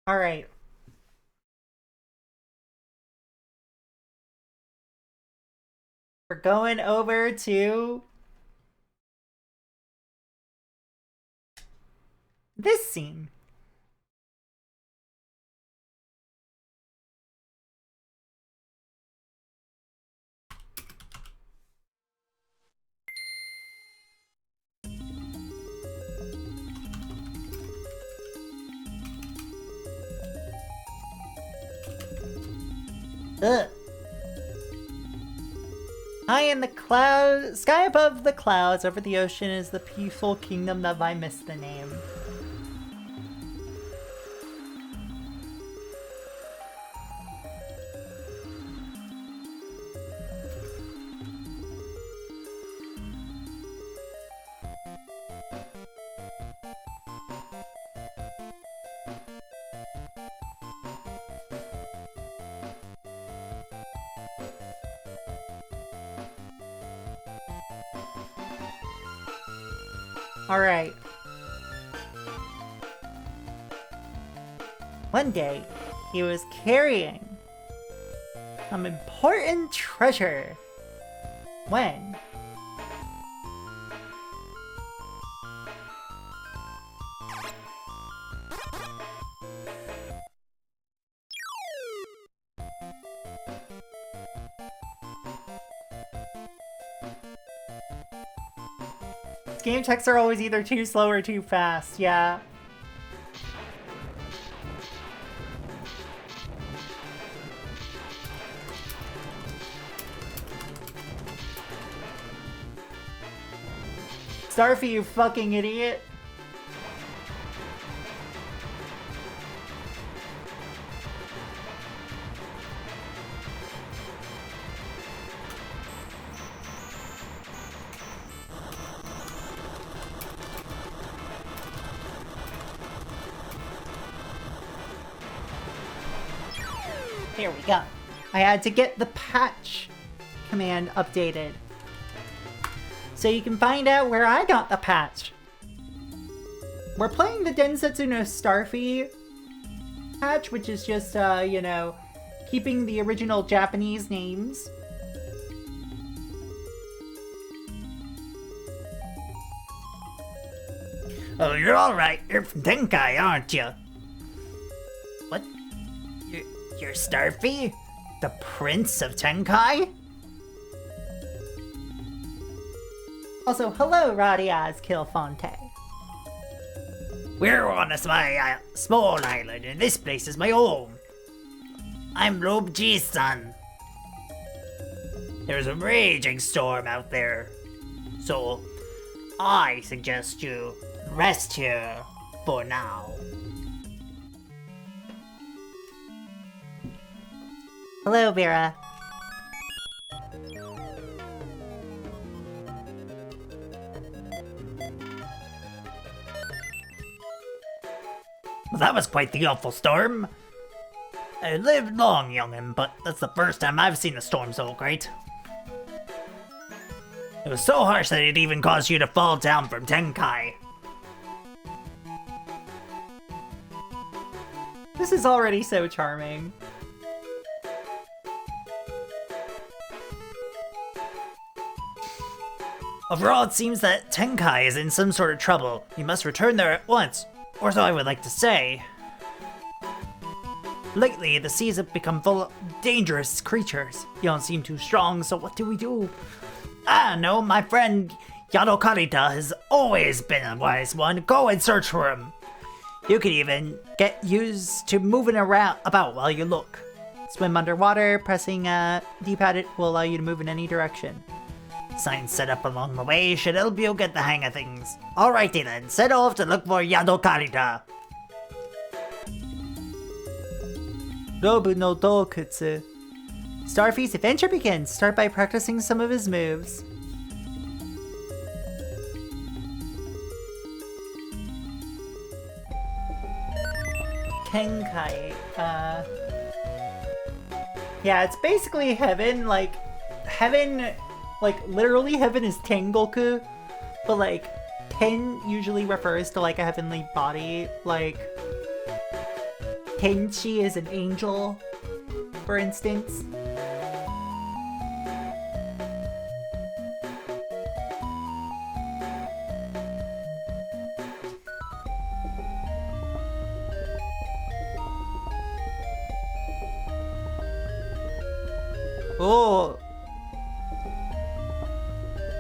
Alright. We're going over to this scene. Ugh. High in the clouds, sky above the clouds, over the ocean is the peaceful kingdom of I missed the name. Alright. One day, he was carrying some important treasure. When? Game checks are always either too slow or too fast, yeah. Starfy, you fucking idiot. Here we go. I had to get the patch command updated, so you can find out where I got the patch. We're playing the Densetsu no Starfy patch, which is just, you know, keeping the original Japanese names. Oh, you're alright. You're from Tenkai, aren't you? What? You're Starfy? The Prince of Tenkai? Also, hello, Radiaz Killfonte. We're on a small island, and this place is my home. I'm Rob G's son. There's a raging storm out there, so I suggest you rest here for now. Hello, Vera. Well, that was quite the awful storm. I lived long, young'un, but that's the first time I've seen a storm so great. It was so harsh that it even caused you to fall down from Tenkai. This is already so charming. Overall, it seems that Tenkai is in some sort of trouble. You must return there at once, or so I would like to say. Lately, the seas have become full of dangerous creatures. You don't seem too strong, so what do we do? Ah, no, my friend Yado Karita has always been a wise one. Go and search for him. You can even get used to moving about while you look. Swim underwater, pressing D-pad it will allow you to move in any direction. Signs set up along the way should help you get the hang of things. Alrighty then, set off to look for Yado Karita. Robu no Dokutsu. Starfy's adventure begins. Start by practicing some of his moves. Kenkai. Yeah, it's basically heaven. Like, literally heaven is Tengoku, but like, Ten usually refers to like a heavenly body. Like, Kenshi is an angel, for instance. Oh.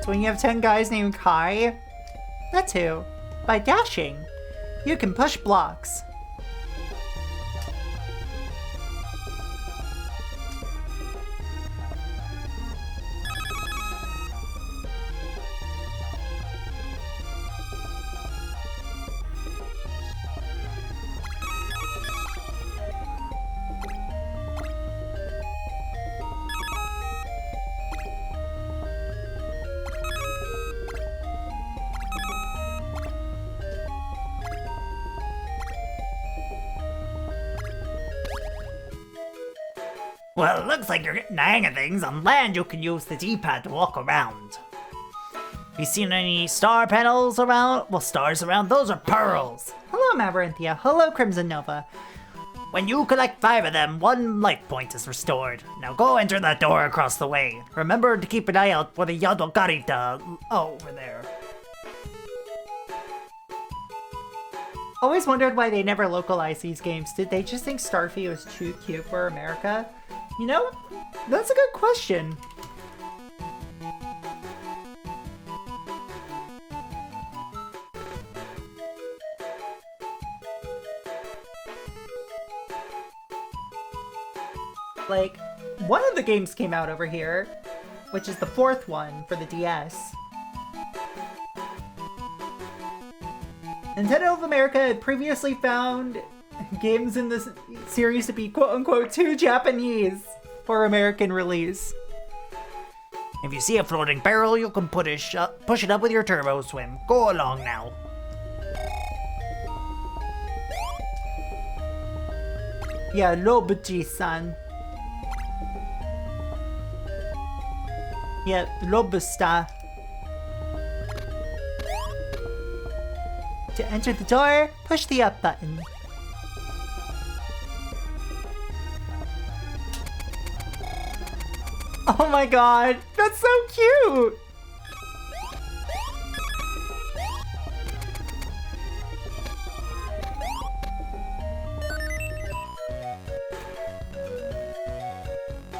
So when you have 10 guys named Kai, that's who. By dashing, you can push blocks. Well, it looks like you're getting the hang of things. On land, you can use the D-pad to walk around. Have you seen any star panels around? Well, stars around, those are pearls. Hello, Mabarinthia. Hello, Crimson Nova. When you collect 5 of them, 1 life point is restored. Now go enter that door across the way. Remember to keep an eye out for the Yadogarita over there. Always wondered why they never localized these games. Did they just think Starfy was too cute for America? You know, that's a good question. Like, one of the games came out over here, which is the 4th one for the DS. Nintendo of America had previously found games in this series to be quote-unquote too Japanese for American release. If you see a floating barrel, you can push it up with your turbo swim. Go along now. Yeah, Lobuchi-san. Yeah, Robusta. To enter the door, push the up button. Oh my god, that's so cute!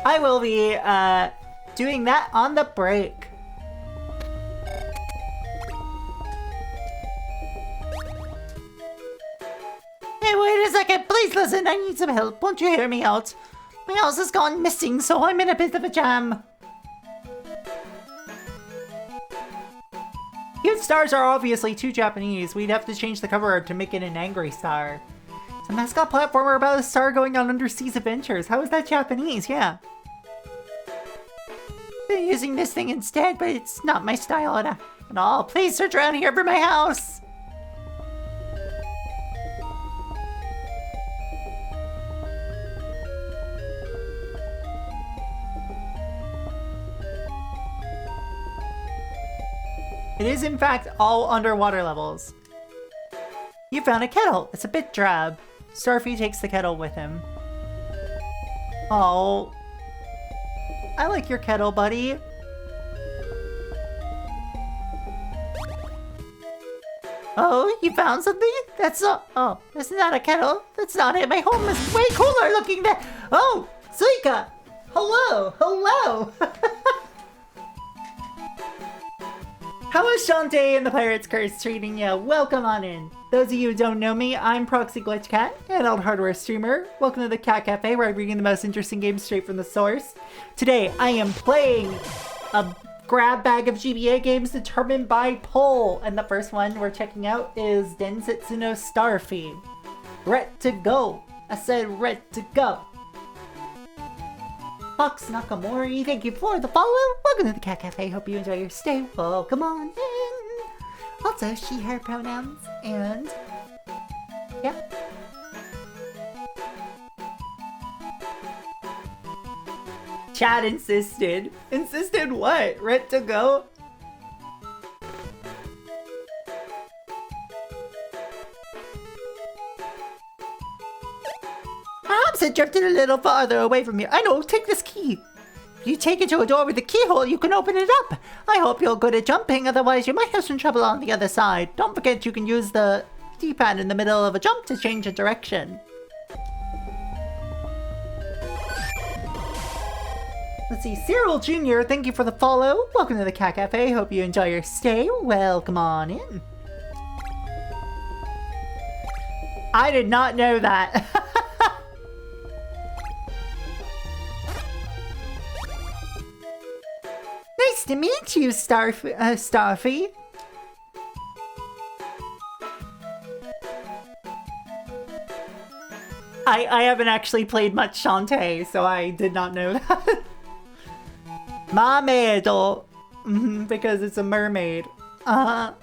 I will be, doing that on the break. Hey, wait a second, please listen, I need some help. Won't you hear me out? My house has gone missing, so I'm in a bit of a jam. Cute stars are obviously too Japanese. We'd have to change the cover art to make it an angry star. It's a mascot platformer about a star going on underseas adventures. How is that Japanese? Yeah. Been using this thing instead, but it's not my style at all. Please search around here for my house. It is in fact all underwater levels. You found a kettle. It's a bit drab. Starfy takes the kettle with him. Oh. I like your kettle, buddy. Oh, you found something? That's not. Oh, that's not a kettle. That's not it. My home is way cooler looking than. Oh, Suika! Hello! Hello! How is Shantae and the Pirate's Curse treating you? Welcome on in. Those of you who don't know me, I'm Proxy Glitch Cat, an old hardware streamer. Welcome to the Cat Cafe, where I bring you the most interesting games straight from the source. Today, I am playing a grab bag of GBA games determined by poll, and the first one we're checking out is Densetsu no Starfy. Ready to go. I said ready to go. Fox Nakamori, thank you for the follow. Welcome to the Cat Cafe. Hope you enjoy your stay. Welcome on in. Also, she, her pronouns, and yeah. Chad insisted. Insisted what? Ready to go? must have drifted a little farther away from here. I know, take this key. If you take it to a door with a keyhole, you can open it up. I hope you're good at jumping, otherwise you might have some trouble on the other side. Don't forget you can use the D-pad in the middle of a jump to change a direction. Let's see, Cyril Jr., thank you for the follow. Welcome to the Cat Cafe. Hope you enjoy your stay. Welcome on in. I did not know that. Nice to meet you, Starfy. I haven't actually played much Shantae, so I did not know that. Mermaid, because it's a mermaid. Because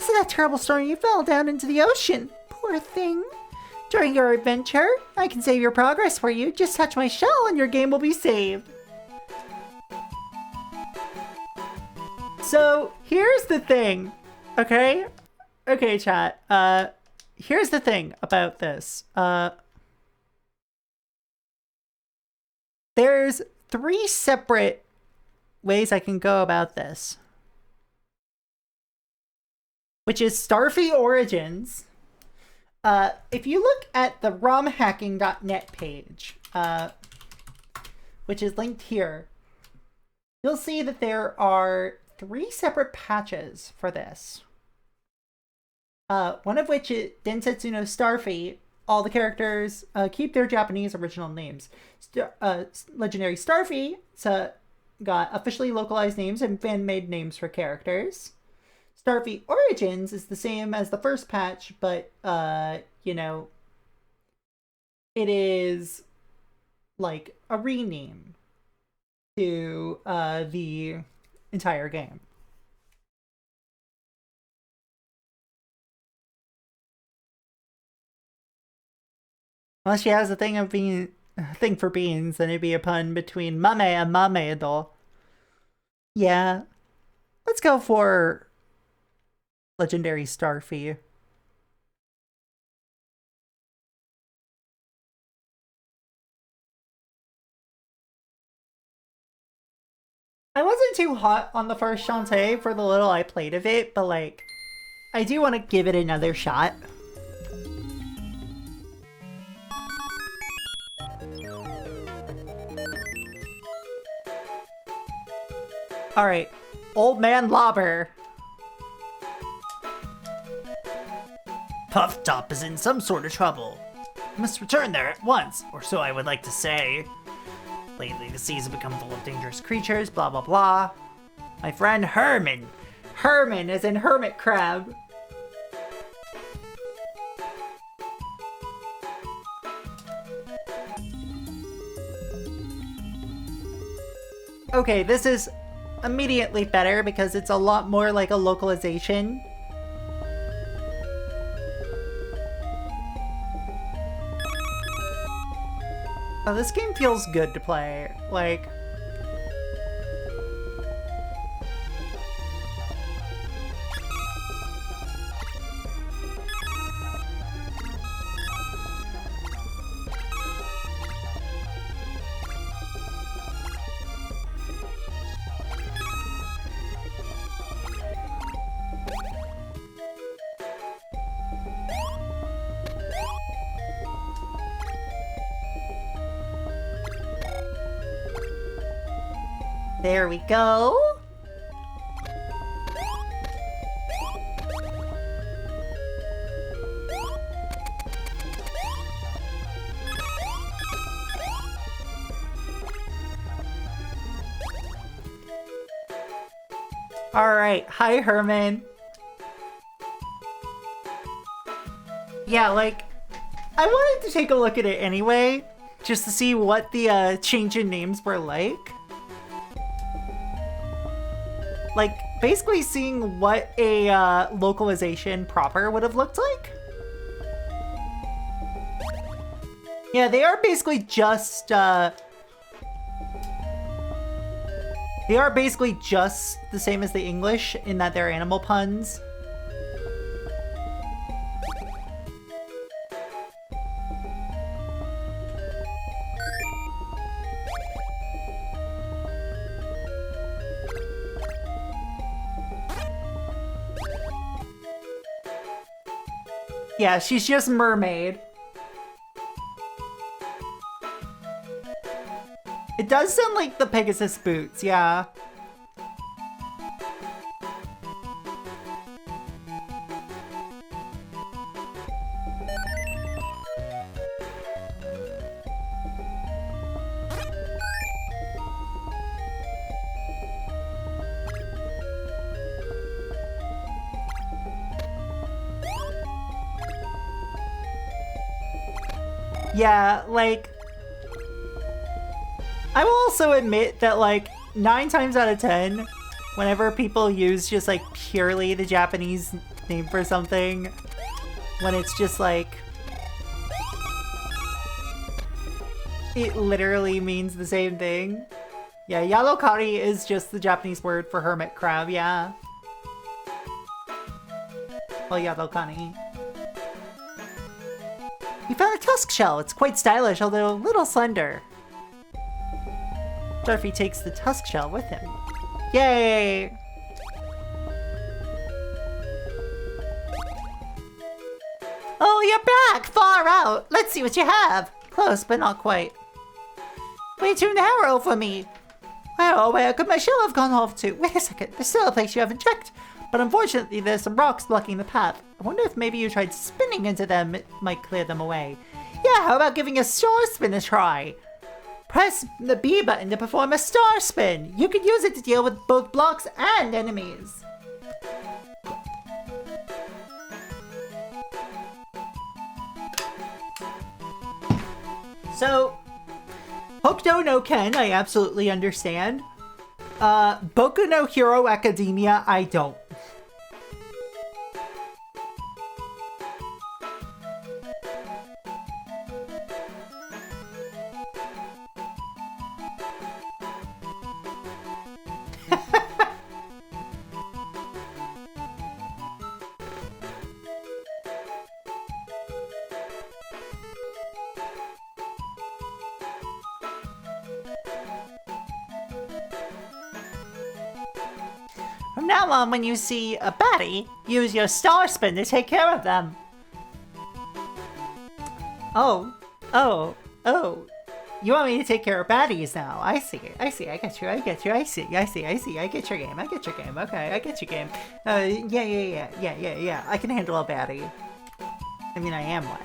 of that terrible storm, you fell down into the ocean. Poor thing. During your adventure, I can save your progress for you. Just touch my shell and your game will be saved. So, here's the thing, okay? Okay, chat. Here's the thing about this. There's 3 separate ways I can go about this. Which is Starfy Origins. If you look at the romhacking.net page, which is linked here, you'll see that there are 3 separate patches for this. One of which is Densetsu no Starfy. All the characters keep their Japanese original names. Legendary Starfy got officially localized names and fan-made names for characters. Starfy Origins is the same as the first patch, but, you know, it is like a rename to the entire game. Unless she has a thing for beans, then it'd be a pun between mame and mamedo. Yeah. Let's go for Legendary Starfy. I wasn't too hot on the first Shantae for the little I played of it, but like, I do want to give it another shot. Alright, Old Man Lobber. Puff Top is in some sort of trouble. I must return there at once, or so I would like to say. Lately, the seas have become full of dangerous creatures, blah blah blah. My friend Herman. Herman as in Hermit Crab. Okay, this is immediately better because it's a lot more like a localization. Oh, this game feels good to play. Like, there we go. Alright, hi Herman. Yeah, like, I wanted to take a look at it anyway, just to see what the change in names were like. Like, basically seeing what a localization proper would have looked like. Yeah, they are basically just, the same as the English in that they're animal puns. Yeah, she's just mermaid. It does sound like the Pegasus boots, yeah. Yeah, like, I will also admit that, like, 9 times out of 10, whenever people use just, like, purely the Japanese name for something, when it's just, like, it literally means the same thing. Yeah, Yalokari is just the Japanese word for hermit crab, yeah. Well, Yalokani. You found a tusk shell. It's quite stylish, although a little slender. Dorothy takes the tusk shell with him. Yay! Oh, you're back! Far out! Let's see what you have! Close, but not quite. Way too narrow for me. Oh, where could my shell have gone off to? Wait a second, there's still a place you haven't checked. But unfortunately, there's some rocks blocking the path. I wonder if maybe you tried spinning into them, it might clear them away. Yeah, how about giving a star spin a try? Press the B button to perform a star spin. You could use it to deal with both blocks and enemies. So, Hokuto no Ken, I absolutely understand. Boku no Hero Academia, I don't. From now on, when you see a baddie, use your star spin to take care of them. Oh. You want me to take care of baddies now? I see, I get you, I get your game, okay, I get your game. Yeah, I can handle a baddie. I mean, I am one.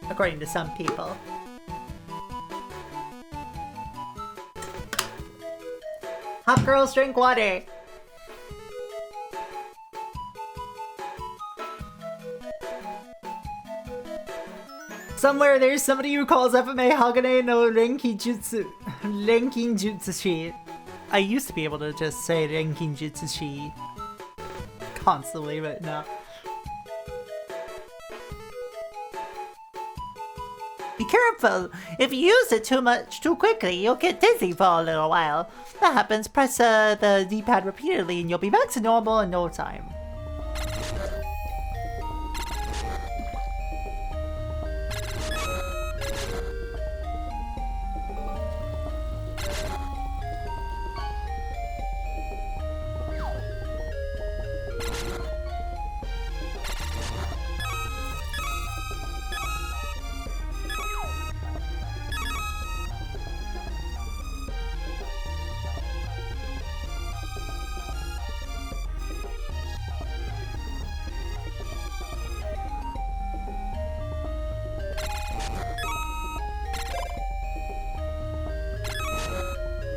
According to some people. Hot girls drink water. Somewhere there's somebody who calls FMA Hagane no Renkinjutsu Renkinjutsushi. I used to be able to just say Renkinjutsushi constantly, but no. Be careful! If you use it too much too quickly, you'll get dizzy for a little while. That happens, press the D-pad repeatedly and you'll be back to normal in no time.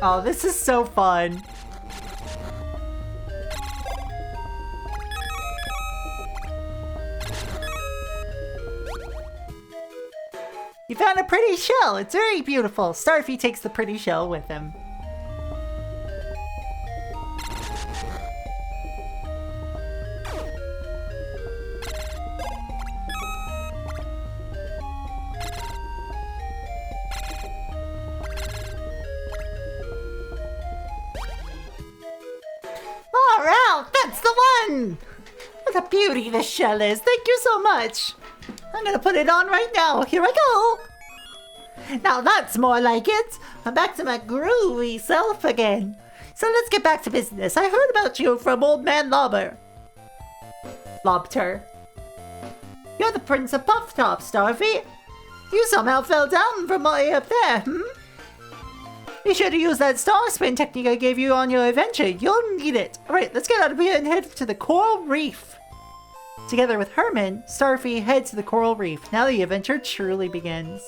Oh, this is so fun. You found a pretty shell. It's very beautiful. Starfy takes the pretty shell with him. What a beauty this shell is. Thank you so much. I'm gonna put it on right now. Here I go. Now that's more like it. I'm back to my groovy self again. So let's get back to business. I heard about you from old man Lobter. You're the Prince of Puff Top, Starfy. You somehow fell down from way up there, hmm? You should have used that star spin technique I gave you on your adventure. You'll need it. Alright, let's get out of here and head to the Coral Reef. Together with Herman, Starfy heads to the Coral Reef. Now the adventure truly begins.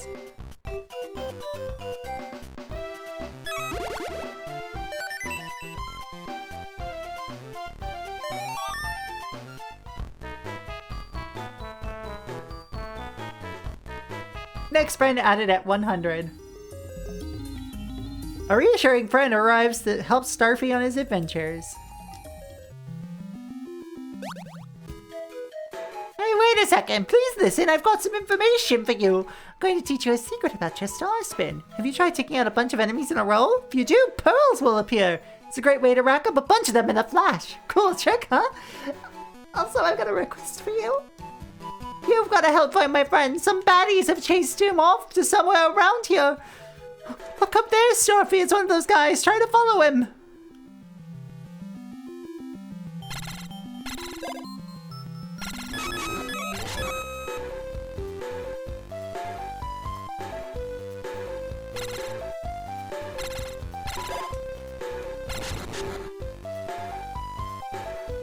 Next friend added at 100. A reassuring friend arrives that helps Starfy on his adventures. Hey, wait a second. Please listen. I've got some information for you. I'm going to teach you a secret about your star spin. Have you tried taking out a bunch of enemies in a row? If you do, pearls will appear. It's a great way to rack up a bunch of them in a flash. Cool trick, huh? Also, I've got a request for you. You've got to help find my friend. Some baddies have chased him off to somewhere around here. Look up there, Starfy. It's one of those guys. Try to follow him.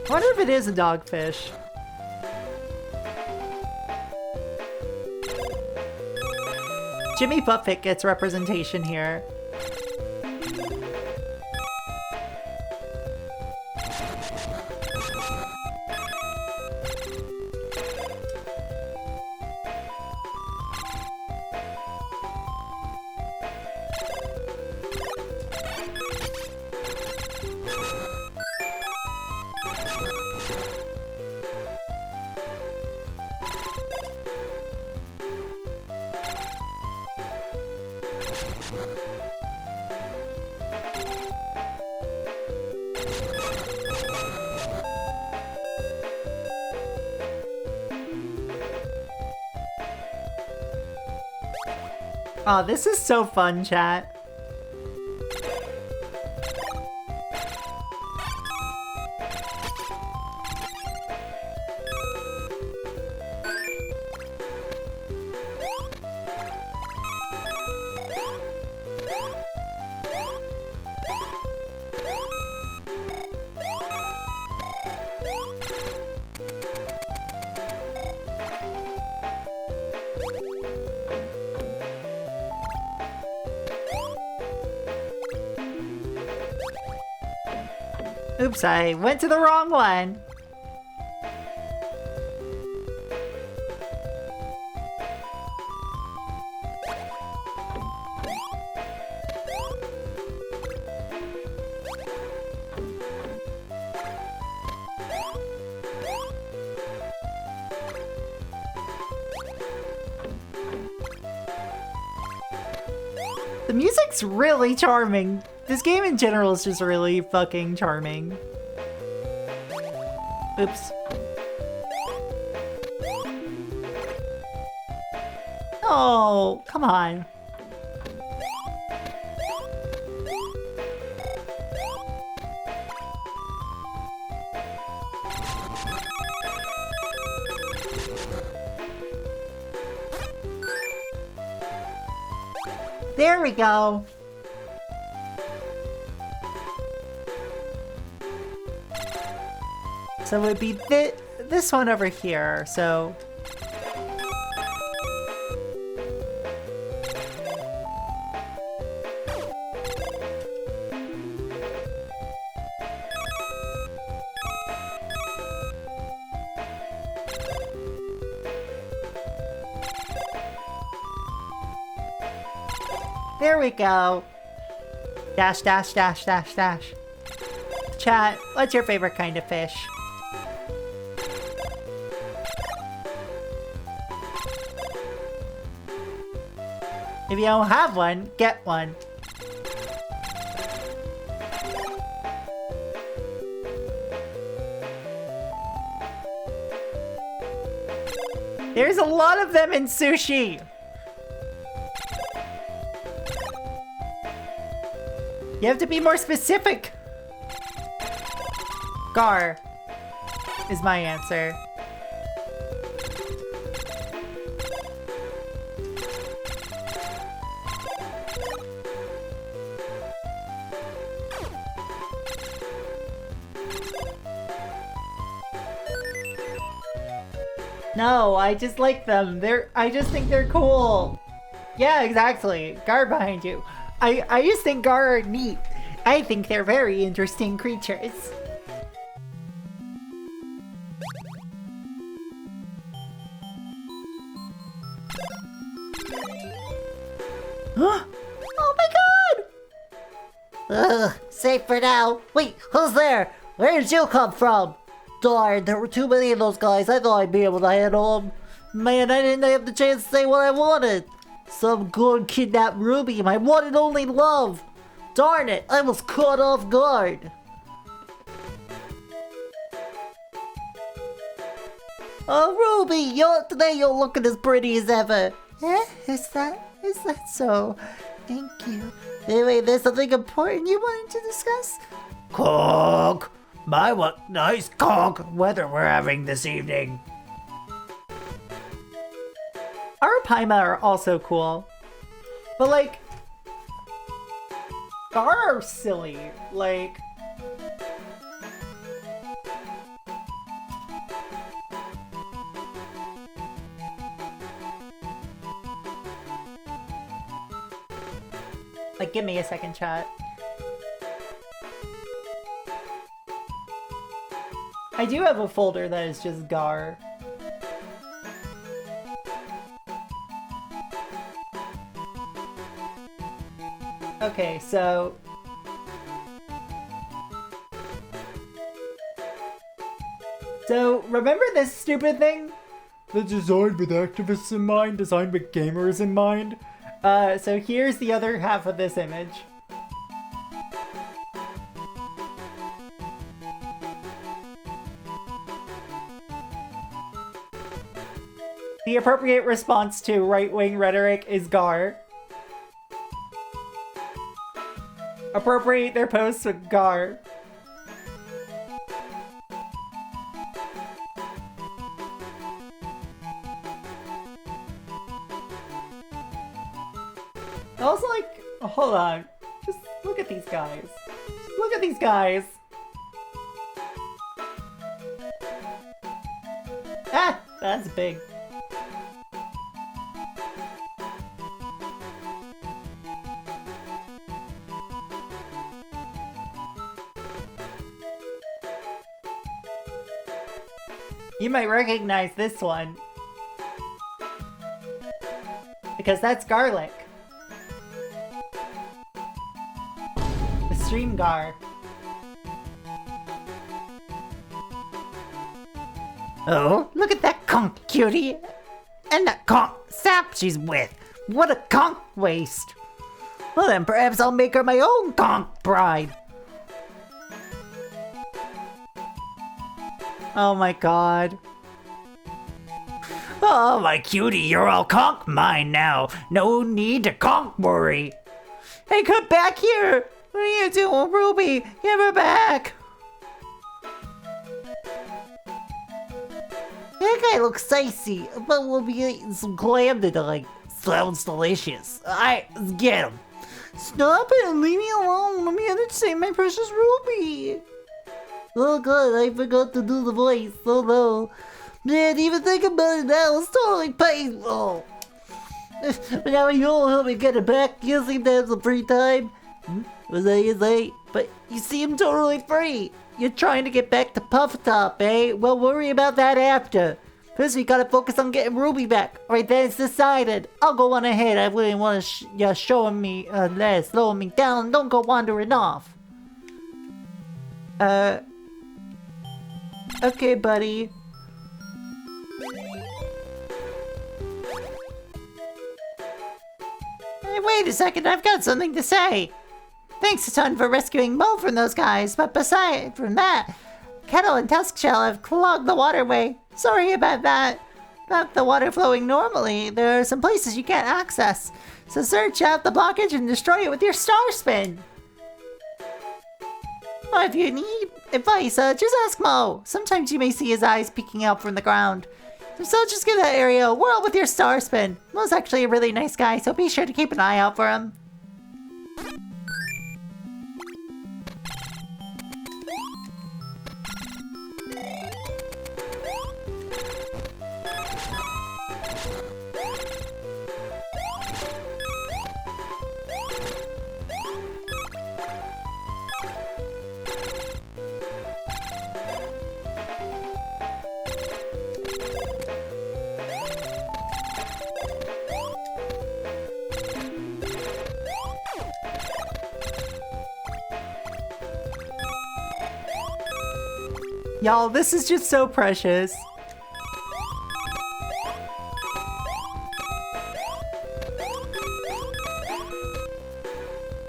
I wonder if it is a dogfish. Jimmy Buffett gets representation here. Oh, this is so fun, chat. Oops, I went to the wrong one. The music's really charming. This game in general is just really fucking charming. Oops. Oh, come on. There we go. So it would be this one over here, so... There we go. Dash, dash, dash, dash, dash. Chat, what's your favorite kind of fish? If you don't have one, get one. There's a lot of them in sushi. You have to be more specific. Gar is my answer. No, I just like them. I just think they're cool. Yeah, exactly. Gar behind you. I just think Gar are neat. I think they're very interesting creatures. Oh my god! Ugh, safe for now. Wait, who's there? Where did you come from? Darn, there were too many of those guys. I thought I'd be able to handle them. Man, I didn't have the chance to say what I wanted. Some good kidnapped Ruby, my one and only love. Darn it, I was caught off guard. Oh, Ruby, today you're looking as pretty as ever. Eh? Is that so? Thank you. Anyway, there's something important you wanted to discuss? Conk! My what nice conk weather we're having this evening. Our Paima are also cool. But like, Gar are silly. Like, give me a second, chat. I do have a folder that is just Gar. Okay, so... remember this stupid thing? That's designed with activists in mind, designed with gamers in mind? So here's the other half of this image. The appropriate response to right-wing rhetoric is Gar. Appropriate their posts with Gar. Also, like, hold on. Just look at these guys. Just look at these guys. Ah, that's big. You might recognize this one. Because that's garlic. The stream gar. Oh, look at that conk cutie. And that conk sap she's with. What a conk waste. Well then, perhaps I'll make her my own conk bride. Oh my god. Oh, my cutie, you're all conk mine now. No need to conk worry. Hey, come back here! What are you doing, Ruby? Give her back! That guy looks spicy, but we'll be eating some clam tonight. Sounds delicious. Alright, let's get him. Stop it and leave me alone. Let me entertain my precious Ruby. Oh god, I forgot to do the voice. Oh no. Man, even think about it now, it's totally painful. But now you'll help me get it back. You seem to have some free time. Was that you say? But you seem totally free. You're trying to get back to Puff Top, eh? Well, worry about that after. First, we gotta focus on getting Ruby back. Alright, then it's decided. I'll go on ahead. I wouldn't want to slowing me down. Don't go wandering off. Okay, buddy. Hey, wait a second, I've got something to say. Thanks a ton for rescuing Mo from those guys, but aside from that, Kettle and Tuskshell have clogged the waterway. Sorry about that. Without the water flowing normally, there are some places you can't access. So search out the blockage and destroy it with your star spin. Or if you need advice, just ask Mo. Sometimes you may see his eyes peeking out from the ground. So just give that area a whirl with your star spin. Mo's actually a really nice guy, so be sure to keep an eye out for him. Y'all, this is just so precious.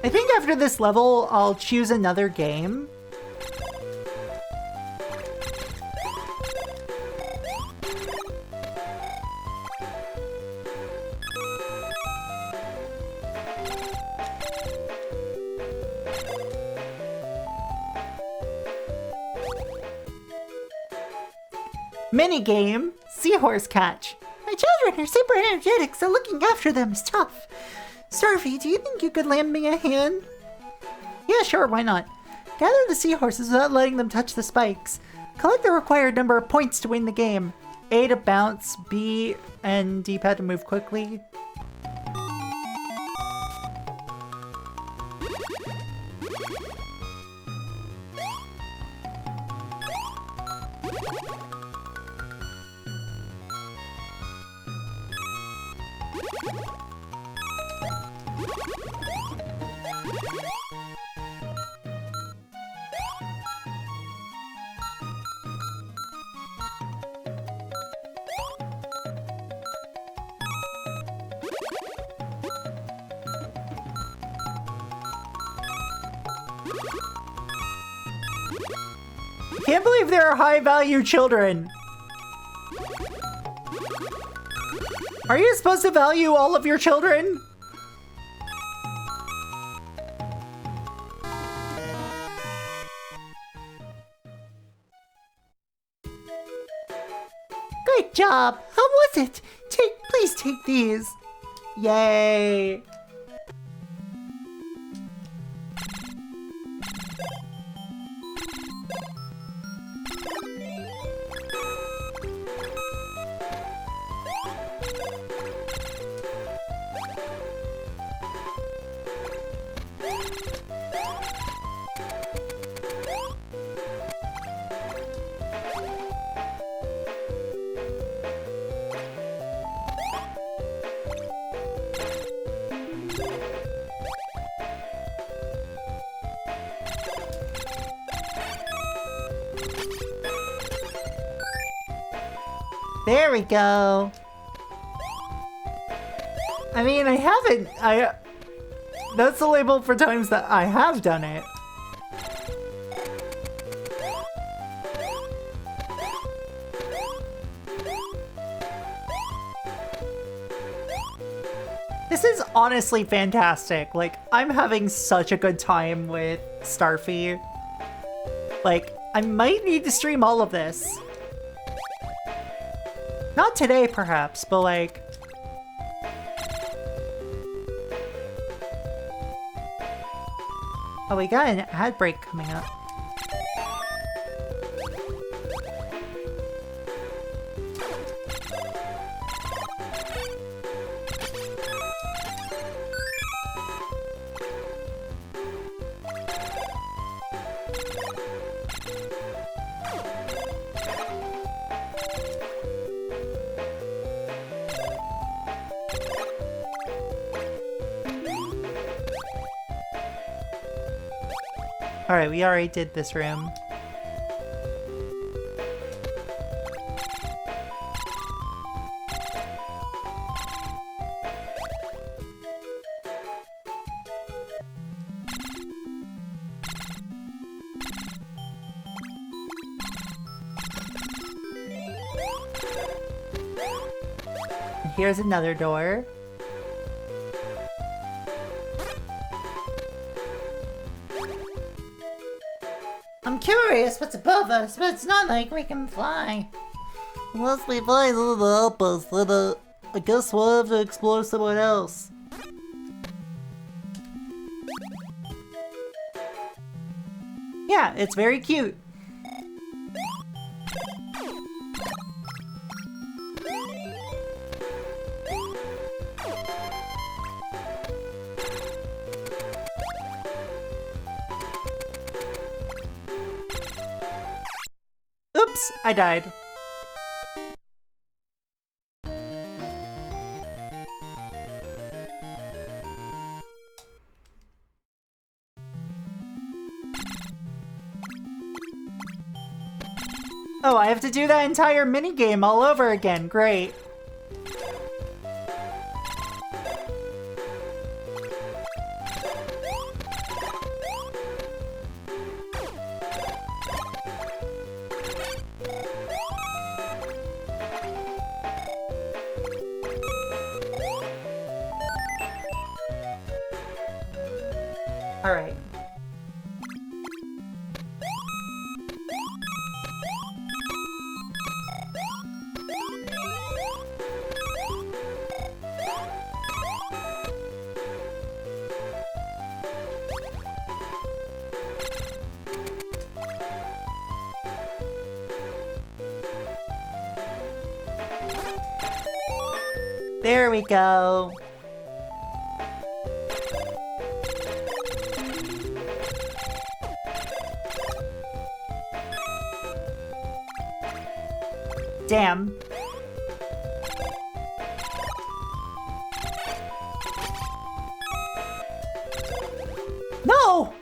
I think after this level, I'll choose another game. Minigame, Seahorse Catch. My children are super energetic, so looking after them is tough. Starfy, do you think you could lend me a hand? Yeah, sure, why not? Gather the seahorses without letting them touch the spikes. Collect the required number of points to win the game. A to bounce, B and D-pad to move quickly. Can't believe there are high-value children. Are you supposed to value all of your children? Great job. How was it? Please take these. Yay. There we go. I mean, that's the label for times that I have done it. This is honestly fantastic. Like, I'm having such a good time with Starfy. Like, I might need to stream all of this. Not today, perhaps, but like... Oh, we got an ad break coming up. Alright, we already did this room. And here's another door. I'm curious what's above us, but it's not like we can fly. Unless we fly, it'll help us. Then, I guess we'll have to explore somewhere else. Yeah, it's very cute. Oops, I died. Oh, I have to do that entire minigame all over again. Great. All right. There we go. Damn. No!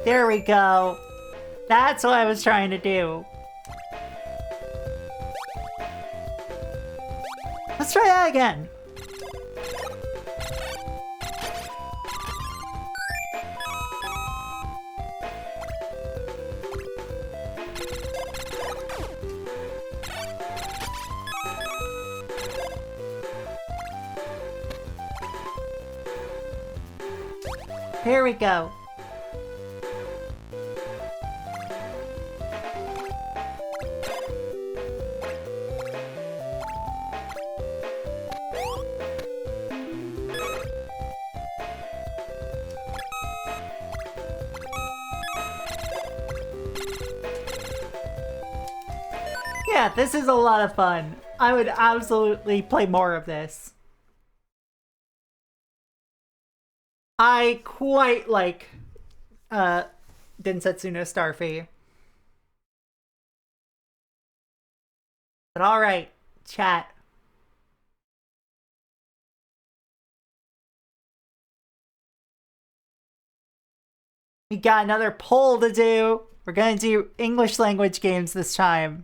There we go. That's what I was trying to do. Let's try that again. Here we go. Yeah, this is a lot of fun. I would absolutely play more of this. I quite like Densetsu no Starfy. But alright, chat. We got another poll to do. We're gonna do English language games this time.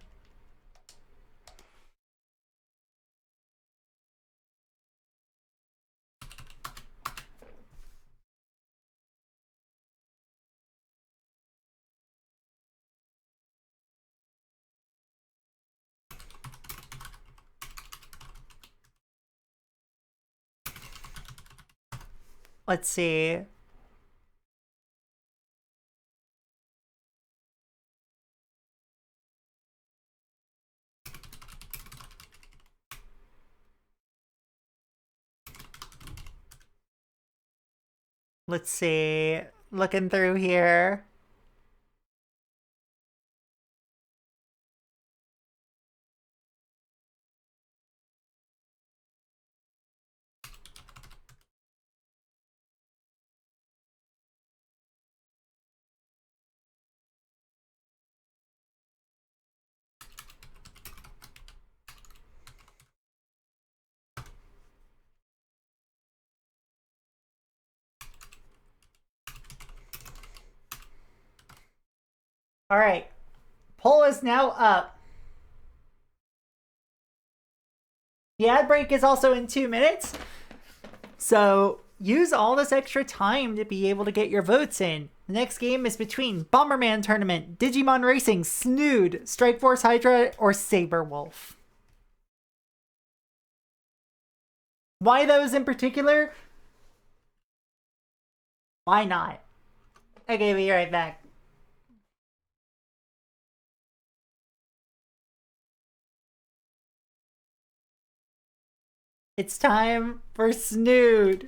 Let's see. Let's see. Looking through here. All right. Poll is now up. The ad break is also in 2 minutes. So use all this extra time to be able to get your votes in. The next game is between Bomberman Tournament, Digimon Racing, Snood, Strike Force Hydra, or Saber Wolf. Why those in particular? Why not? Okay, be right back. It's time for Snood.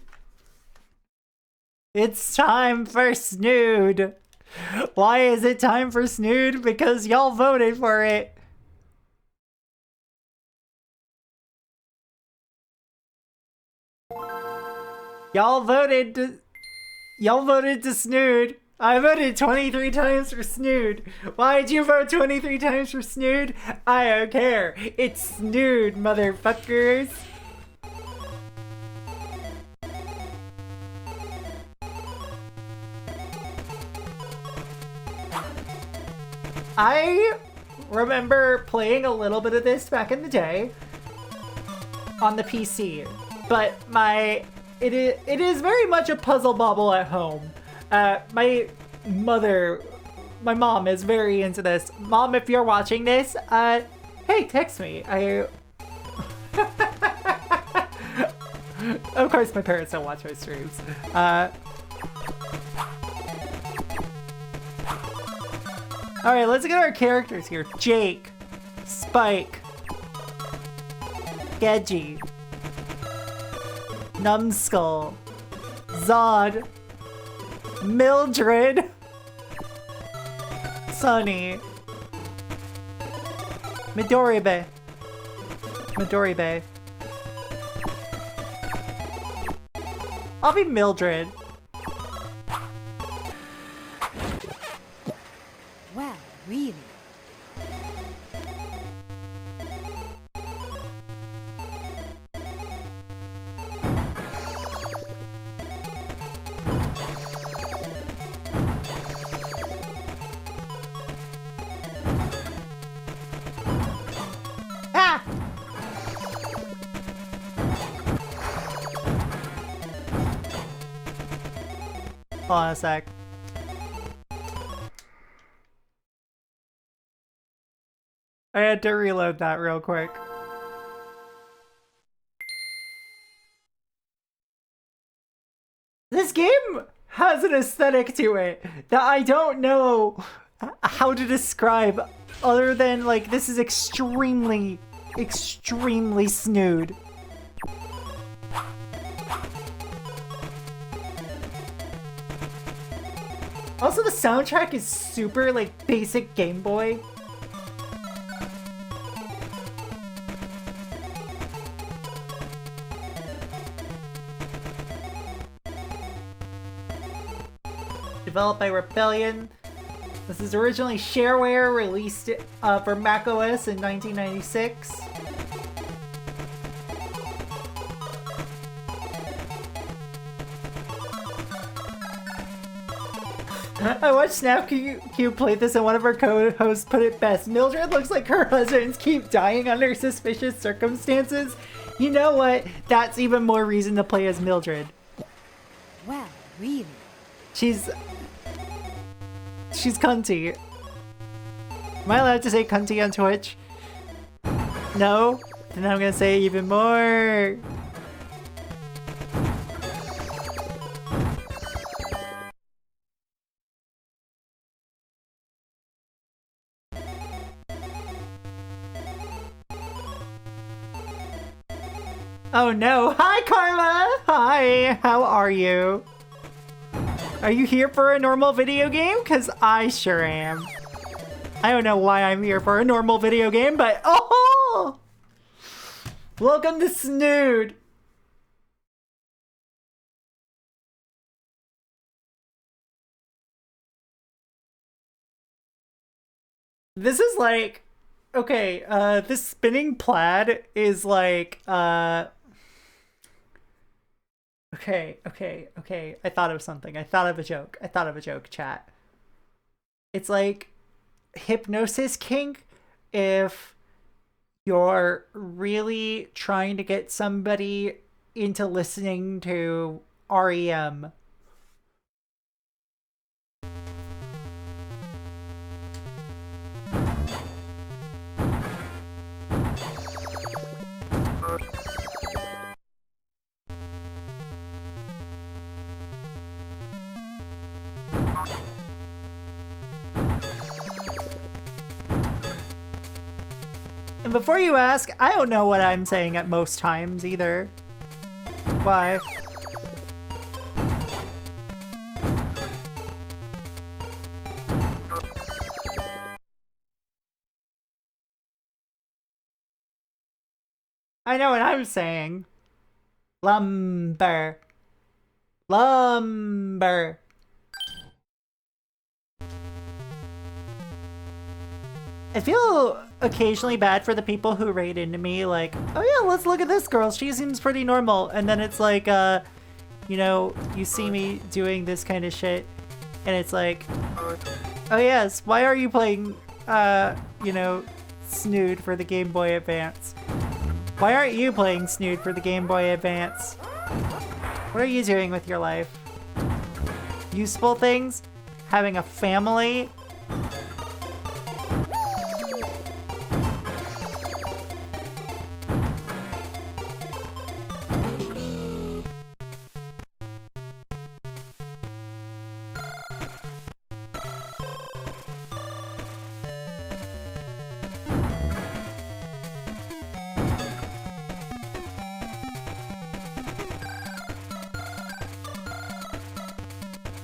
It's time for Snood. Why is it time for Snood? Because y'all voted for it. Y'all voted to Snood. I voted 23 times for Snood. Why'd you vote 23 times for Snood? I don't care. It's Snood, motherfuckers. I remember playing a little bit of this back in the day on the PC, but it is very much a puzzle bobble at home. My mom is very into this. Mom, if you're watching this, hey, text me. Of course, my parents don't watch my streams. Alright, let's get our characters here. Jake, Spike, Gedgy, Numbskull, Zod, Mildred, Sunny, Midoribe. I'll be Mildred. Well, really? Ah! Hold on a sec. I had to reload that real quick. This game has an aesthetic to it that I don't know how to describe other than, like, this is extremely, extremely Snood. Also, the soundtrack is super, like, basic Game Boy. Developed by Rebellion. This is originally shareware, released for macOS in 1996. I watched SnapCube play this, and one of our co-hosts put it best. Mildred looks like her husbands keep dying under suspicious circumstances. You know what? That's even more reason to play as Mildred. Well, really? She's cunty. Am I allowed to say cunty on Twitch? No? Then I'm gonna say even more. Oh no! Hi, Karma! Hi! How are you? Are you here for a normal video game? Cause I sure am. I don't know why I'm here for a normal video game, but oh! Welcome to Snood! This is like... Okay, this spinning plaid is like, Okay. I thought of something. I thought of a joke, chat. It's like hypnosis kink if you're really trying to get somebody into listening to REM. And before you ask, I don't know what I'm saying at most times either. Why? I know what I'm saying. Lumber. Lumber. I feel occasionally bad for the people who rate into me like, oh yeah, let's look at this girl. She seems pretty normal. And then it's like, you know, you see me doing this kind of shit. And it's like, oh yes, why are you playing, you know, Snood for the Game Boy Advance? Why aren't you playing Snood for the Game Boy Advance? What are you doing with your life? Useful things? Having a family?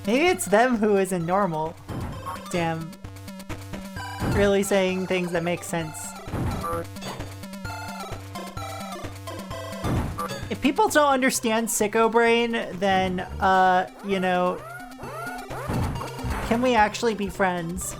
Maybe it's them who isn't normal. Damn. Really saying things that make sense. If people don't understand Sicko Brain, then, you know, can we actually be friends?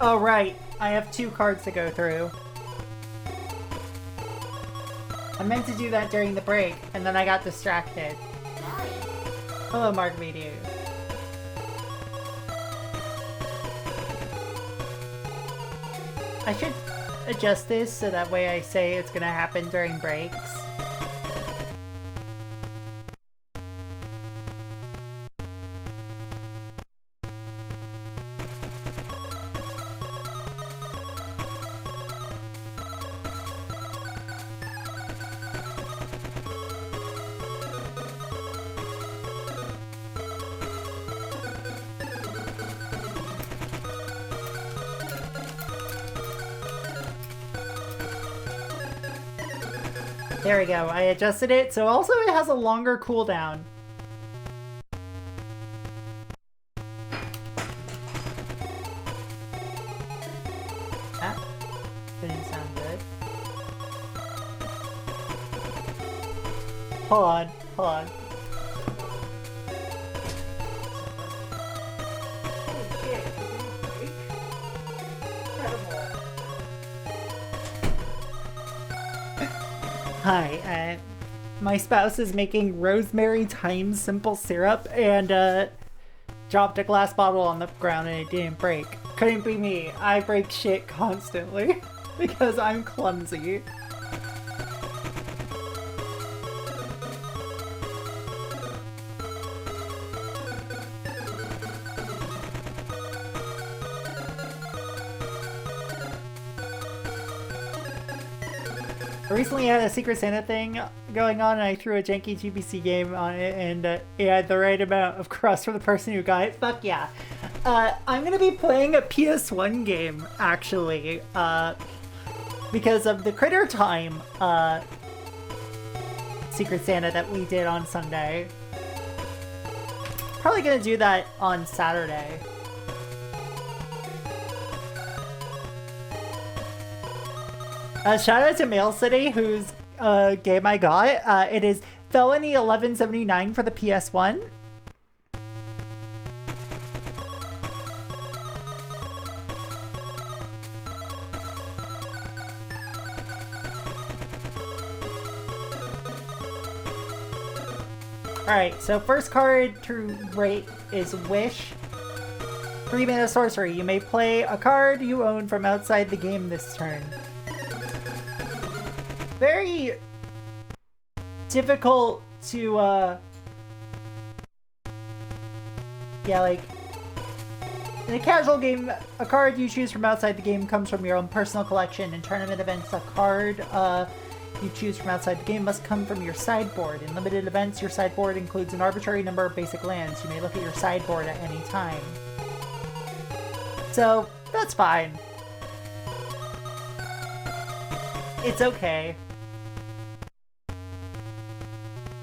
Oh, right. I have 2 cards to go through. I meant to do that during the break, and then I got distracted. Hello, Mark Video. I should adjust this so that way I say it's gonna happen during breaks. There we go, I adjusted it, so also it has a longer cooldown. That didn't sound good. Hold on, hold on. Hi, my spouse is making rosemary thyme simple syrup and dropped a glass bottle on the ground and it didn't break. Couldn't be me. I break shit constantly because I'm clumsy. I recently had a Secret Santa thing going on and I threw a janky GBC game on it and it had the right amount of crust for the person who got it. Fuck yeah. I'm gonna be playing a PS1 game, actually, because of the Critter Time Secret Santa that we did on Sunday. Probably gonna do that on Saturday. Shout out to Mail City, whose game I got. It is Felony 1179 for the PS1. Alright, so first card to rate is Wish. 3-mana sorcery. You may play a card you own from outside the game this turn. Very difficult to, yeah, like, In a casual game, a card you choose from outside the game comes from your own personal collection. In tournament events, a card you choose from outside the game must come from your sideboard. In limited events, your sideboard includes an arbitrary number of basic lands. You may look at your sideboard at any time. So, that's fine. It's okay.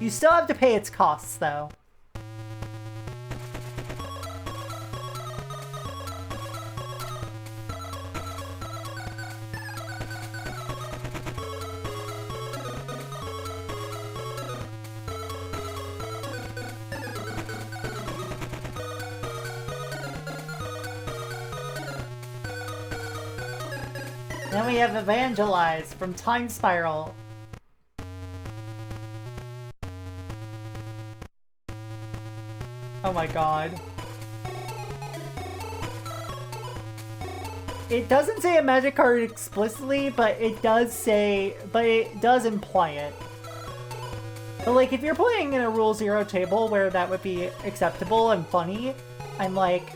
You still have to pay its costs, though. Then we have Evangelize from Time Spiral. Oh my god. It doesn't say a magic card explicitly, but it does imply it. But like, if you're playing in a Rule Zero table where that would be acceptable and funny, I'm like,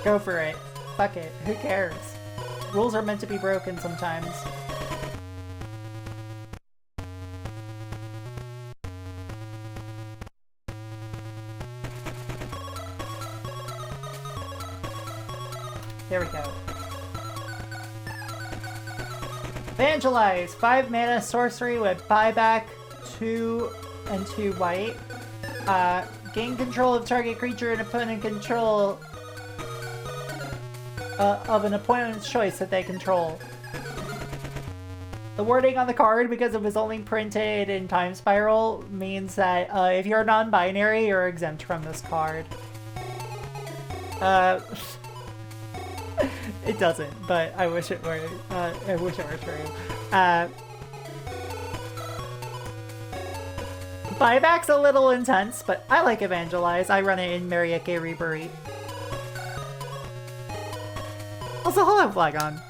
go for it. Fuck it. Who cares? Rules are meant to be broken sometimes. There we go. Evangelize! 5 mana sorcery with buyback, 2 and 2 white. Gain control of target creature and opponent control of an opponent's choice that they control. The wording on the card, because it was only printed in Time Spiral, means that if you're non-binary, you're exempt from this card. It doesn't, but I wish it were. I wish it were true. Buyback's a little intense, but I like Evangelize. I run it in Marieke Reburi. Also, hold on, Flagon.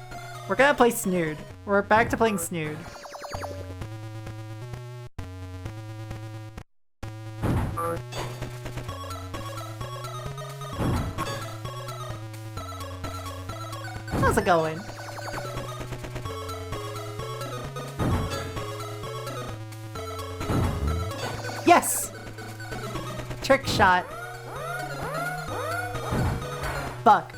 We're gonna play Snood. We're back to playing Snood. How's it going? Yes! Trick shot. Fuck.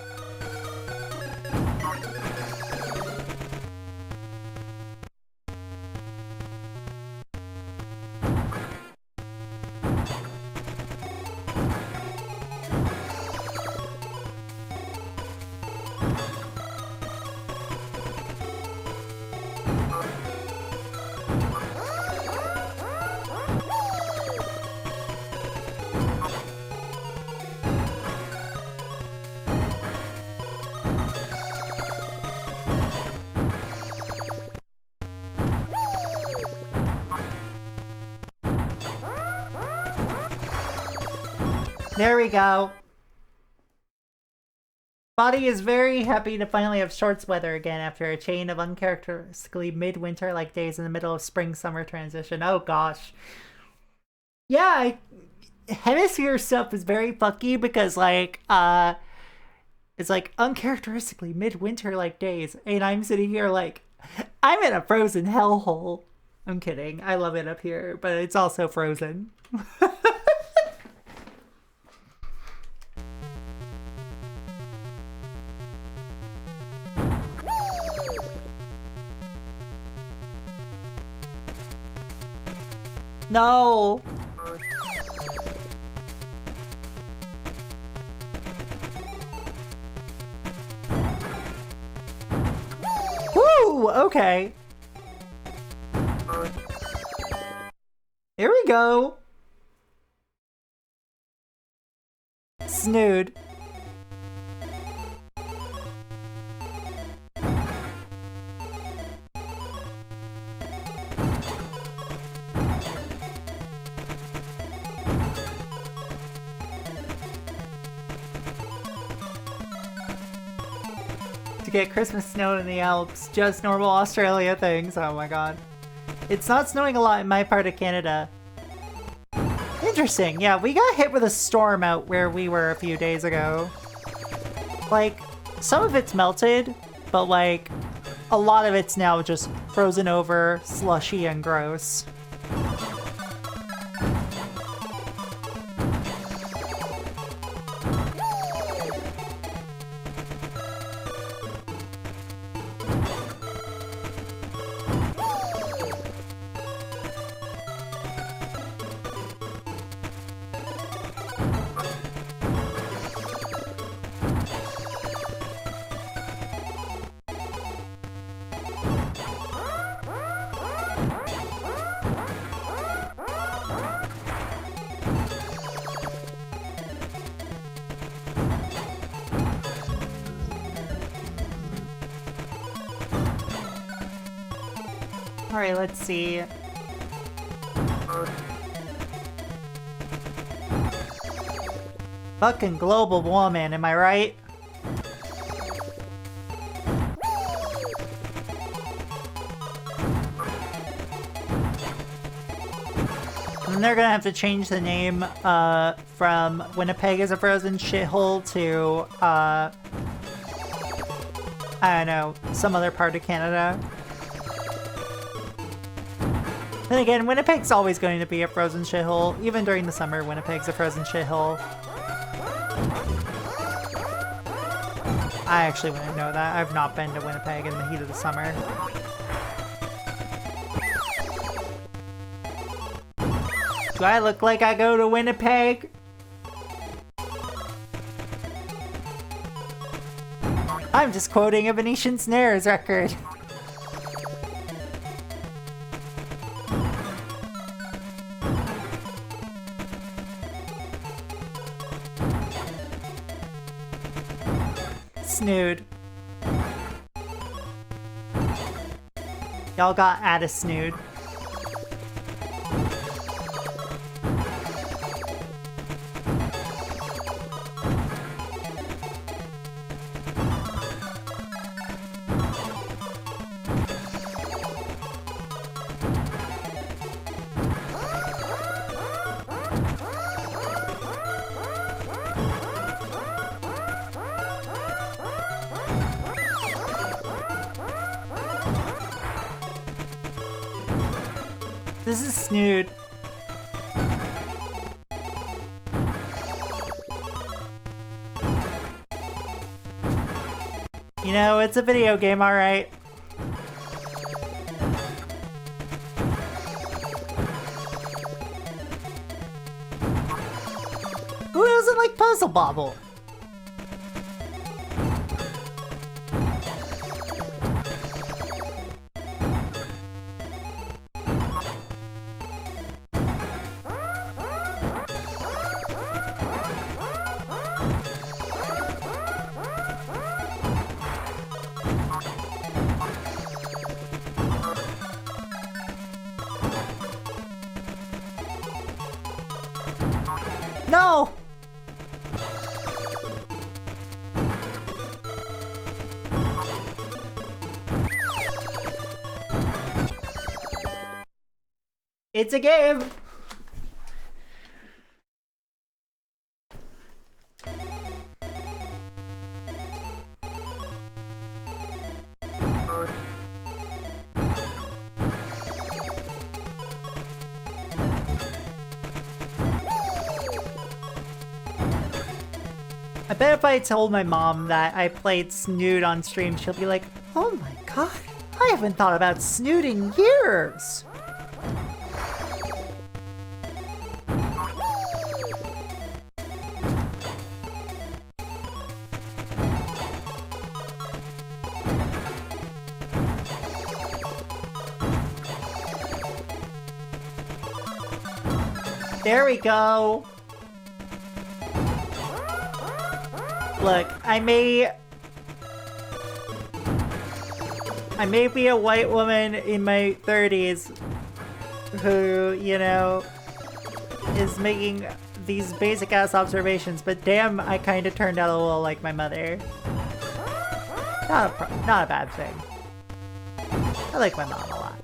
There we go. Body is very happy to finally have shorts weather again after a chain of uncharacteristically midwinter-like days in the middle of spring-summer transition. Oh gosh. Yeah, hemisphere stuff is very fucky because like, it's like uncharacteristically midwinter-like days, and I'm sitting here like, I'm in a frozen hellhole. I'm kidding. I love it up here, but it's also frozen. No! Woo! Okay. Here we go. Snood. Get Christmas snow in the Alps, just normal Australia things. Oh my god. It's not snowing a lot in my part of Canada. Interesting. Yeah, we got hit with a storm out where we were a few days ago. like, some of it's melted, but like, a lot of it's now just frozen over, slushy, and gross. Alright, let's see. Fucking global woman, am I right? And they're gonna have to change the name from Winnipeg is a frozen shithole to I don't know, some other part of Canada. Then again, Winnipeg's always going to be a frozen shithole. Even during the summer, Winnipeg's a frozen shithole. I actually wouldn't know that. I've not been to Winnipeg in the heat of the summer. Do I look like I go to Winnipeg? I'm just quoting a Venetian Snares record. Snood. Y'all got at a snood. This is Snood. You know, it's a video game, alright. Who doesn't like Puzzle Bobble? No! It's a game! I bet if I told my mom that I played Snood on stream, she'll be like, oh my god, I haven't thought about Snood in years! There we go! Look, I may be a white woman in my 30s who, you know, is making these basic ass observations, but damn, I kind of turned out a little like my mother. Not a bad thing. I like my mom a lot.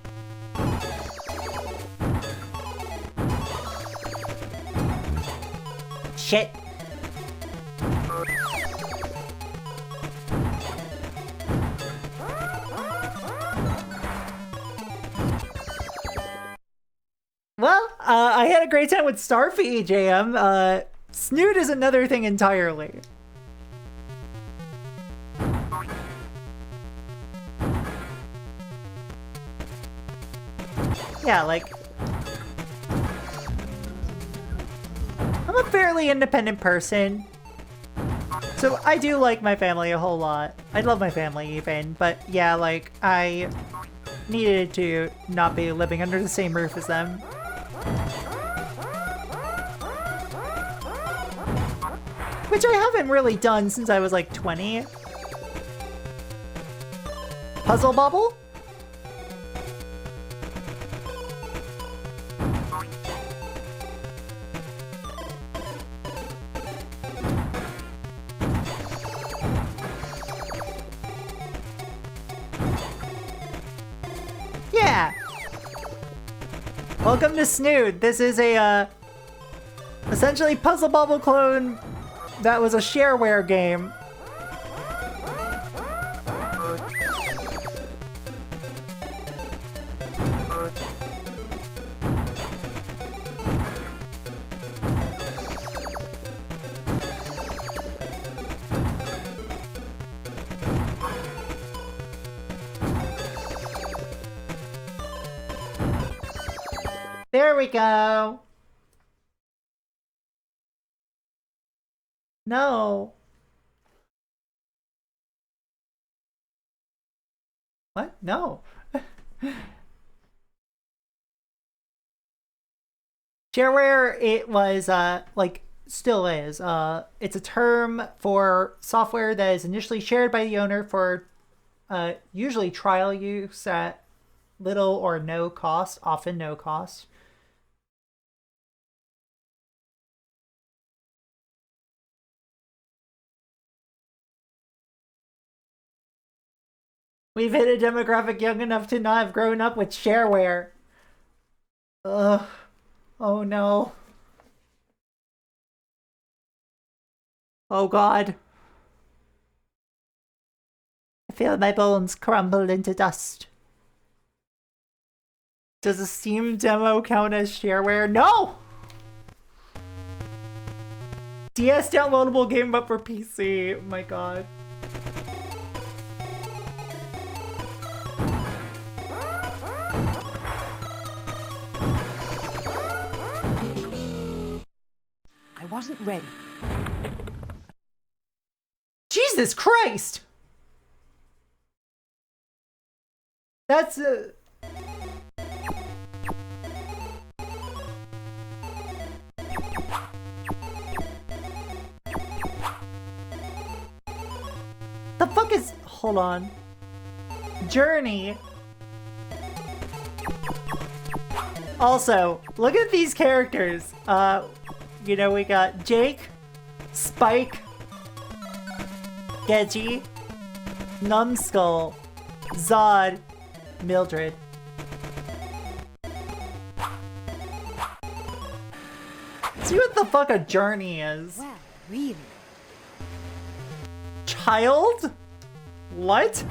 Shit. I had a great time with Starfy, JM. Snoot is another thing entirely. Yeah, like... I'm a fairly independent person. So I do like my family a whole lot. I love my family even, but yeah, like, I needed to not be living under the same roof as them. Which I haven't really done since I was like 20. Puzzle Bubble? Yeah! Welcome to Snood. This is a, essentially Puzzle Bubble clone that was a shareware game. There we go. No. What? No. Shareware, it was, like, still is. It's a term for software that is initially shared by the owner for, usually trial use at little or no cost, often no cost. We've hit a demographic young enough to not have grown up with shareware. Ugh. Oh no. Oh god. I feel my bones crumble into dust. Does a Steam demo count as shareware? No! DS downloadable game but for PC. Oh my god. I wasn't ready. Jesus Christ! That's a... The fuck is... Hold on. Journey. Also, look at these characters. You know, we got Jake, Spike, Gedgy, Numbskull, Zod, Mildred. See what the fuck a journey is. Well, really. Child? What?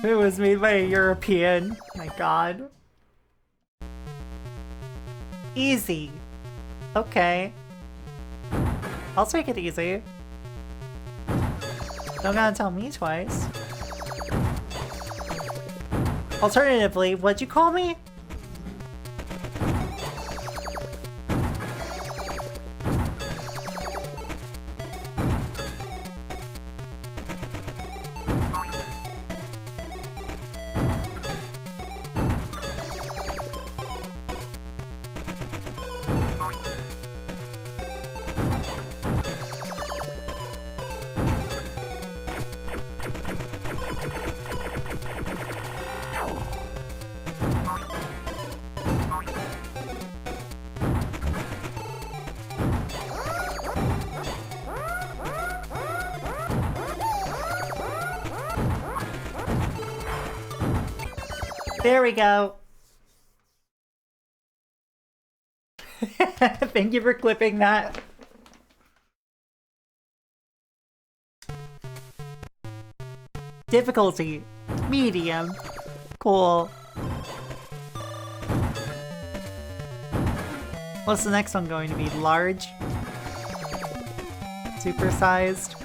It was made by a European. My god. Easy. Okay. I'll take it easy. Don't gotta tell me twice. Alternatively, what'd you call me? There we go. Thank you for clipping that. Difficulty. Medium. Cool. What's the next one going to be? Large? Supersized?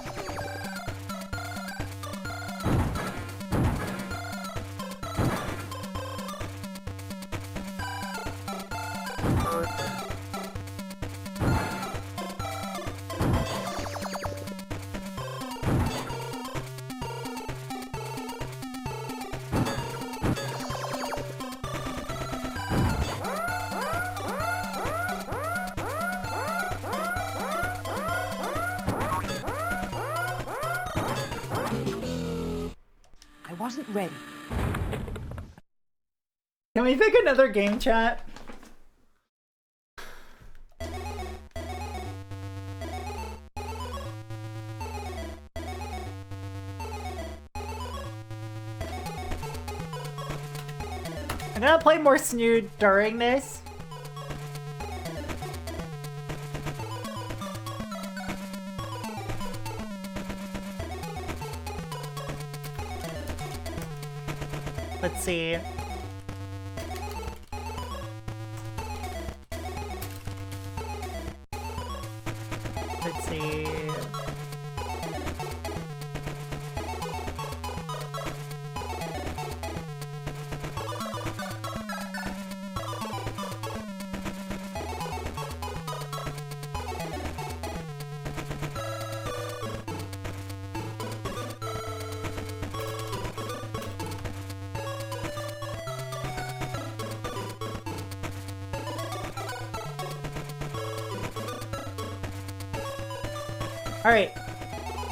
I wasn't ready. Can we pick another game, chat? I'm gonna play more Snood during this. Let's see. Let's see. Alright.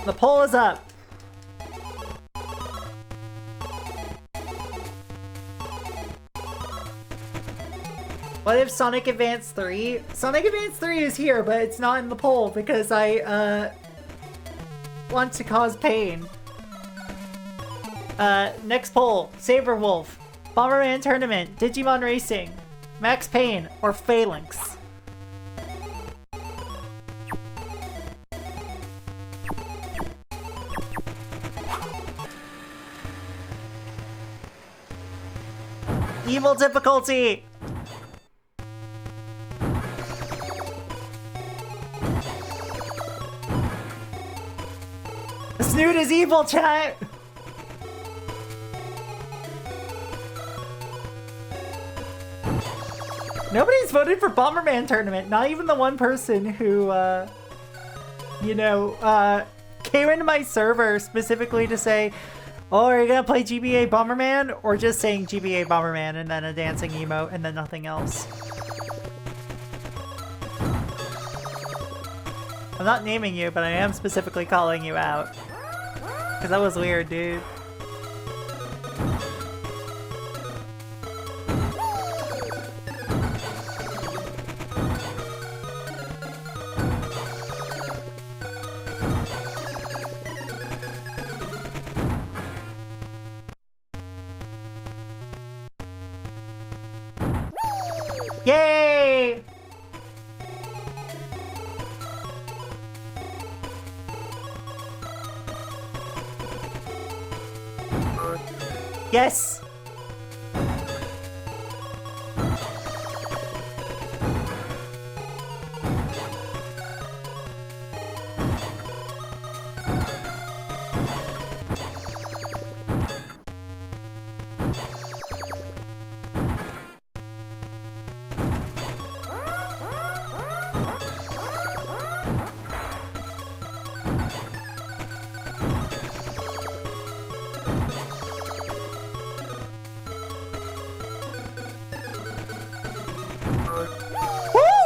The poll is up. What if Sonic Advance 3? Sonic Advance 3 is here, but it's not in the poll because I, want to cause pain. Next poll. Saberwolf. Bomberman Tournament. Digimon Racing. Max Payne. Or Phalanx. Evil difficulty! Snood is evil, chat! Nobody's voted for Bomberman Tournament, not even the one person who, came into my server specifically to say, oh, are you gonna play GBA Bomberman? Or just saying GBA Bomberman and then a dancing emote and then nothing else. I'm not naming you, but I am specifically calling you out. Cause that was weird, dude. Yay! Yes!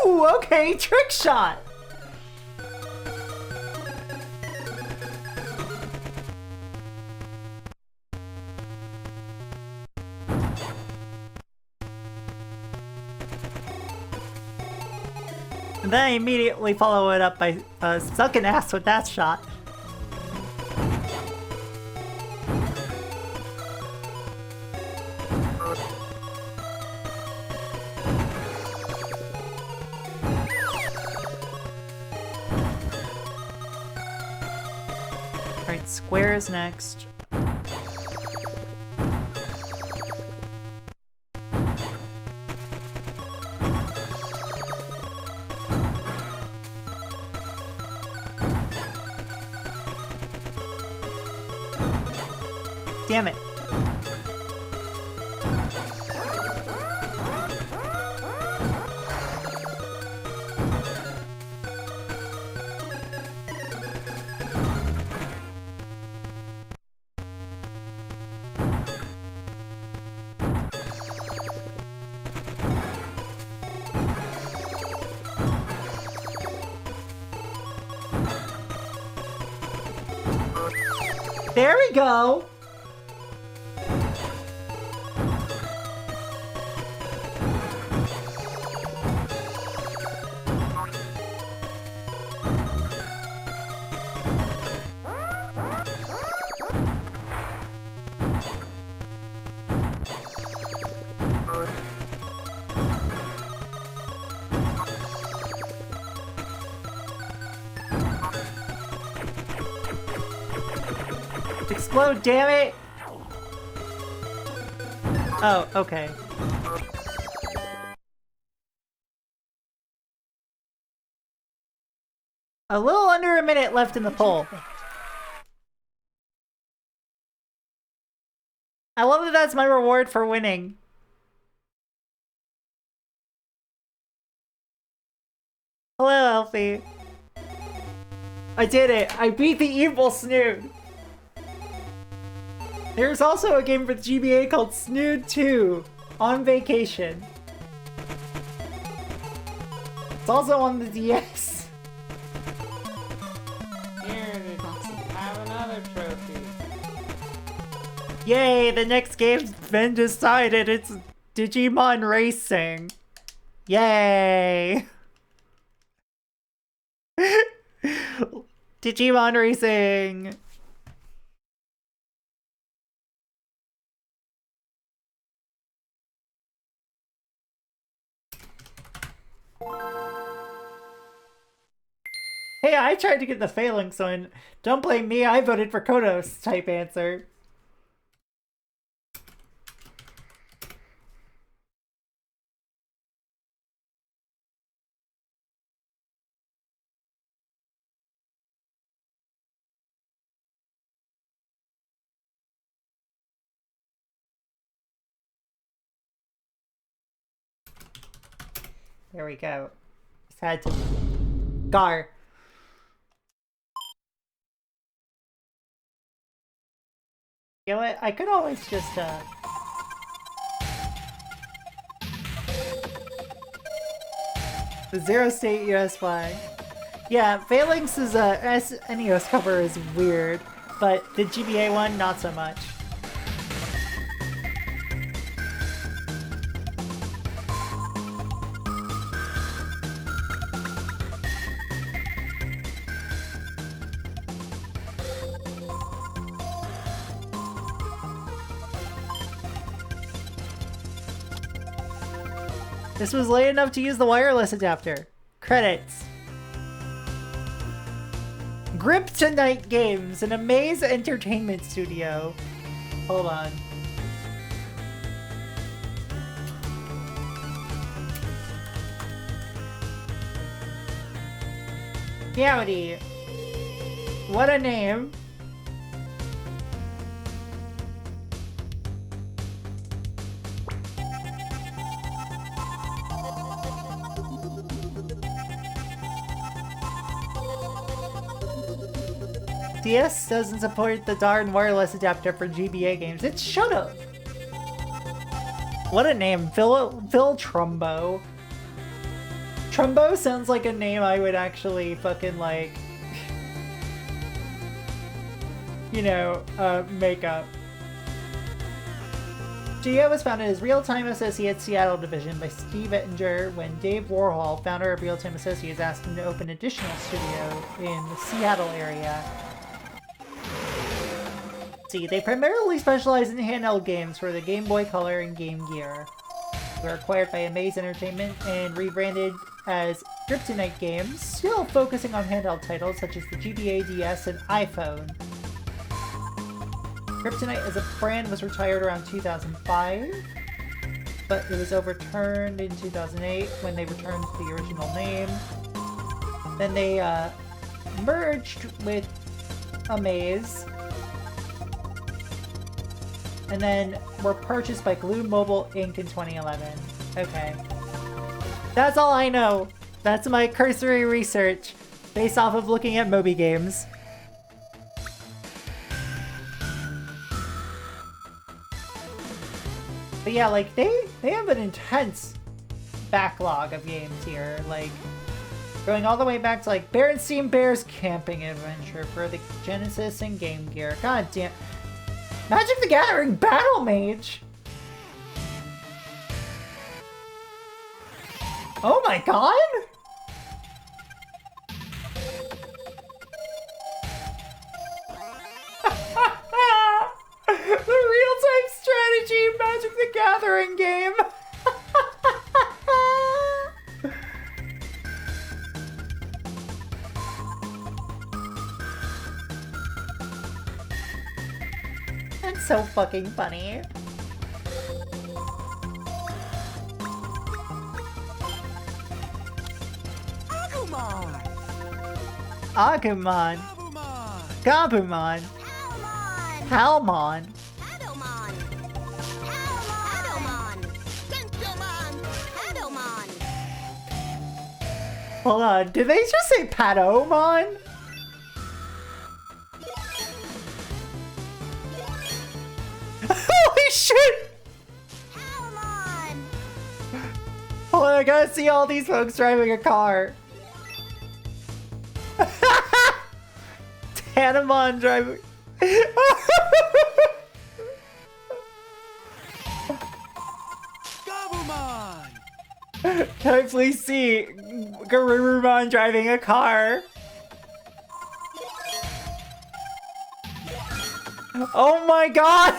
Woo! Okay, trick shot! And then I immediately follow it up by sucking ass with that shot. Alright, Square is next. Damn it. There we go! Explode, damn it! Oh, okay. A little under a minute left in the poll. I love that that's my reward for winning. Hello, Elfie. I did it! I beat the evil Snood! There's also a game for the GBA called Snood 2 on Vacation. It's also on the DS. Here, have another trophy. Yay, the next game's been decided. It's Digimon Racing. Yay. Digimon Racing. Hey, I tried to get the phalanx one. Don't blame me, I voted for Kodos type answer. There we go. Just had to... Gar. You know what? I could always just, The Zero State US flag. Yeah, Phalanx's SNES cover is weird, but the GBA one, not so much. This was late enough to use the wireless adapter. Credits. Grip Tonight Games, an Amaze Entertainment Studio. Hold on. Meowdy. What a name. DS doesn't support the darn wireless adapter for GBA games. It should've! What a name. Phil Trumbo. Trumbo sounds like a name I would actually fucking like... you know, make up. GBA was founded as Real-Time Associates Seattle Division by Steve Ettinger when Dave Warhol, founder of Real-Time Associates, asked him to open an additional studio in the Seattle area. See, they primarily specialize in handheld games for the Game Boy Color and Game Gear. They were acquired by Amaze Entertainment and rebranded as Kryptonite Games, still focusing on handheld titles such as the GBA DS and iPhone. Kryptonite as a brand was retired around 2005, but it was overturned in 2008 when they returned to the original name. Then they merged with Amaze, and then were purchased by Glue Mobile Inc. in 2011. Okay. That's all I know. That's my cursory research based off of looking at Moby Games. But yeah, like, they have an intense backlog of games here. Like, going all the way back to, like, Berenstein Bears Camping Adventure for the Genesis and Game Gear. God damn. Magic the Gathering Battle Mage! Oh my god! The real-time strategy Magic the Gathering game! That's so fucking funny. Agumon. Gabumon. Halmon. Hold on, did they just say Patomon? Holy shit! Hold on, I gotta see all these folks driving a car. Tanamon driving. Can I please see Garurumon driving a car? Oh my god!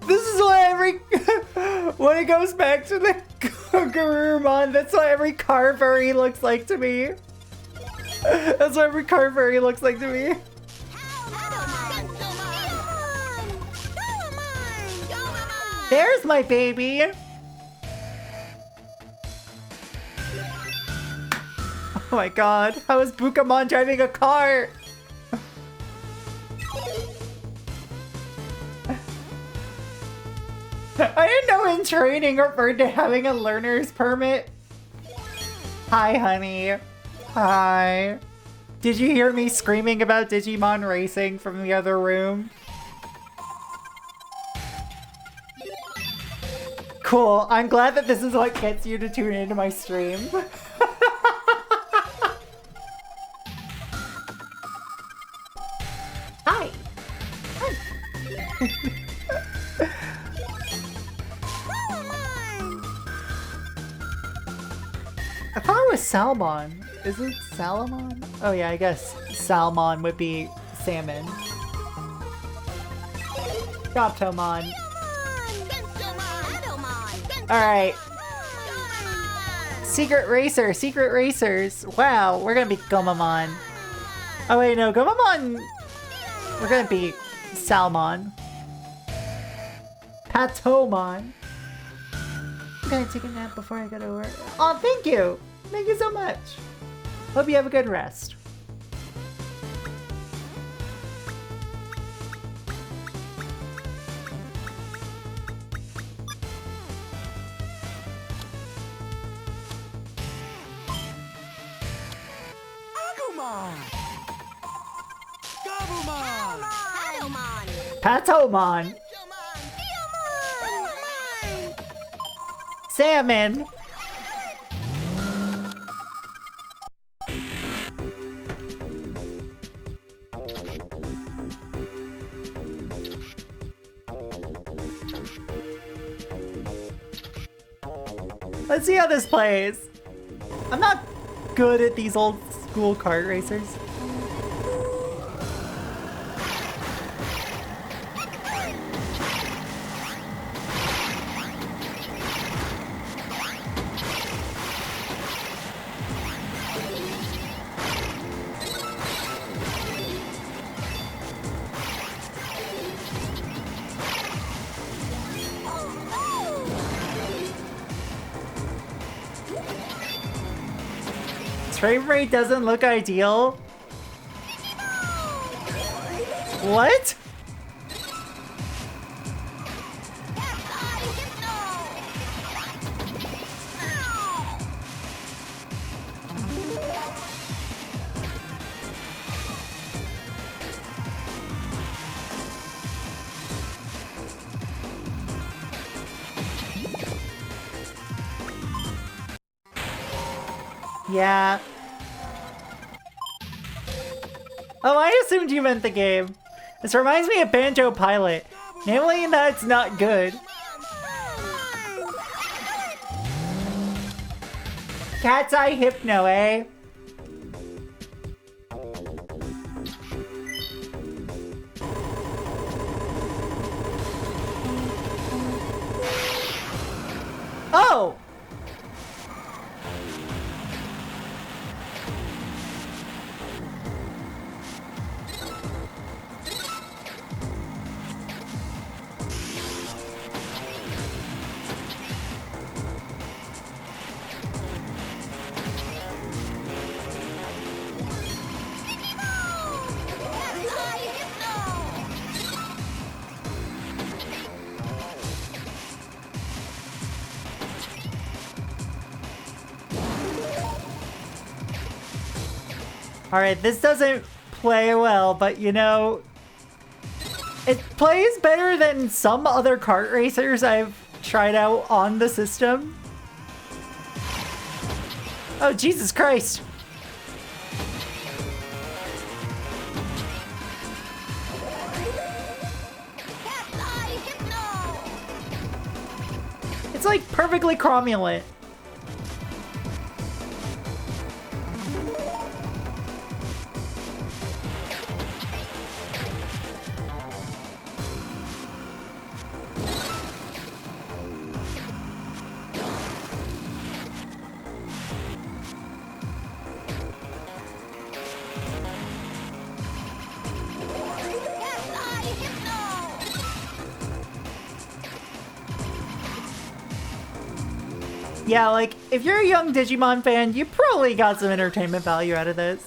This is why when it goes back to the Garurumon, that's what every car furry looks like to me. That's what every car furry looks like to me. There's my baby! Oh my god, how is Bukamon driving a car? I didn't know in training referred to having a learner's permit. Hi, honey. Hi. Did you hear me screaming about Digimon racing from the other room? Cool. I'm glad that this is what gets you to tune into my stream. Hi. Hi. I thought it was Salmon. Is it Salamon? Oh yeah, I guess Salmon would be salmon. Goptomon. Alright. Secret Racer, Secret Racers. Wow, we're gonna be Gomamon. Oh wait, no, Gomamon. We're gonna be Salmon. Patomon. I'm gonna take a nap before I go to work. Oh, thank you! Thank you so much. Hope you have a good rest. Agumon! Gabumon! Patomon! Salmon! Let's see how this plays. I'm not good at these old school kart racers. frame rate doesn't look ideal. What? Yeah. Oh, I assumed you meant the game. This reminds me of Banjo Pilot, namely in that it's not good. Cat's Eye Hypno, eh? Oh! Alright, this doesn't play well, but you know, it plays better than some other kart racers I've tried out on the system. Oh, Jesus Christ. It's like perfectly cromulent. Yeah, like, if you're a young Digimon fan, you probably got some entertainment value out of this.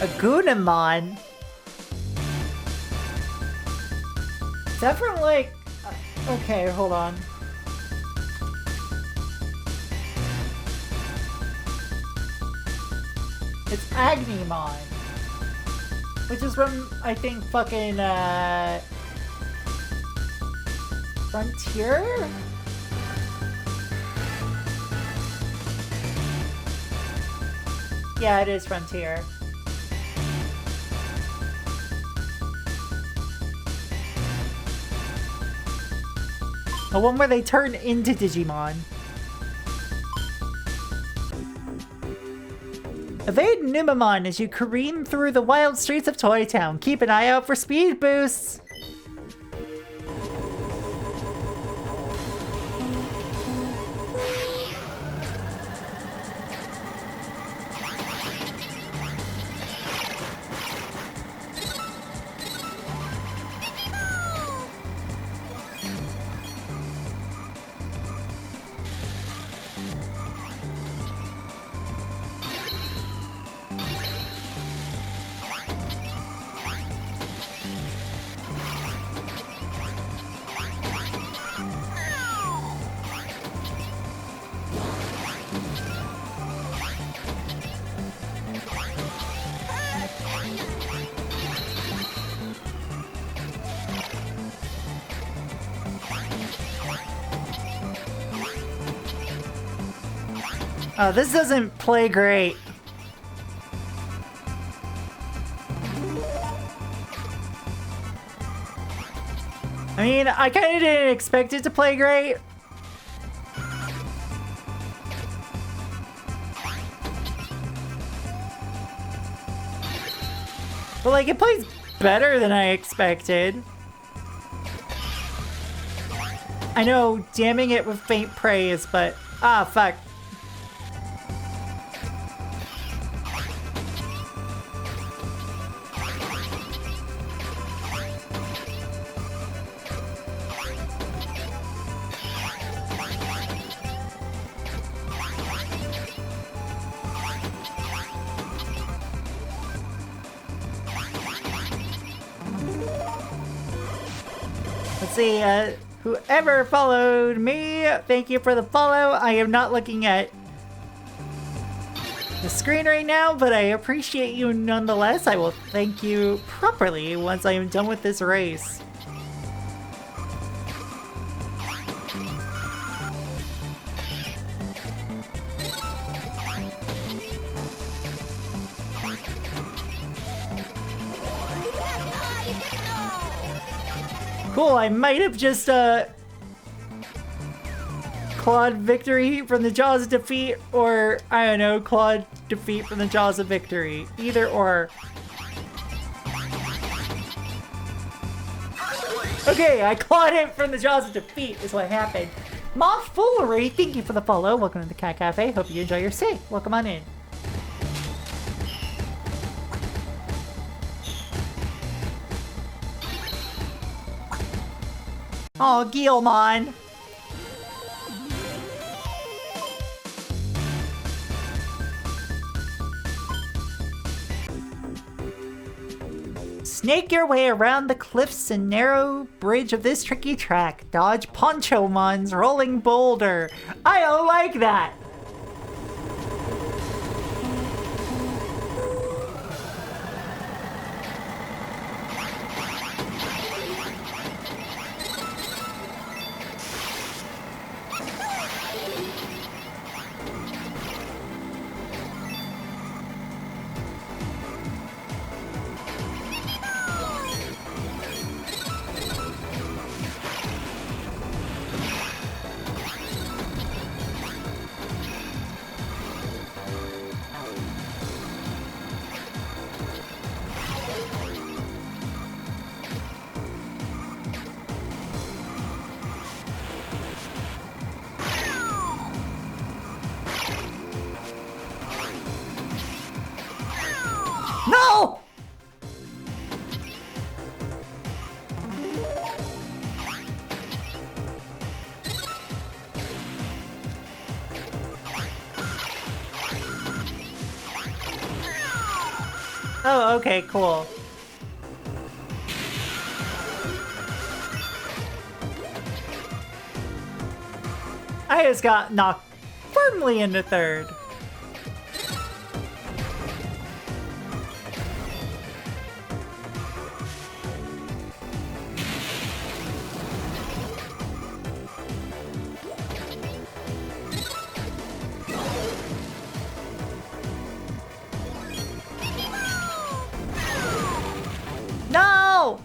A Gunamon? Is that from, like... Okay, hold on. It's Agnemon. Which is from, I think, fucking, Frontier? Yeah, it is Frontier. The one where they turn into Digimon. Evade Numamon as you careen through the wild streets of Toy Town. Keep an eye out for speed boosts. Oh, this doesn't play great. I mean, I kind of didn't expect it to play great. But like, it plays better than I expected. I know, damning it with faint praise, but Ah, fuck. Let's see, whoever followed me, thank you for the follow. I am not looking at the screen right now, but I appreciate you nonetheless. I will thank you properly once I am done with this race. Cool, I might have just, clawed victory from the jaws of defeat, or, I don't know, clawed defeat from the jaws of victory. Either or. Okay, I clawed it from the jaws of defeat is what happened. Moth Foolery, thank you for the follow. Welcome to the Cat Cafe. Hope you enjoy your stay. Welcome on in. Oh, Guilmon. Snake your way around the cliffs and narrow bridge of this tricky track. Dodge Ponchomon's rolling boulder. I don't like that. No! Oh, okay, cool. I just got knocked firmly into third. No!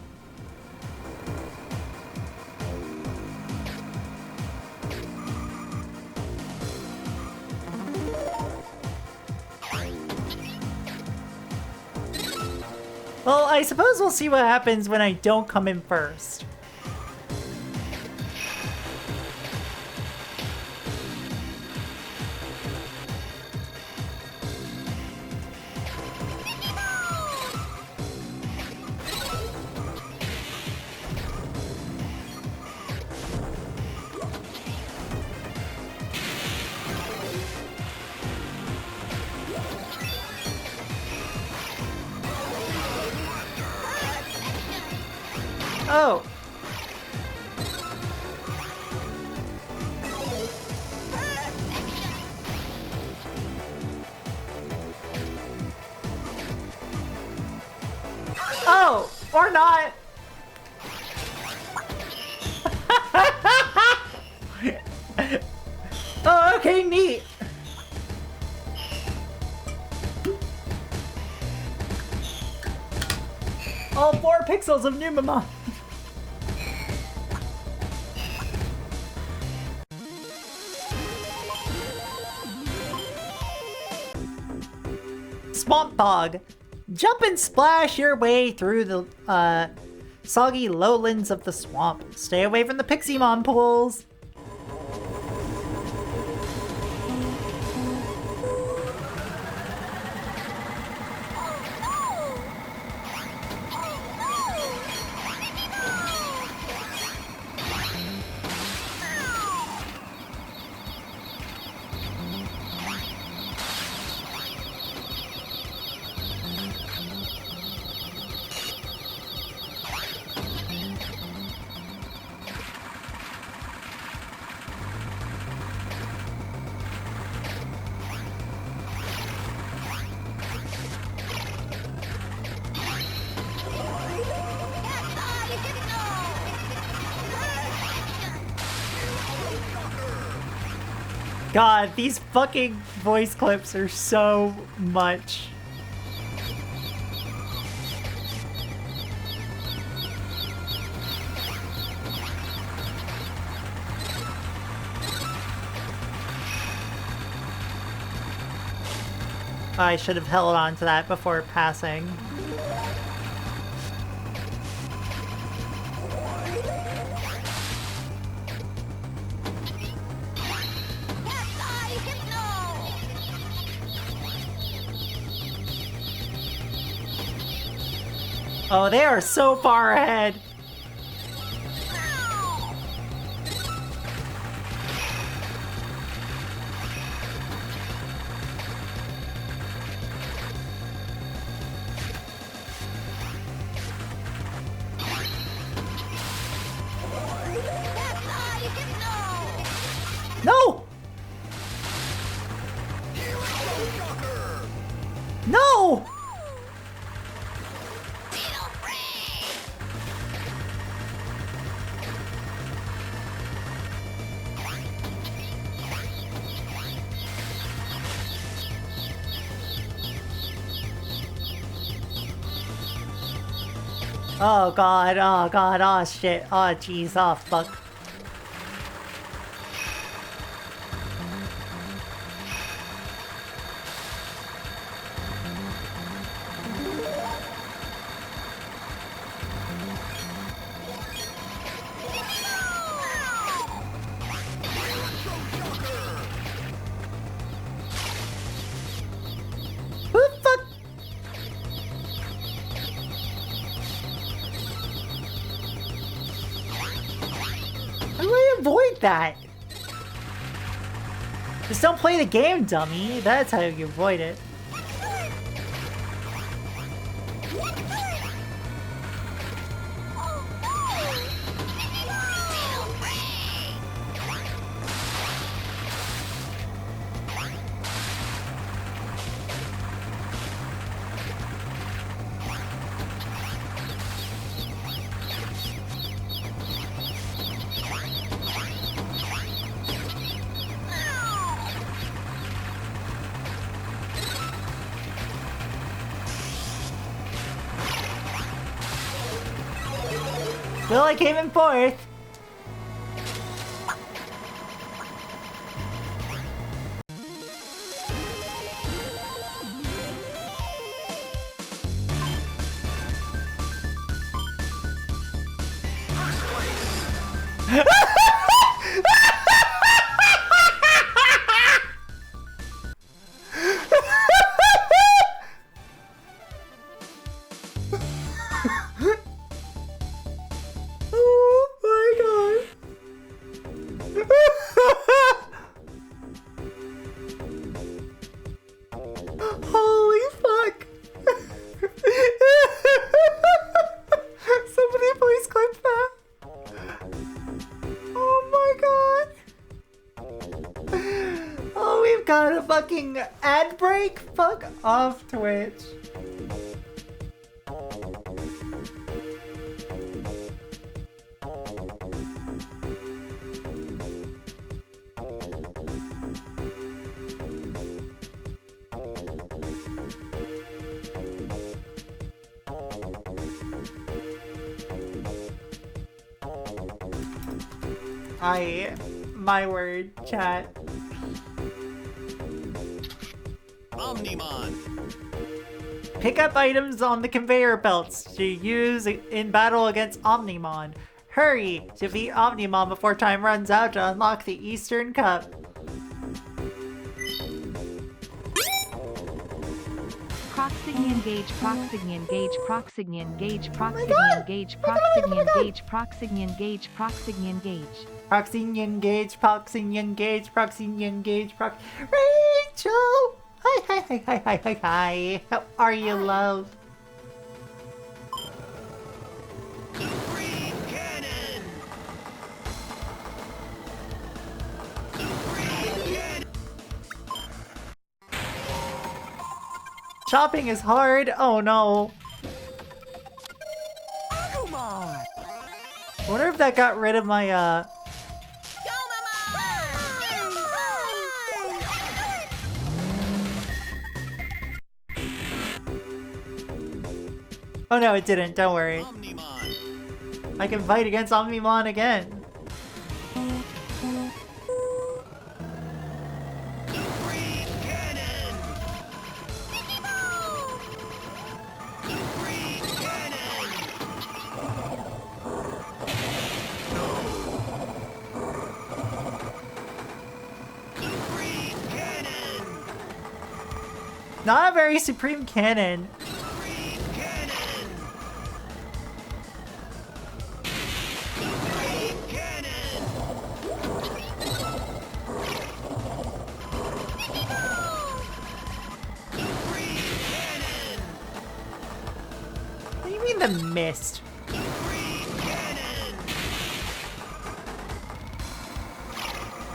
Well, I suppose we'll see what happens when I don't come in first. Oh. Oh, or not. Oh, okay, neat. All 4 pixels of Numamon. Swamp Bog. Jump and splash your way through the soggy lowlands of the swamp. Stay away from the Pixie Mon pools. God, these fucking voice clips are so much. I should have held on to that before passing. Oh, they are so far ahead. No! No! Oh god, oh shit, oh jeez, oh fuck. Who the fuck? How do I avoid that? Just don't play the game, dummy. That's how you avoid it. Well, I came in fourth. Oh my god. Holy fuck. Somebody please clip that. Oh my god. Oh, we've got a fucking ad break? Fuck off, Twitch. My word, chat. Omnimon. Pick up items on the conveyor belts to use in battle against Omnimon. Hurry! Defeat Omnimon before time runs out to unlock the Eastern Cup. Proxing engage, proxing engage, proxing engage, proxing engage, proxing engage, proxing engage, proxing engage. Proxing engage, proxing engage, proxing engage, Rachel! Hi. How are you, love? Supreme Cannon. Supreme Cannon. Shopping is hard. Oh no. Agumon. I wonder if that got rid of my Oh no, it didn't. Don't worry. Omnimon. I can fight against Omnimon again. Green cannon. Green cannon. Green cannon. Not a very supreme cannon. Green cannon. Green cannon. Green cannon. What do you mean the mist? Green cannon.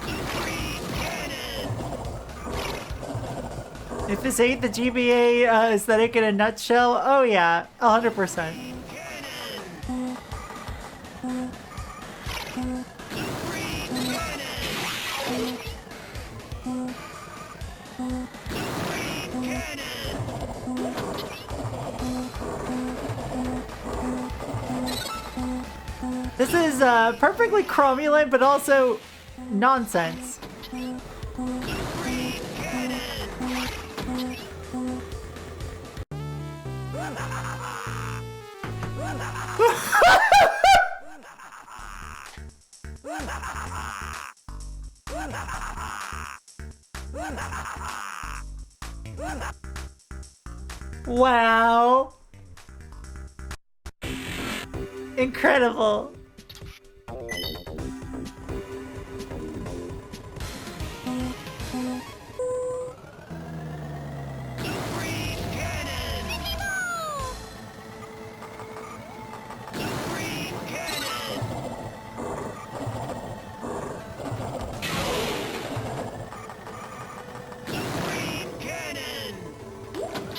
Green cannon. If this ain't the GBA aesthetic in a nutshell, oh yeah, 100%. This is perfectly cromulent, but also nonsense. Wow. Incredible.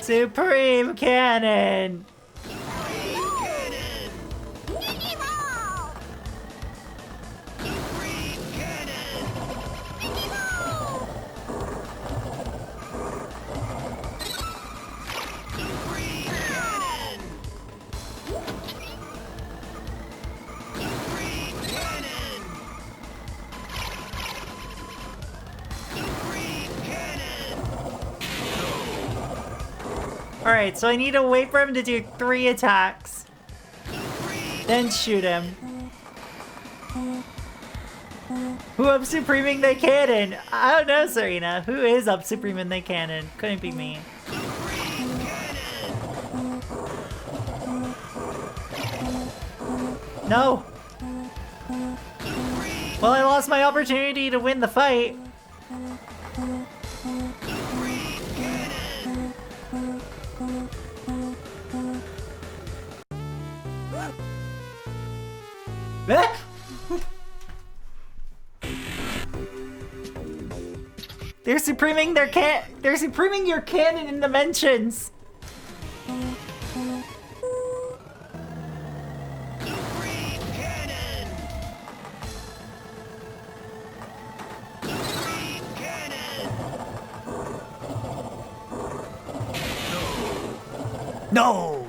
Supreme Cannon! Alright, so I need to wait for him to do 3 attacks. Then shoot him. Who up Supreming the cannon? I don't know, Serena. Who is up Supreming the cannon? Couldn't be me. No! Well, I lost my opportunity to win the fight. They're supreming their they're supreming your cannon in dimensions. No.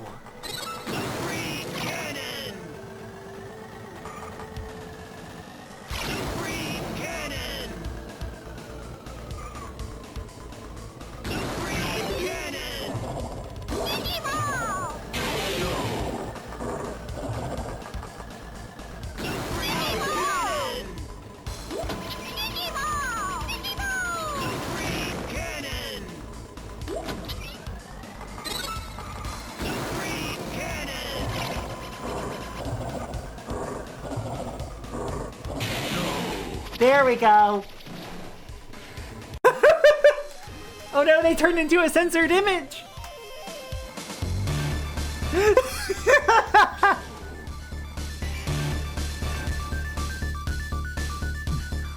There we go. Oh no, they turned into a censored image.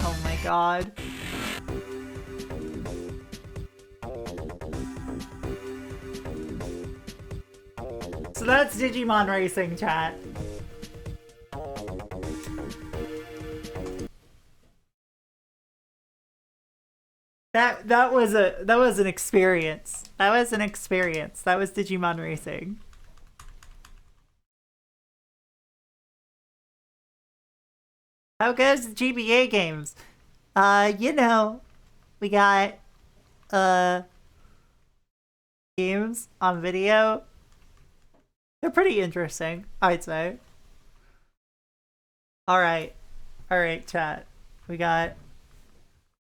Oh my god. So that's Digimon Racing, chat. That was an experience. That was an experience. That was Digimon Racing. How goes the GBA games? You know, we got, games on video. They're pretty interesting, I'd say. Alright. Alright, chat. We got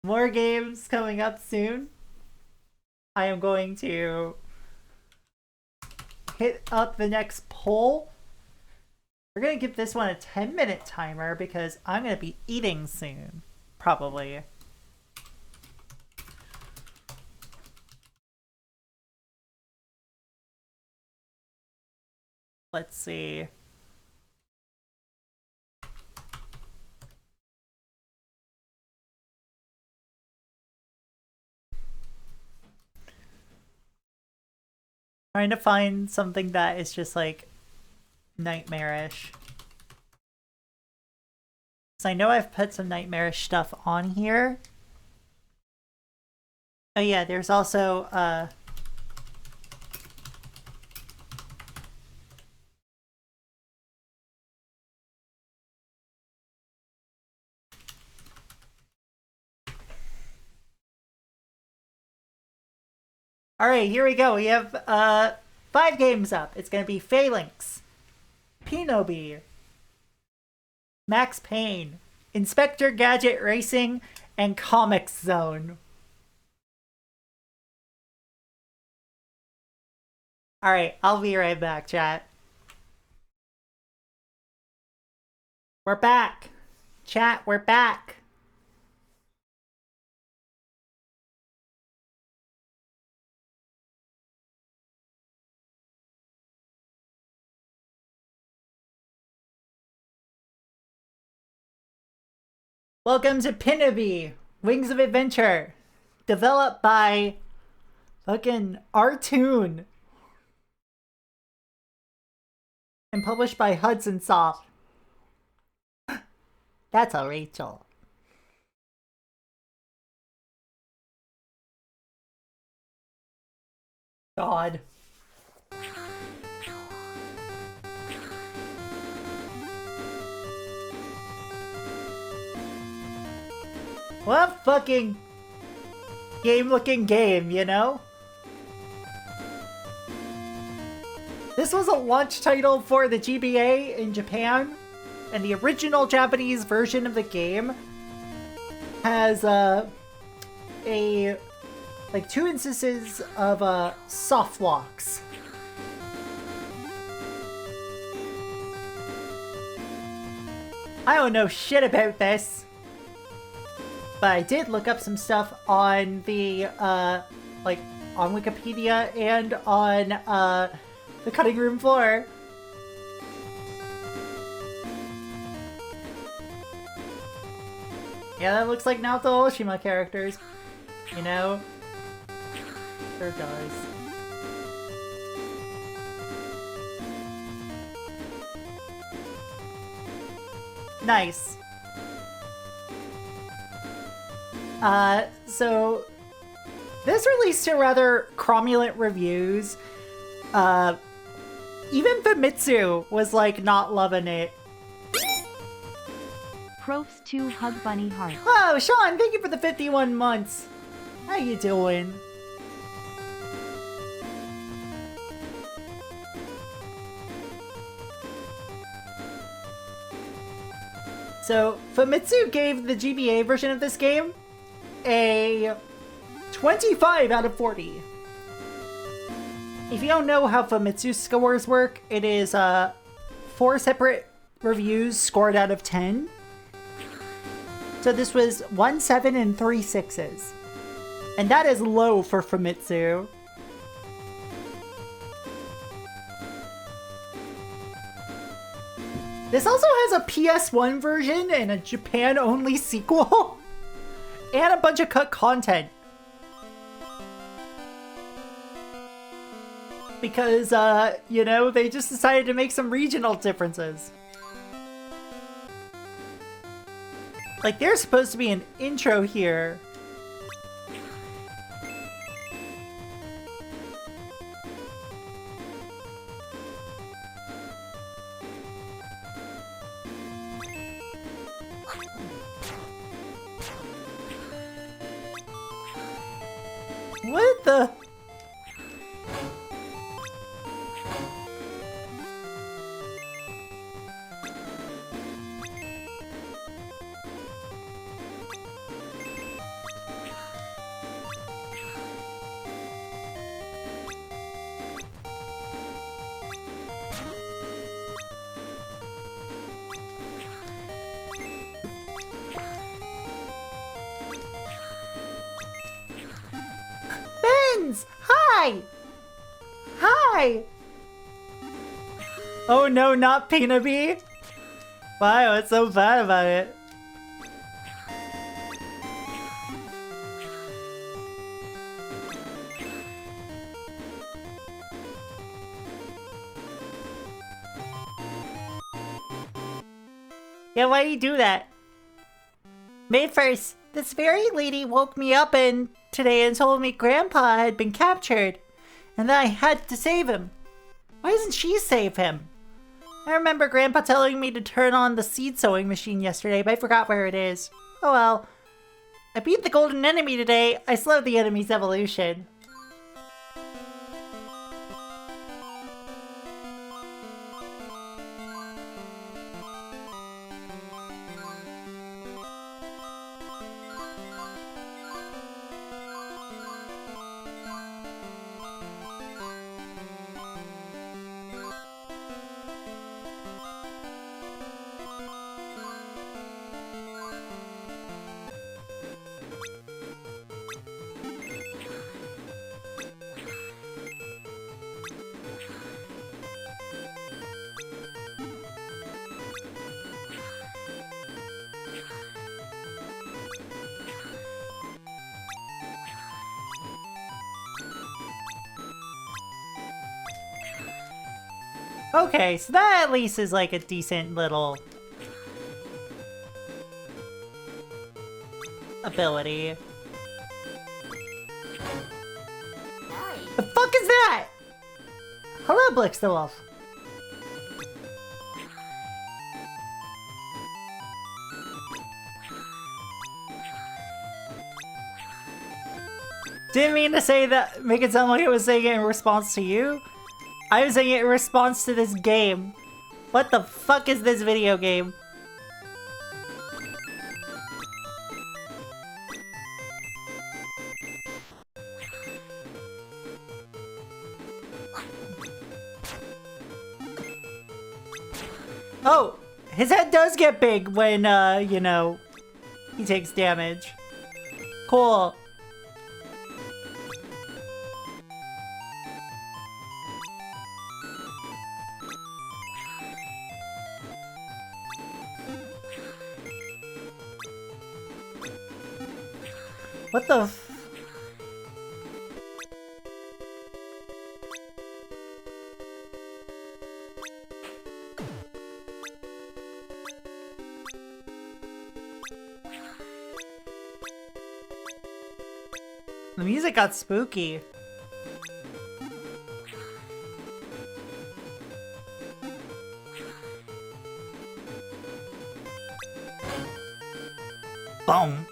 more games coming up soon. I am going to hit up the next poll. We're going to give this one a 10-minute timer because I'm going to be eating soon. Probably. Let's see. Trying to find something that is just like nightmarish. So I know I've put some nightmarish stuff on here. Oh yeah, there's also Alright, here we go. We have 5 games up. It's gonna be Phalanx, Pinobi, Max Payne, Inspector Gadget Racing, and Comics Zone. Alright, I'll be right back, chat. We're back. Chat, we're back. Welcome to Pinobi, Wings of Adventure, developed by fucking Artoon and published by Hudson Soft. That's a Rachel. God. What a fucking game-looking game, you know? This was a launch title for the GBA in Japan, and the original Japanese version of the game has like 2 instances of soft locks. I don't know shit about this. But I did look up some stuff on the, like, on Wikipedia and on, the cutting room floor. Yeah, that looks like Naoto Oshima characters. You know? Sure does. Nice. So this released to rather cromulent reviews. Even Famitsu was like not loving it. Profs 2 Hug Bunny Heart. Oh, Sean, thank you for the 51 months. How you doing? So, Famitsu gave the GBA version of this game a 25 out of 40. If you don't know how Famitsu scores work, it is 4 separate reviews scored out of 10. So this was 1 7 and 3 6s. And that is low for Famitsu. This also has a PS1 version and a Japan-only sequel. And a bunch of cut content. Because, you know, they just decided to make some regional differences. Like, there's supposed to be an intro here. What the? Benz! Hi! Hi! Oh no, not Peanutby! Why? What's so bad about it? Yeah, why do you do that? May 1st, this very lady woke me up today and told me Grandpa had been captured, and that I had to save him. Why doesn't she save him? I remember Grandpa telling me to turn on the seed sowing machine yesterday, but I forgot where it is. Oh well. I beat the golden enemy today. I slowed the enemy's evolution. Okay, so that at least is like a decent little ability. The fuck is that? Hello, Blix the Wolf. Didn't mean to say that, make it sound like I was saying it in response to you. I was saying it in response to this game. What the fuck is this video game? Oh, his head does get big when, you know, he takes damage. Cool. What the f- The music got spooky. Boom.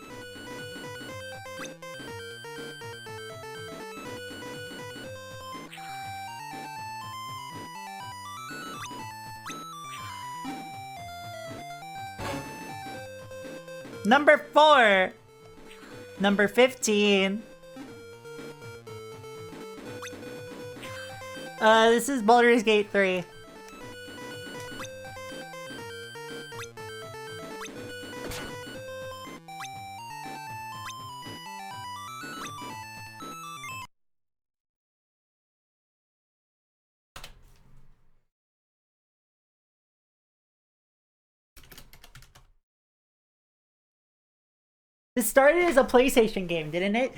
Number 4. Number 15. This is Baldur's Gate 3. This started as a PlayStation game, didn't it?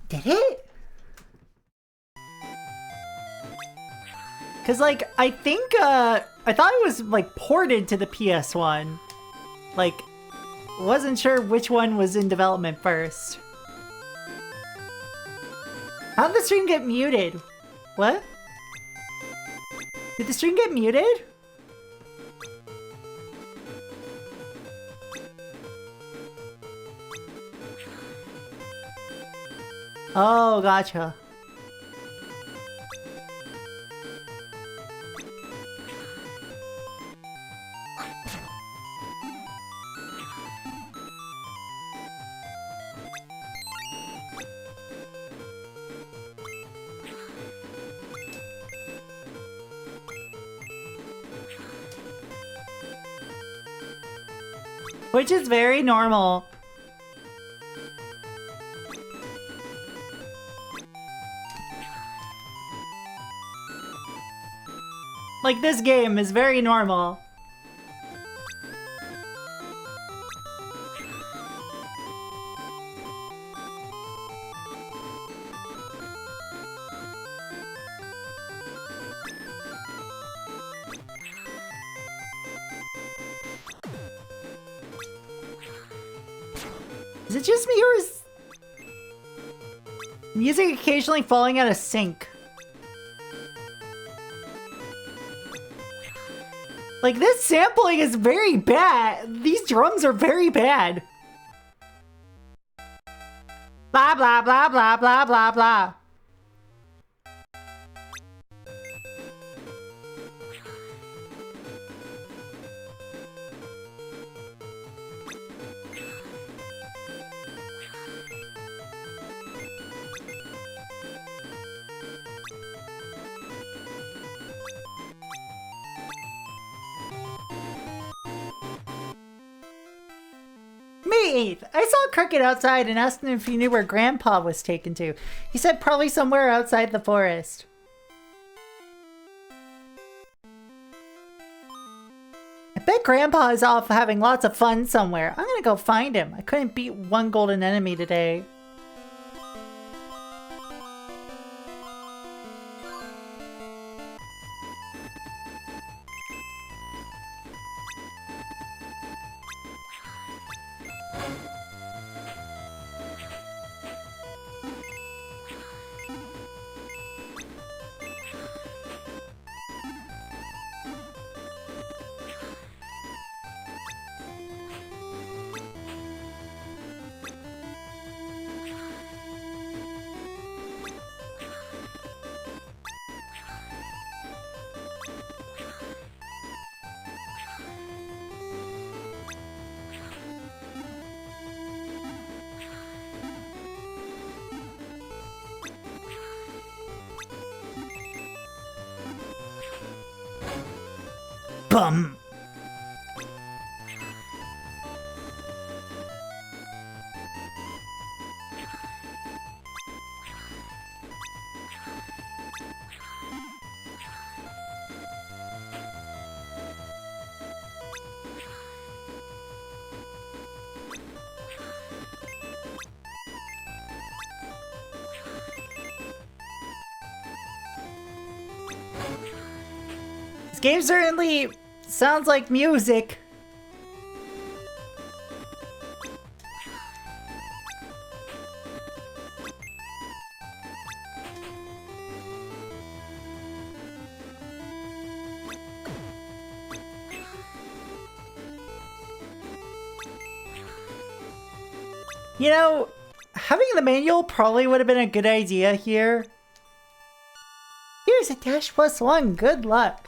Did it? Cause like, I think, I thought it was like ported to the PS1. Like, wasn't sure which one was in development first. How did the stream get muted? What? Did the stream get muted? Oh, gotcha. Which is very normal. Like, this game is very normal. Is it just me, or is music occasionally falling out of sync? Like, this sampling is very bad. These drums are very bad. Blah, blah, blah, blah, blah, blah, blah. May 8th. I saw Cricket outside and asked him if he knew where Grandpa was taken to. He said probably somewhere outside the forest. I bet Grandpa is off having lots of fun somewhere. I'm gonna go find him. I couldn't beat one golden enemy today. Bum. This game certainly sounds like music. You know, having the manual probably would have been a good idea here. Here's a dash +1, good luck.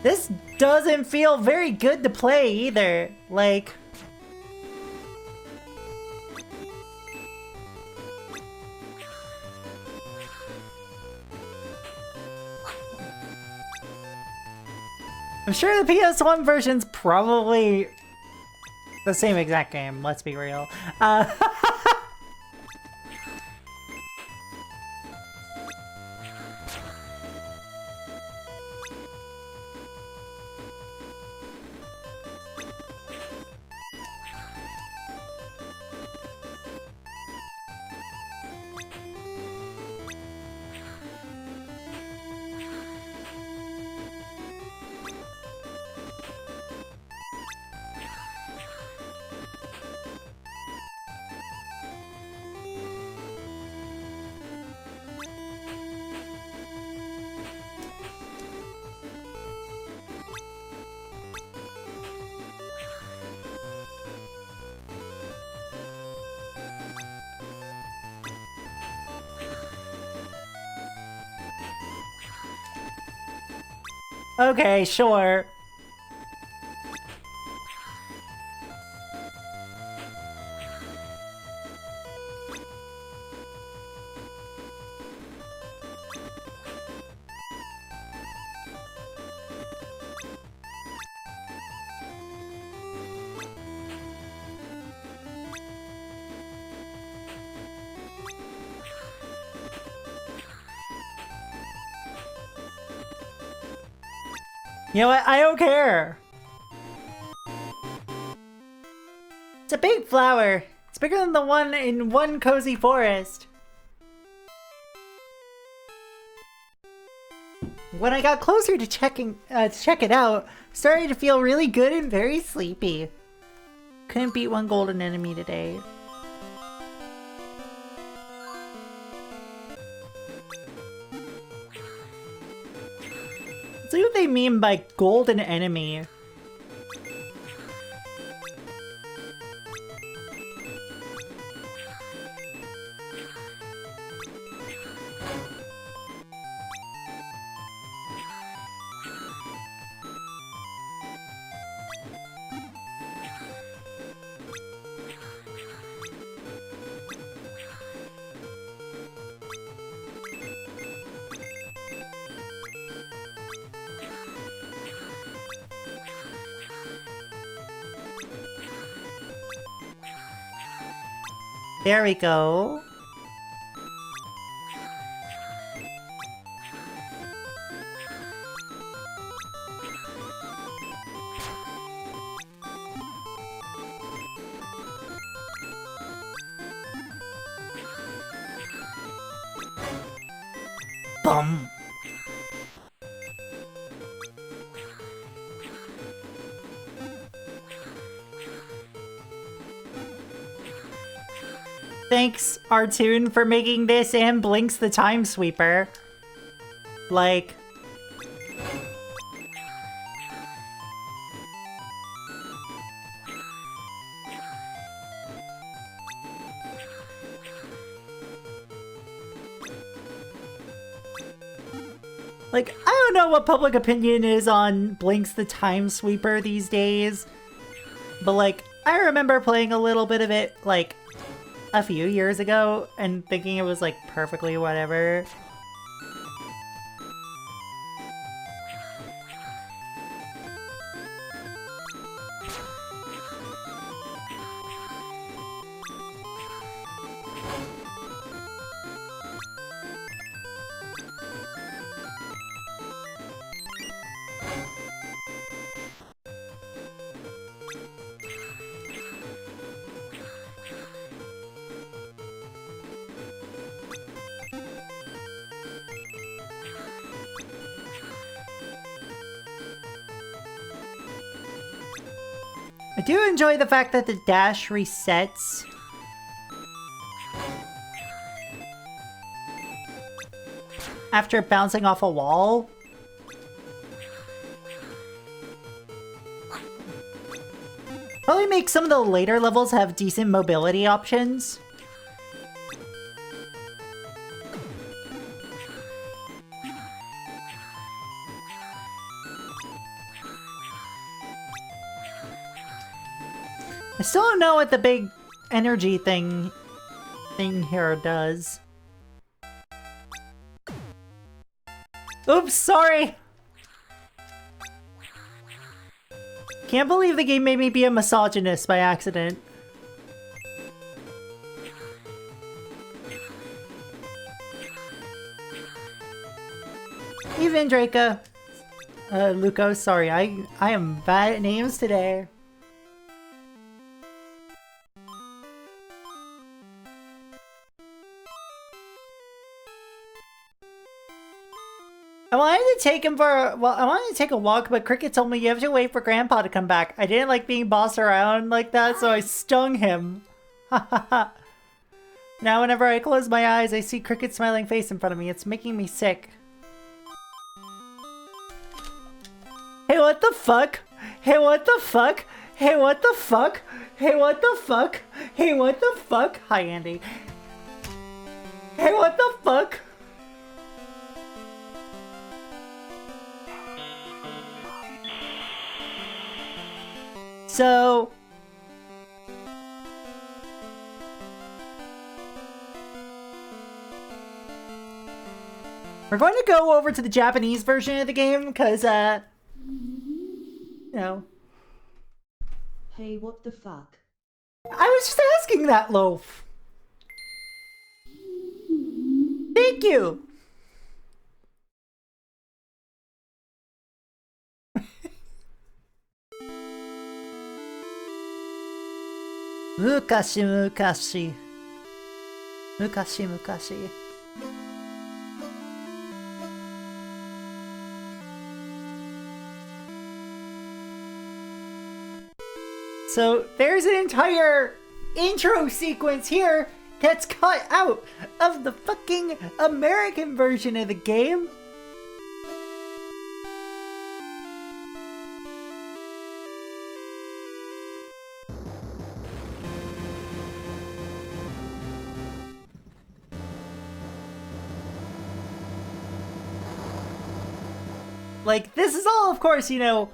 This doesn't feel very good to play either. Like, I'm sure the PS1 version's probably the same exact game, let's be real. Okay, sure. You know what? I don't care. It's a big flower. It's bigger than the one in One Cozy Forest. When I got closer to check it out, started to feel really good and very sleepy. Couldn't beat one golden enemy today. Let's see what they mean by golden enemy. There we go. Bum. Thanks, Artoon, for making this and Blinks the Time Sweeper. Like... Like, I don't know what public opinion is on Blinks the Time Sweeper these days. But, like, I remember playing a little bit of it, like, a few years ago and thinking it was like perfectly whatever. I do enjoy the fact that the dash resets. After bouncing off a wall. Probably make some of the later levels have decent mobility options. I still don't know what the big energy thing here does. Oops, sorry! Can't believe the game made me be a misogynist by accident. Even Draca. Luco, sorry, I am bad at names today. I wanted to take him for, well, I wanted to take a walk, but Cricket told me you have to wait for Grandpa to come back. I didn't like being bossed around like that, so I stung him. Now whenever I close my eyes, I see Cricket's smiling face in front of me. It's making me sick. Hey, what the fuck? Hey, what the fuck? Hey, what the fuck? Hey, what the fuck? Hey, what the fuck? Hi, Andy. Hey, what the fuck? So we're going to go over to the Japanese version of the game because, you know. Hey, what the fuck? I was just asking that, Loaf. Thank you. Mukashi, mukashi. Mukashi, mukashi. So there's an entire intro sequence here that's cut out of the fucking American version of the game. Like, this is all, of course, you know,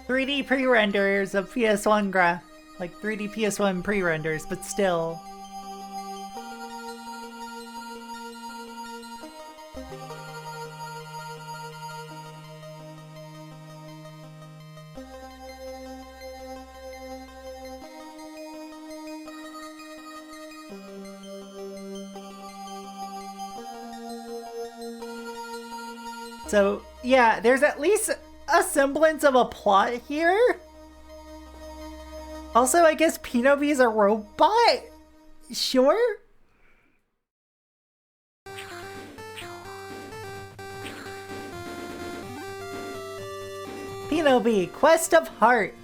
3D pre-renders of PS1 like 3D PS1 pre-renders, but still. So, yeah, there's at least a semblance of a plot here. Also, I guess Pinobi is a robot? Sure? Pinobi, Quest of Heart.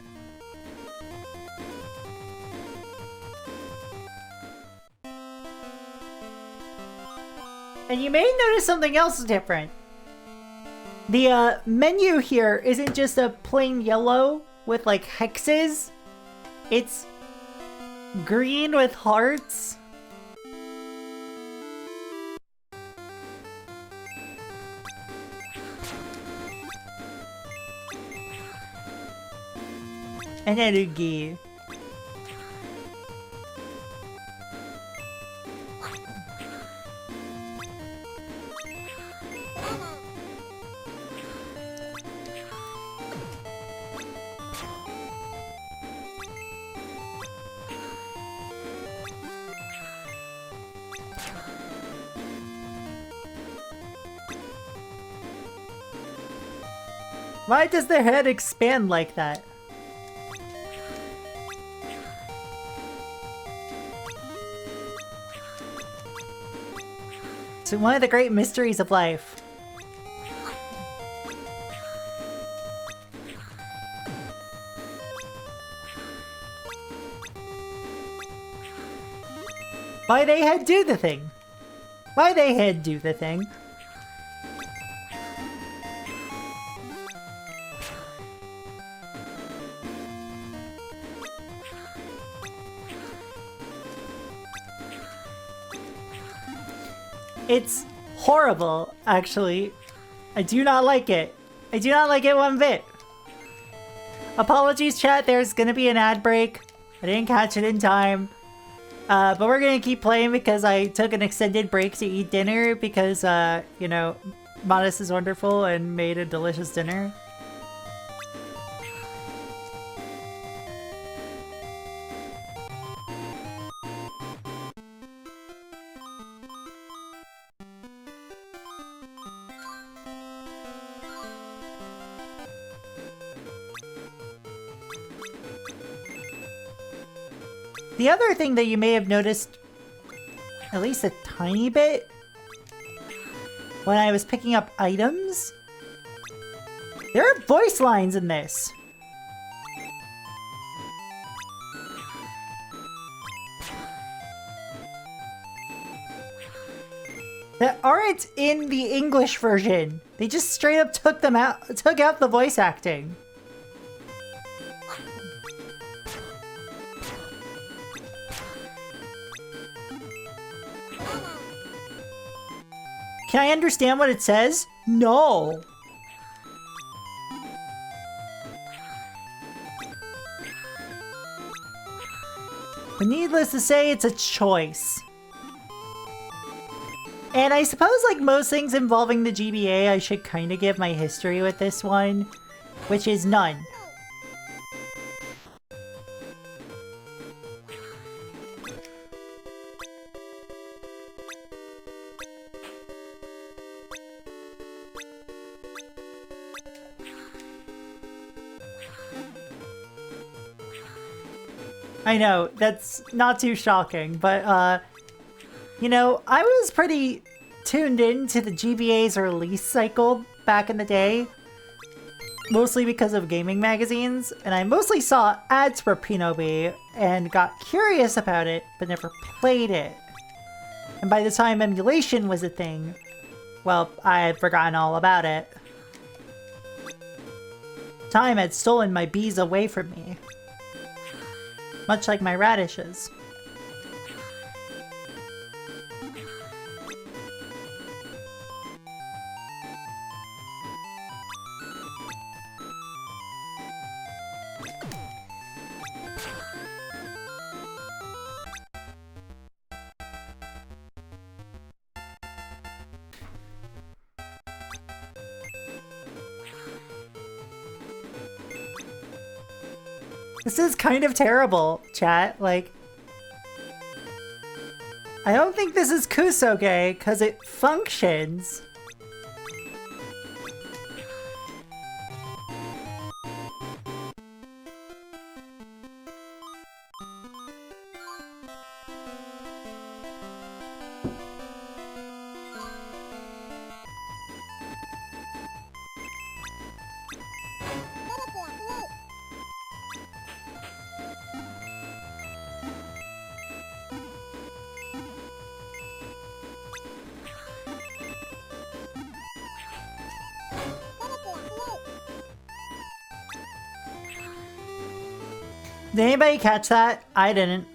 And you may notice something else different. The menu here isn't just a plain yellow with like hexes. It's green with hearts. And energy. Why does their head expand like that? It's one of the great mysteries of life. Why they had do the thing? Why they had do the thing? It's horrible, actually. I do not like it. I do not like it one bit. Apologies, chat. There's gonna be an ad break. I didn't catch it in time. But we're gonna keep playing because I took an extended break to eat dinner because, you know, Modest is wonderful and made a delicious dinner. The other thing that you may have noticed, at least a tiny bit, when I was picking up items, there are voice lines in this. That aren't in the English version. They just straight up took out the voice acting. Can I understand what it says? No. But needless to say, it's a choice. And I suppose, like most things involving the GBA, I should kind of give my history with this one, which is none. I know, that's not too shocking, but, you know, I was pretty tuned in to the GBA's release cycle back in the day, mostly because of gaming magazines, and I mostly saw ads for Pinobi and got curious about it, but never played it. And by the time emulation was a thing, well, I had forgotten all about it. Time had stolen my bees away from me. Much like my radishes. This is kind of terrible, chat. Like, I don't think this is Kusoge, because it functions. Did anybody catch that? I didn't.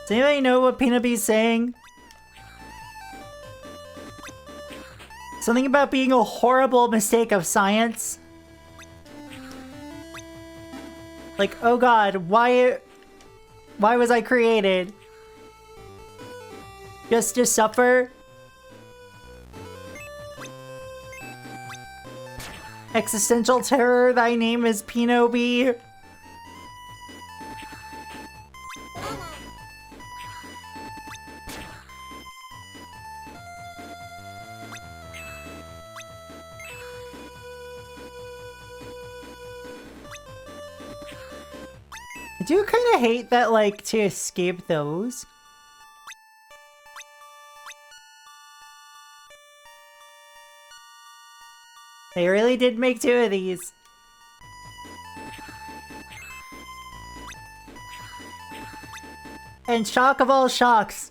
Does anybody know what Peanutby's saying? Something about being a horrible mistake of science? Like, oh god, why was I created? Just to suffer? Existential terror, thy name is Pinobi. I do kind of hate that, like, to escape those. They really did make 2 of these. And shock of all shocks,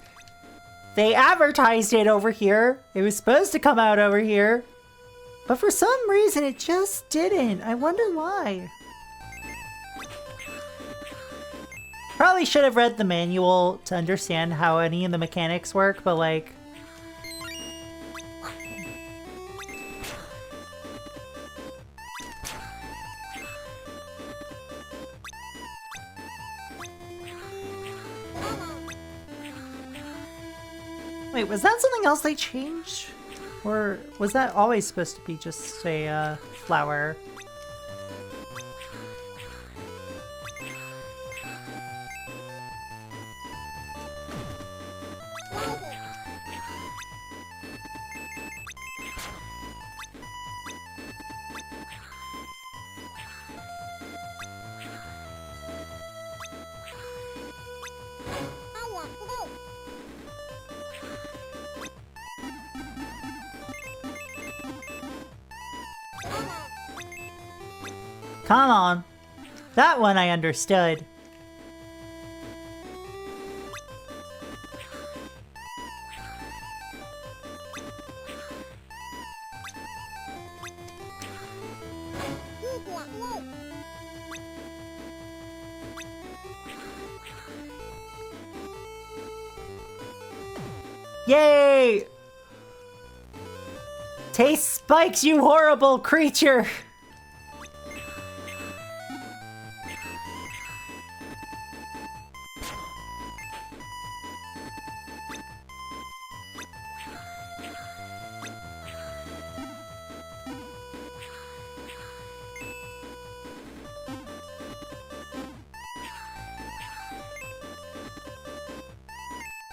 they advertised it over here. It was supposed to come out over here. But for some reason, it just didn't. I wonder why. Probably should have read the manual to understand how any of the mechanics work, but like... Wait, was that something else they changed? Or was that always supposed to be just a flower? Come on. That one I understood. Yay! Taste spikes, you horrible creature!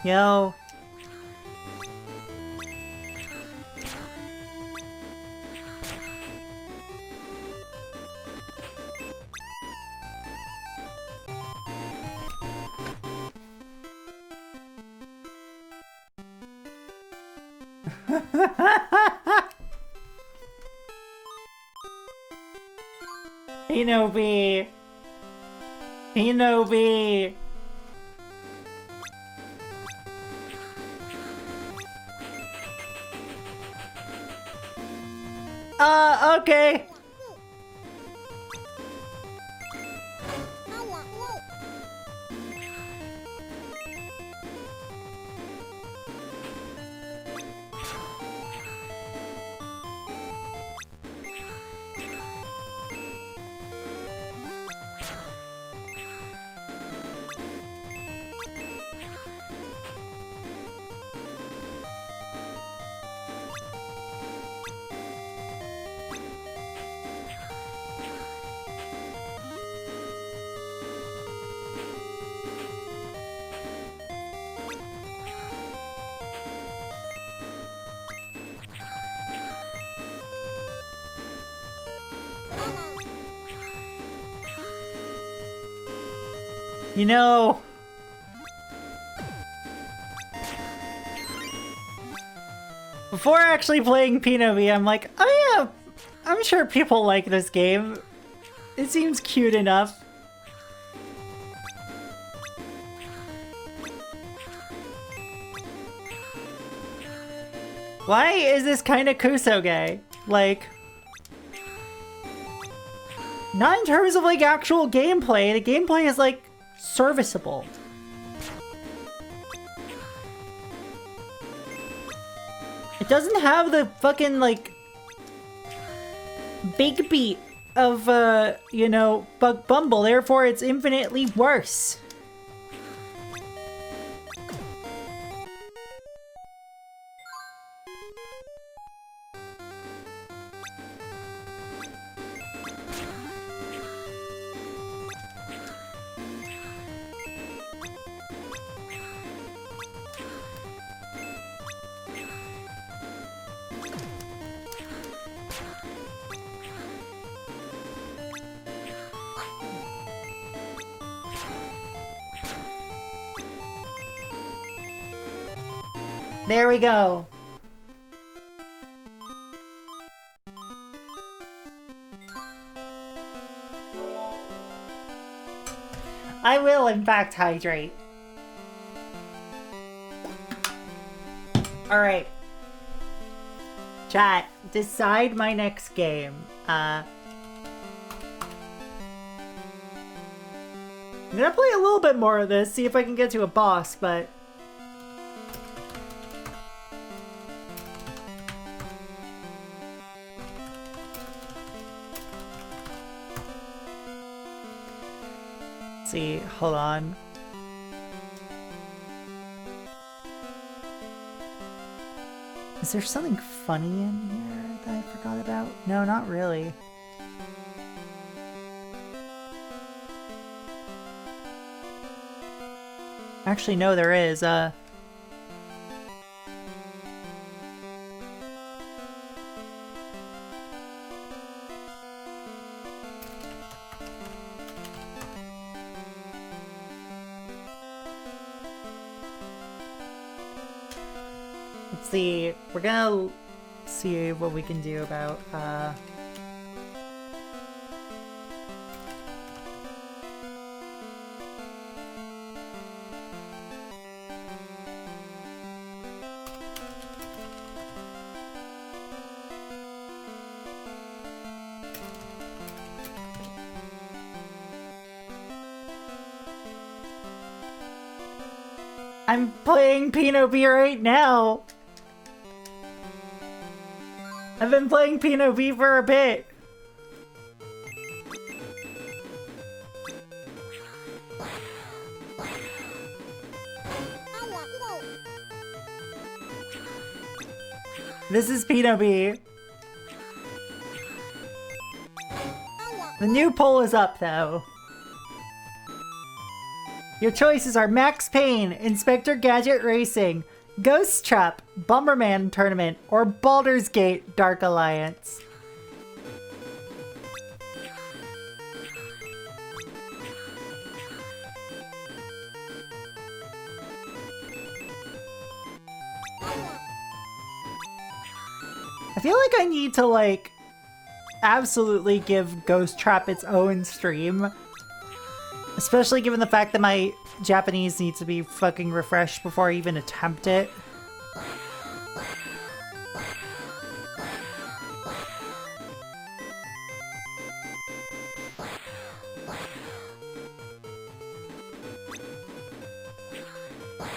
Yo. Hinobi. Hinobi. Okay. You know, before actually playing Pinobi, I'm like, oh yeah, I'm sure people like this game. It seems cute enough. Why is this kind of Kusoge? Like, not in terms of like actual gameplay. The gameplay is like serviceable. It doesn't have the fucking like big beat of you know, Bug Bumble, therefore it's infinitely worse. There we go. I will, in fact, hydrate. Alright. Chat, decide my next game. I'm gonna play a little bit more of this, see if I can get to a boss, but... see, hold on. Is there something funny in here that I forgot about? No, not really. Actually, no, there is. Let's see. We're gonna see what we can do about, I'm playing Pinobi right now! I've been playing Pinobi for a bit! This is Pinobi. The new poll is up, though. Your choices are Max Payne, Inspector Gadget Racing, Ghost Trap, Bomberman Tournament, or Baldur's Gate Dark Alliance. I feel like I need to, like, absolutely give Ghost Trap its own stream. Especially given the fact that my Japanese needs to be fucking refreshed before I even attempt it.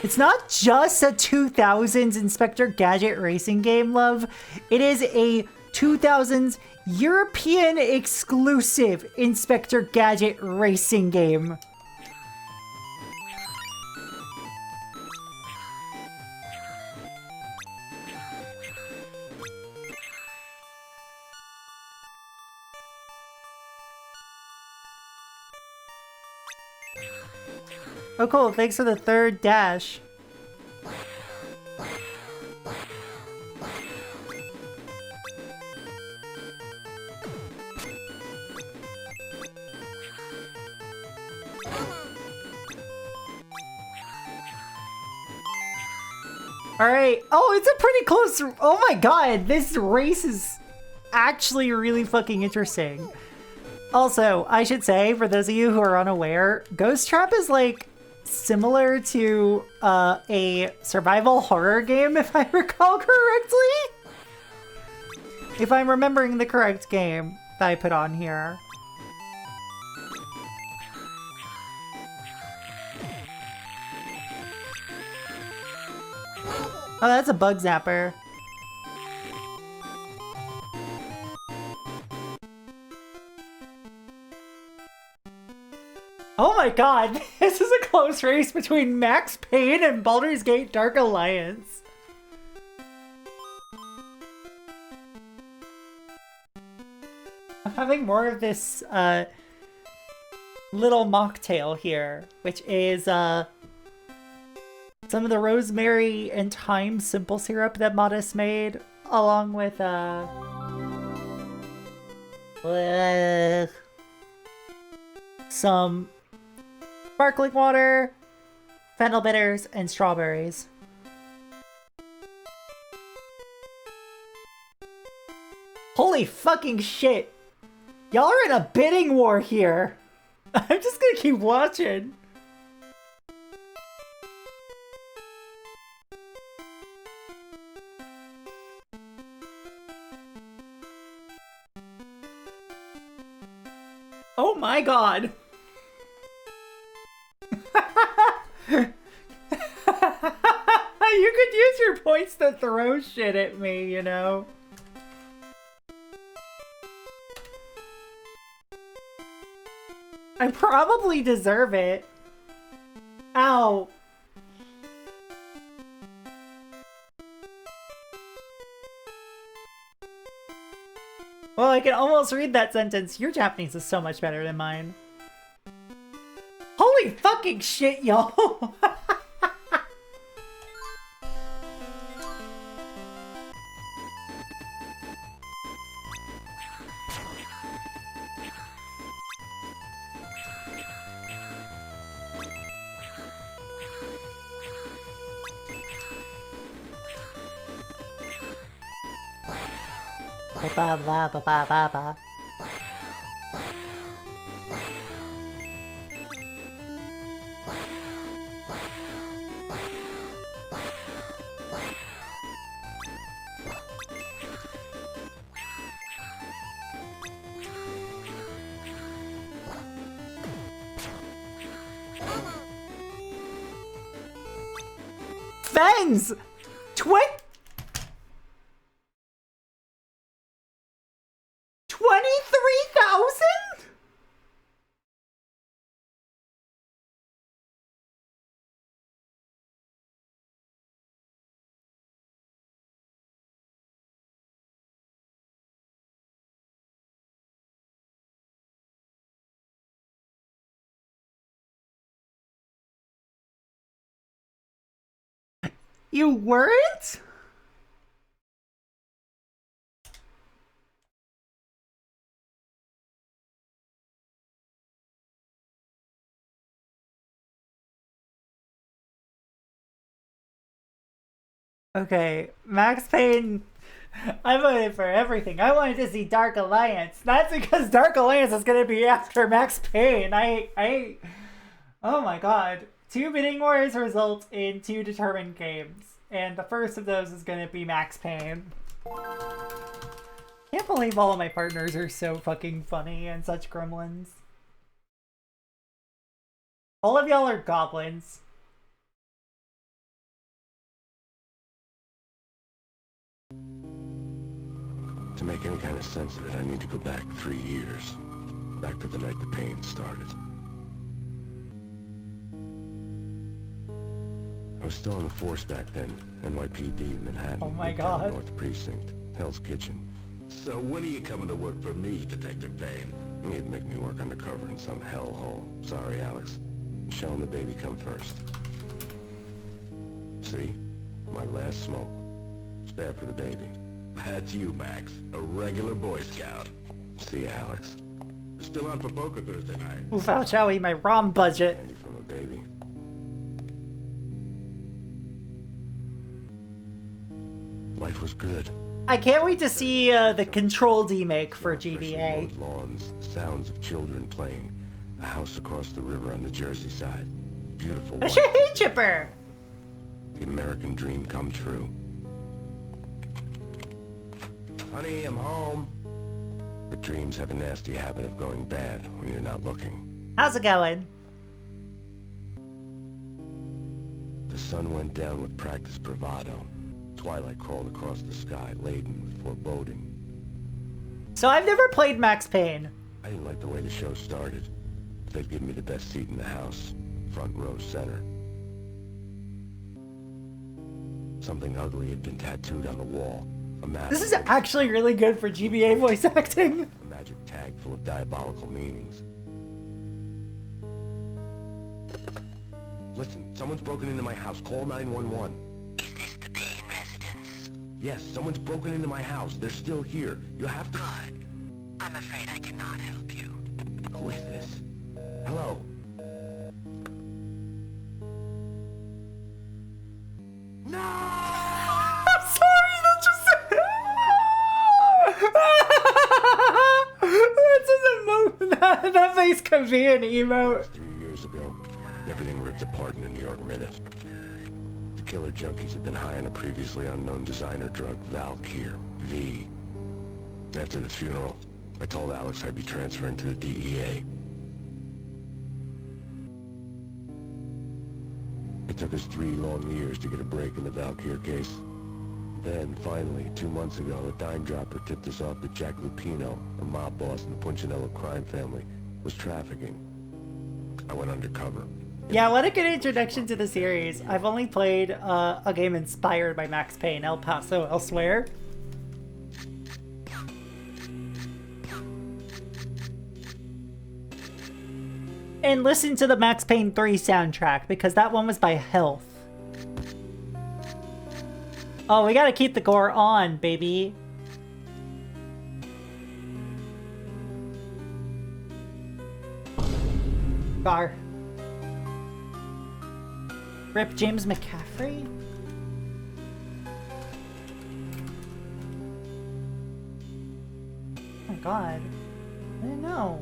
It's not just a 2000s Inspector Gadget racing game, love. It is a 2000s European exclusive Inspector Gadget racing game. Oh cool, thanks for the third dash. Alright, oh, it's a pretty close, oh my god, this race is actually really fucking interesting. Also, I should say, for those of you who are unaware, Ghost Trap is like similar to a survival horror game, if I recall correctly. If I'm remembering the correct game that I put on here. Oh, that's a bug zapper. Oh my god, this is a close race between Max Payne and Baldur's Gate Dark Alliance. I'm having more of this little mocktail here, which is some of the rosemary and thyme simple syrup that Modest made, along with some sparkling water, fennel bitters, and strawberries. Holy fucking shit! Y'all are in a bidding war here! I'm just gonna keep watching. Oh my god! You could use your points to throw shit at me, you know? I probably deserve it. Ow. Well, I can almost read that sentence. Your Japanese is so much better than mine. Holy fucking shit, y'all! Ba ba ba ba ba ba. Fens! 23,000? You weren't? Okay, Max Payne. I voted for everything. I wanted to see Dark Alliance. That's because Dark Alliance is gonna be after Max Payne. Oh my god. 2 bidding wars result in 2 determined games. And the first of those is gonna be Max Payne. Can't believe all of my partners are so fucking funny and such gremlins. All of y'all are goblins. To make any kind of sense of it, I need to go back 3 years. Back to the night the pain started. I was still on the force back then. NYPD, Manhattan. Oh my Midtown God. North Precinct. Hell's Kitchen. So when are you coming to work for me, Detective Payne? He'd make me work undercover in some hellhole. Sorry, Alex. Michelle and the baby come first. See? My last smoke. Spare for the baby. That's you, Max. A regular Boy Scout. See ya, Alex. Still on for poker Thursday night. Oof, ouch, owie, my ROM budget. Candy from a baby. Life was good. I can't wait to see the Control D-make for Freshly GBA. mowed lawns, sounds of children playing. A house across the river on the Jersey side. Beautiful. A white- shaheen chipper! The American dream come true. Honey, I'm home. But dreams have a nasty habit of going bad when you're not looking. How's it going? The sun went down with practiced bravado. Twilight crawled across the sky, laden with foreboding. So I've never played Max Payne. I didn't like the way the show started. They'd give me the best seat in the house, front row center. Something ugly had been tattooed on the wall. A map. This is actually really good for GBA voice acting. A magic tag full of diabolical meanings. Listen, someone's broken into my house. Call 911. Is this the Payne residence? Yes, someone's broken into my house. They're still here. You have to... Good. I'm afraid I cannot help you. Who is this? Hello? No! I'm sorry, that just... That's an emote. That face could be an emote. 3 years ago, everything ripped apart in a New York minute. The killer junkies had been high on a previously unknown designer drug, Valkyr, V. After the funeral, I told Alex I'd be transferring to the DEA. It took us 3 long years to get a break in the Valkyr case. Then, finally, 2 months ago, a dime dropper tipped us off that Jack Lupino, a mob boss in the Punchinello crime family, was trafficking. I went undercover. Yeah, what a good introduction to the series. I've only played a game inspired by Max Payne, El Paso Elsewhere. And listen to the Max Payne 3 soundtrack, because that one was by Health. Oh, we gotta keep the gore on, baby. Gar. Rip James McCaffrey? Oh my god. I didn't know.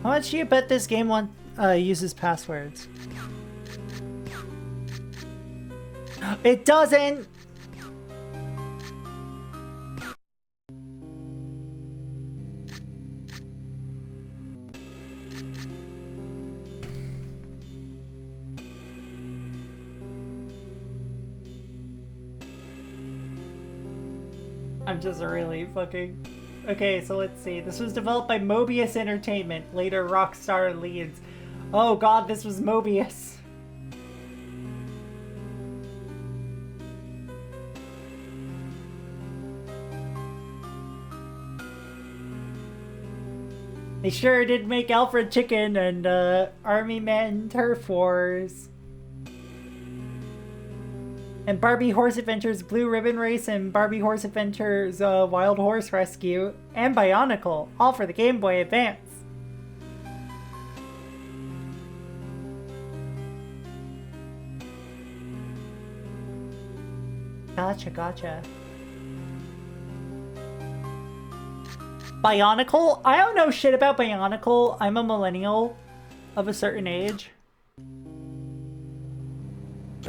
How much do you bet this game uses passwords? It doesn't! I'm just really fucking... Okay, so let's see. This was developed by Mobius Entertainment, later Rockstar Leeds. Oh god, this was Mobius. They sure did make Alfred Chicken and Army Men Turf Wars. And Barbie Horse Adventures Blue Ribbon Race and Barbie Horse Adventures Wild Horse Rescue and Bionicle, all for the Game Boy Advance. Gotcha. Bionicle? I don't know shit about Bionicle. I'm a millennial of a certain age.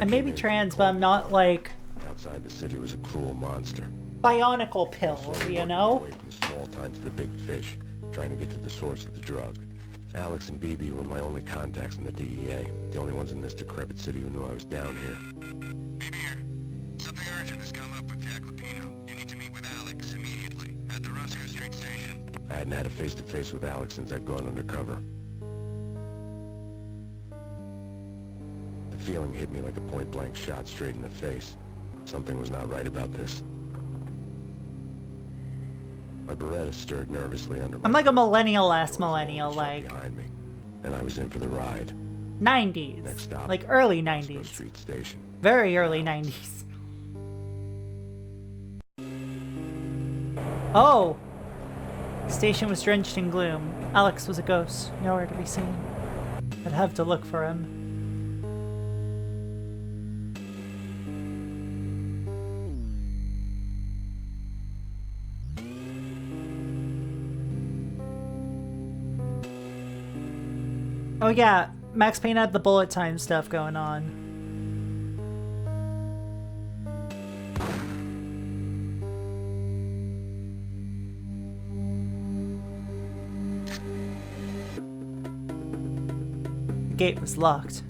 I may be trans, but I'm not like... Outside the city was a cruel monster. Bionicle pill, you know? Away from the small time to the big fish, trying to get to the source of the drug. Alex and BB were my only contacts in the DEA. The only ones in this decrepit city who knew I was down here. Something urgent has come up with Jack Lupino. You need to meet with Alex immediately at the Roscoe Street station. I hadn't had a face-to-face with Alex since I'd gone undercover. The feeling hit me like a point-blank shot straight in the face. Something was not right about this. My Beretta stirred nervously under my... I'm like a millennial-ass millennial, like... behind me, and I was in for the ride. 90s. Next stop, Like early Roscoe 90s. Street station. Very early 90s. Oh! The station was drenched in gloom. Alex was a ghost, nowhere to be seen. I'd have to look for him. Oh yeah, Max Payne had the bullet time stuff going on. The gate was locked.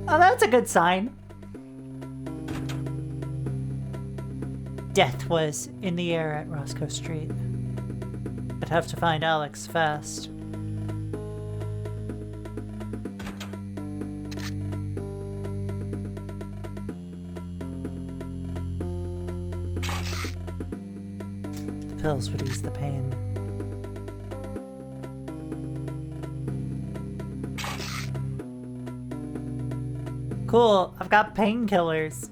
Oh, that's a good sign. Death was in the air at Roscoe Street. I'd have to find Alex fast. The pills would ease the pain. Cool, I've got painkillers.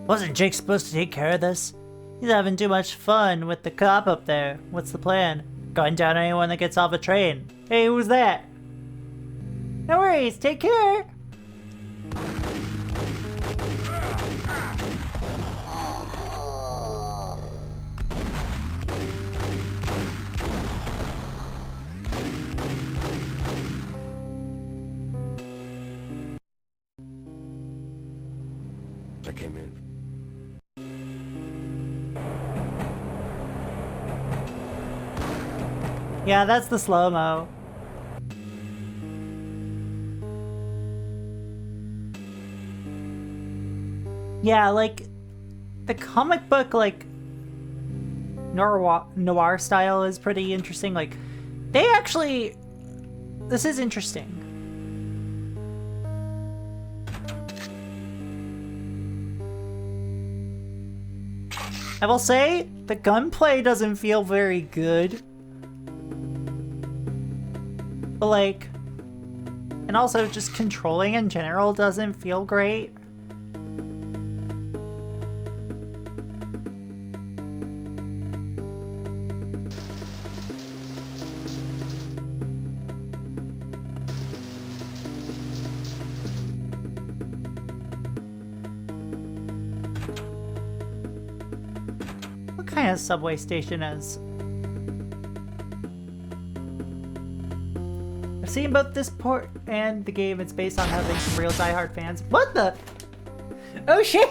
Wasn't Jake supposed to take care of this? He's having too much fun with the cop up there. What's the plan? Gun down anyone that gets off a train. Hey, who's that? No worries, take care! I came in. Yeah, that's the slow-mo. Yeah, like, the comic book, like, noir style is pretty interesting. Like, they actually... This is interesting. I will say, the gunplay doesn't feel very good. But like, and also just controlling in general doesn't feel great. What kind of subway station is? I've seen both this port and the game. It's based on having some real diehard fans. What the? Oh shit!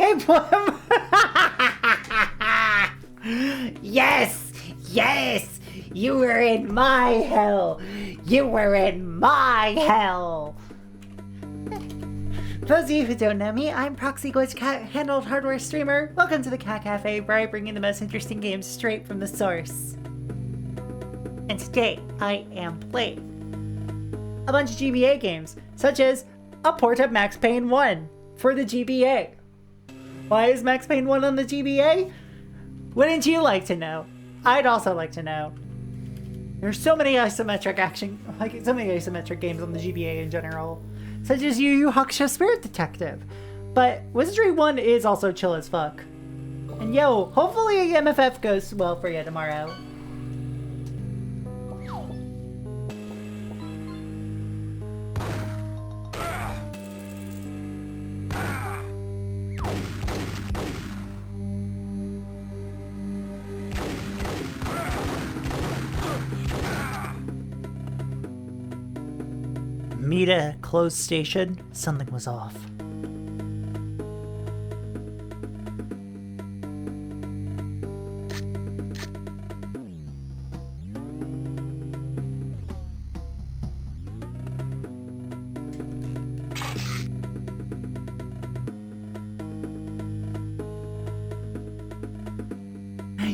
Yes! Yes! You were in my hell! You were in my hell! For those of you who don't know me, I'm Proxy Glitch Cat, handled hardware streamer. Welcome to the Cat Cafe, where I bring you the most interesting games straight from the source. And today, I am playing a bunch of GBA games, such as a port of Max Payne 1 for the GBA. Why is Max Payne 1 on the GBA? Wouldn't you like to know? I'd also like to know. There's so many isometric games on the GBA in general, such as Yu Yu Hakusho Spirit Detective. But Wizardry 1 is also chill as fuck. And yo, hopefully MFF goes well for you tomorrow. Mita closed station. Something was off.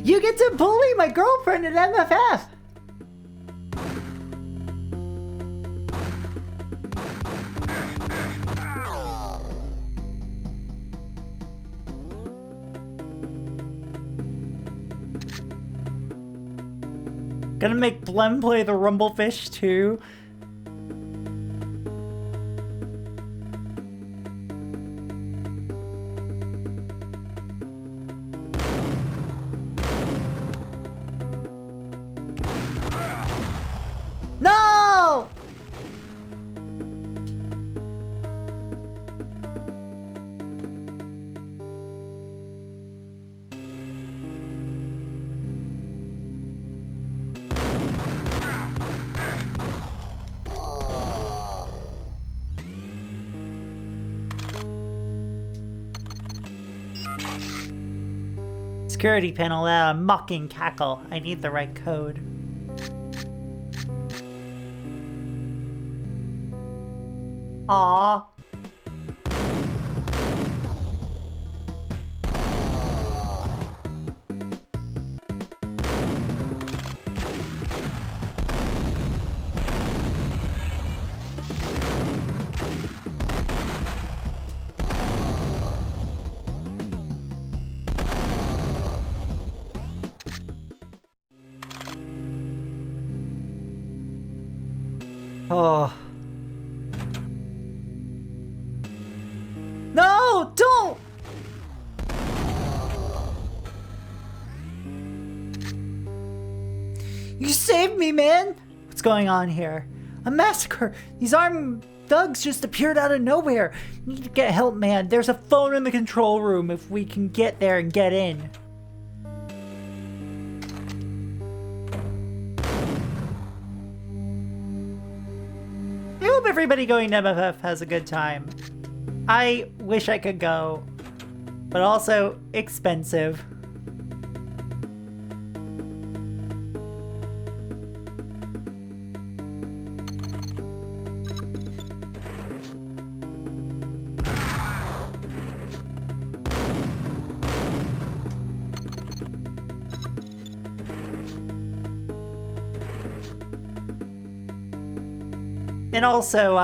You get to bully my girlfriend at MFF! Gonna make Blem play the Rumblefish too. No! Security panel a mocking cackle. I need the right code. Aww. Oh. No, don't! You saved me, man! What's going on here? A massacre! These armed thugs just appeared out of nowhere! Need to get help, man. There's a phone in the control room if we can get there and get in. I hope everybody going to MFF has a good time. I wish I could go, but also expensive. And also,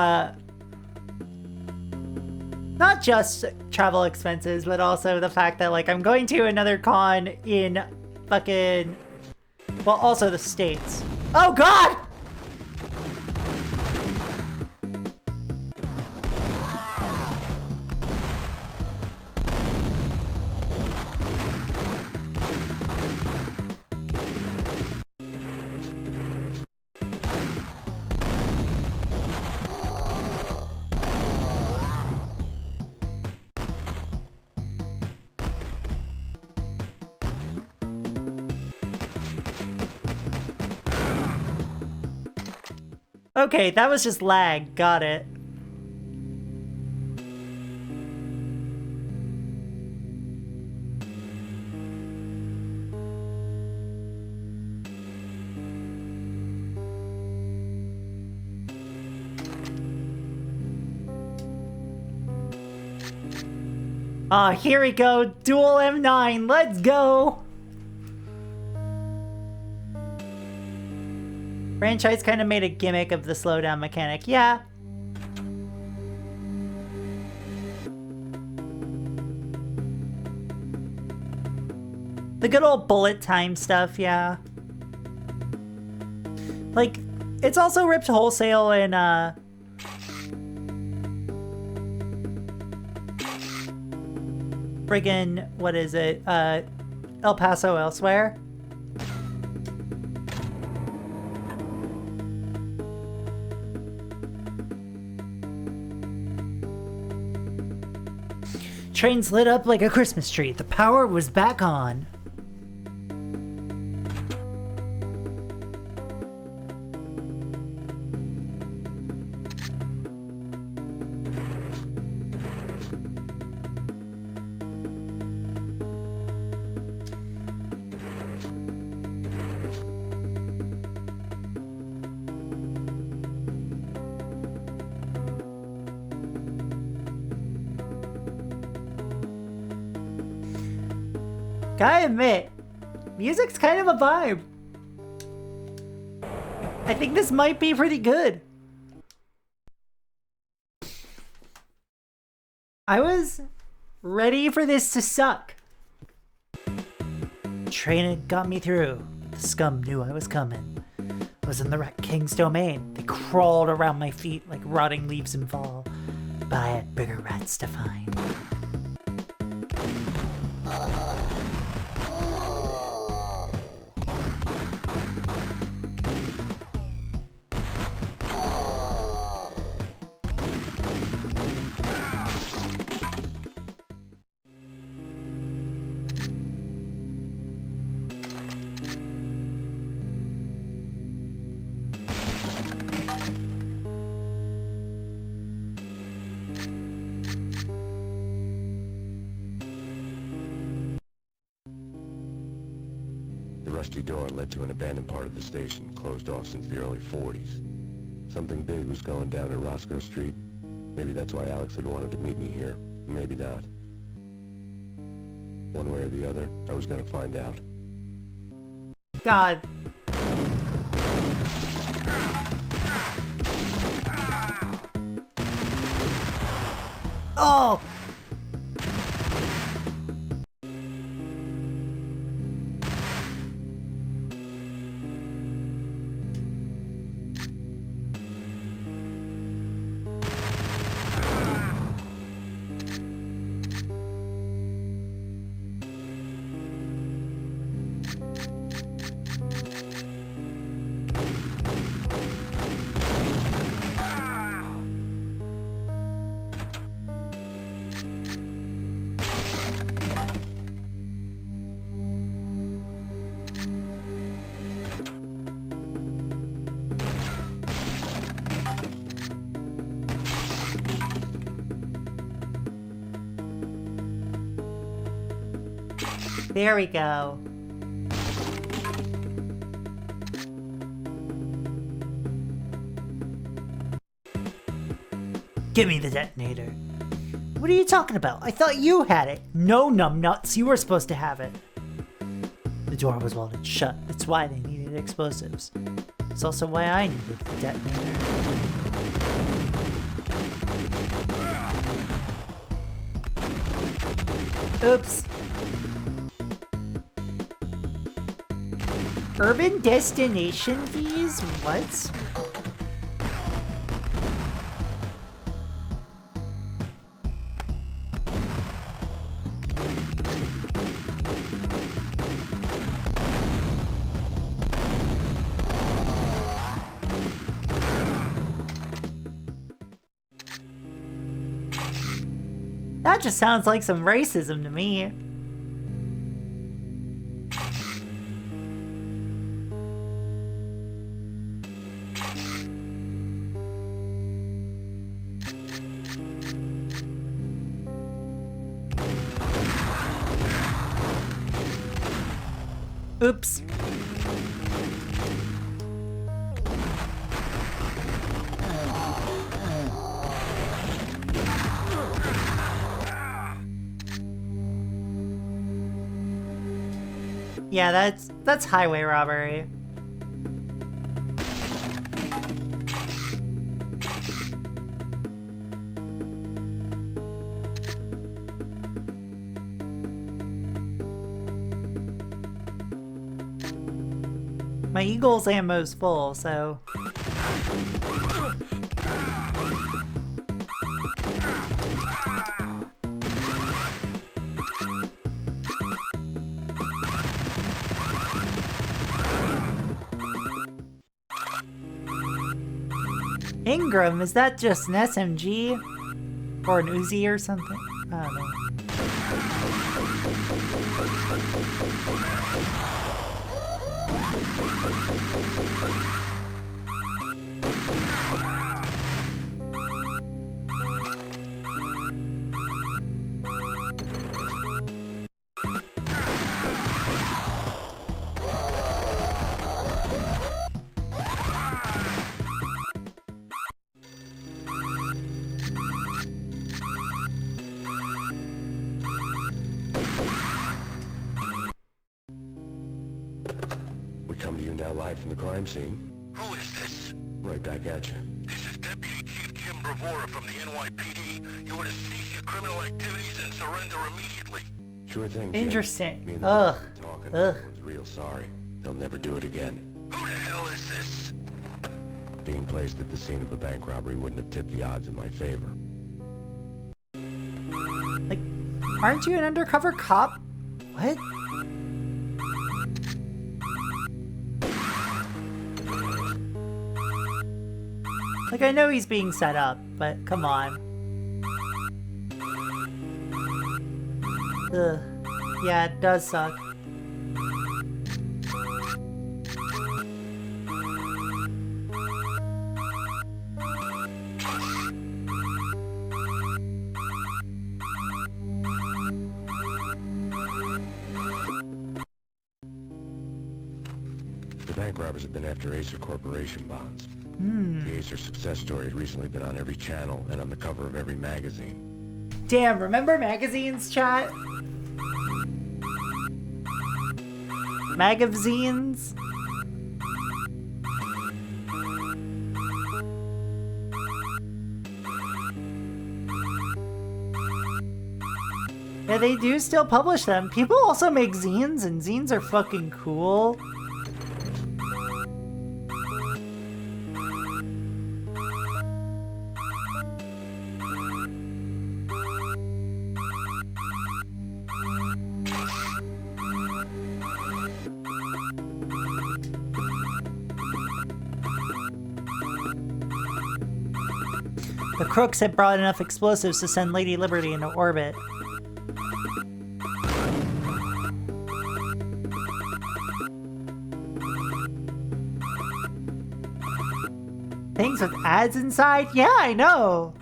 not just travel expenses, but also the fact that, like, I'm going to another con in fucking, well, also the States. Oh, God! Okay, that was just lag. Got it. Ah, here we go. Dual M9. Let's go. Franchise kind of made a gimmick of the slowdown mechanic. Yeah. The good old bullet time stuff, yeah. Like, it's also ripped wholesale in, friggin', what is it? El Paso Elsewhere. Trains lit up like a Christmas tree. The power was back on. Gotta admit, music's kind of a vibe. I think this might be pretty good. I was ready for this to suck. Train had got me through. The scum knew I was coming. I was in the Rat King's domain. They crawled around my feet like rotting leaves in fall. But I had bigger rats to find. The rusty door led to an abandoned part of the station, closed off since the early 40s. Something big was going down at Roscoe Street. Maybe that's why Alex had wanted to meet me here. Maybe not. One way or the other, I was gonna find out. God. Oh! There we go. Give me the detonator. What are you talking about? I thought you had it. No, numbnuts, you were supposed to have it. The door was welded shut. That's why they needed explosives. It's also why I needed the detonator. Oops. Urban destination fees? What? That just sounds like some racism to me. Oops. Yeah, that's highway robbery. My Eagle's ammo's full, so... Ingram, is that just an SMG? Or an Uzi or something? I don't know. We come to you now live from the crime scene. Who is this? Right back at you. This is Deputy Chief Kim Bravura from the NYPD. You are to cease your criminal activities and surrender immediately. Sure thing, Jim. Interesting. Me and the Ugh. boys are talking. Ugh. Everyone's real sorry. They'll never do it again. Who the hell is this? Being placed at the scene of the bank robbery wouldn't have tipped the odds in my favor. Like, aren't you an undercover cop? What? Like, I know he's being set up, but come on. Ugh. Yeah, it does suck. The bank robbers have been after Acer Corporation bonds. The Acer success story has recently been on every channel and on the cover of every magazine. Damn, remember magazines, chat? Magazines? Yeah, they do still publish them. People also make zines, and zines are fucking cool. The crooks had brought enough explosives to send Lady Liberty into orbit. Things with ads inside? Yeah, I know!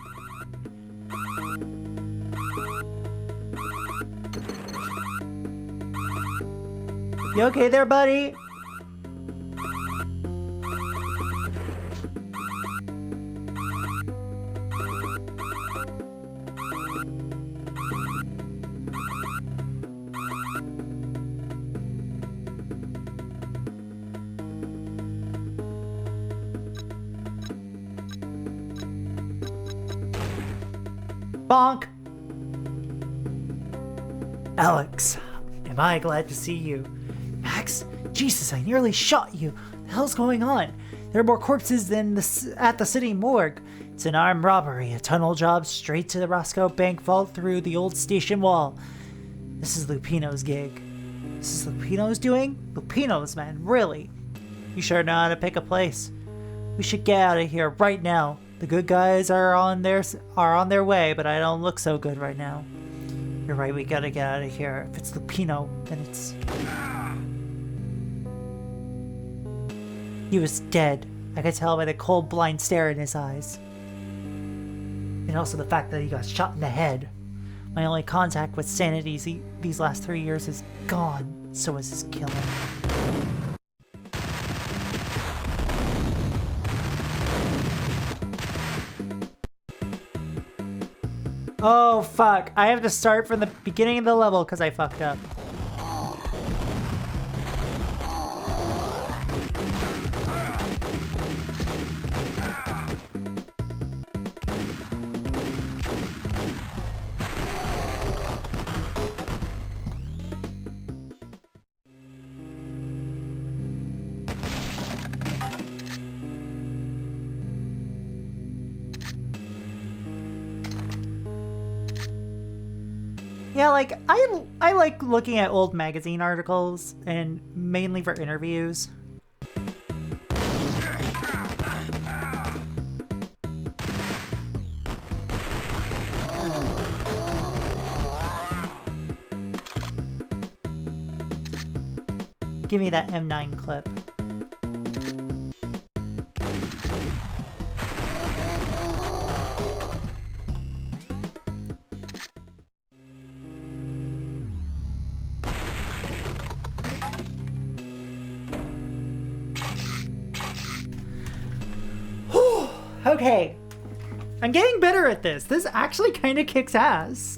You okay there, buddy? Bonk! Alex, am I glad to see you. Max, Jesus, I nearly shot you. What the hell's going on? There are more corpses than at the city morgue. It's an armed robbery, a tunnel job straight to the Roscoe Bank vault through the old station wall. This is Lupino's gig. This is Lupino's doing? Lupino's, man, really? You sure know how to pick a place. We should get out of here right now. The good guys are on their way, but I don't look so good right now. You're right, we gotta get out of here. If it's Lupino, then it's... He was dead. I could tell by the cold, blind stare in his eyes. And also the fact that he got shot in the head. My only contact with sanity these last 3 years is gone. So is his killing. Oh, fuck. I have to start from the beginning of the level because I fucked up. Yeah, like I like looking at old magazine articles and mainly for interviews. Give me that M9 clip. Okay. I'm getting better at this. This actually kind of kicks ass.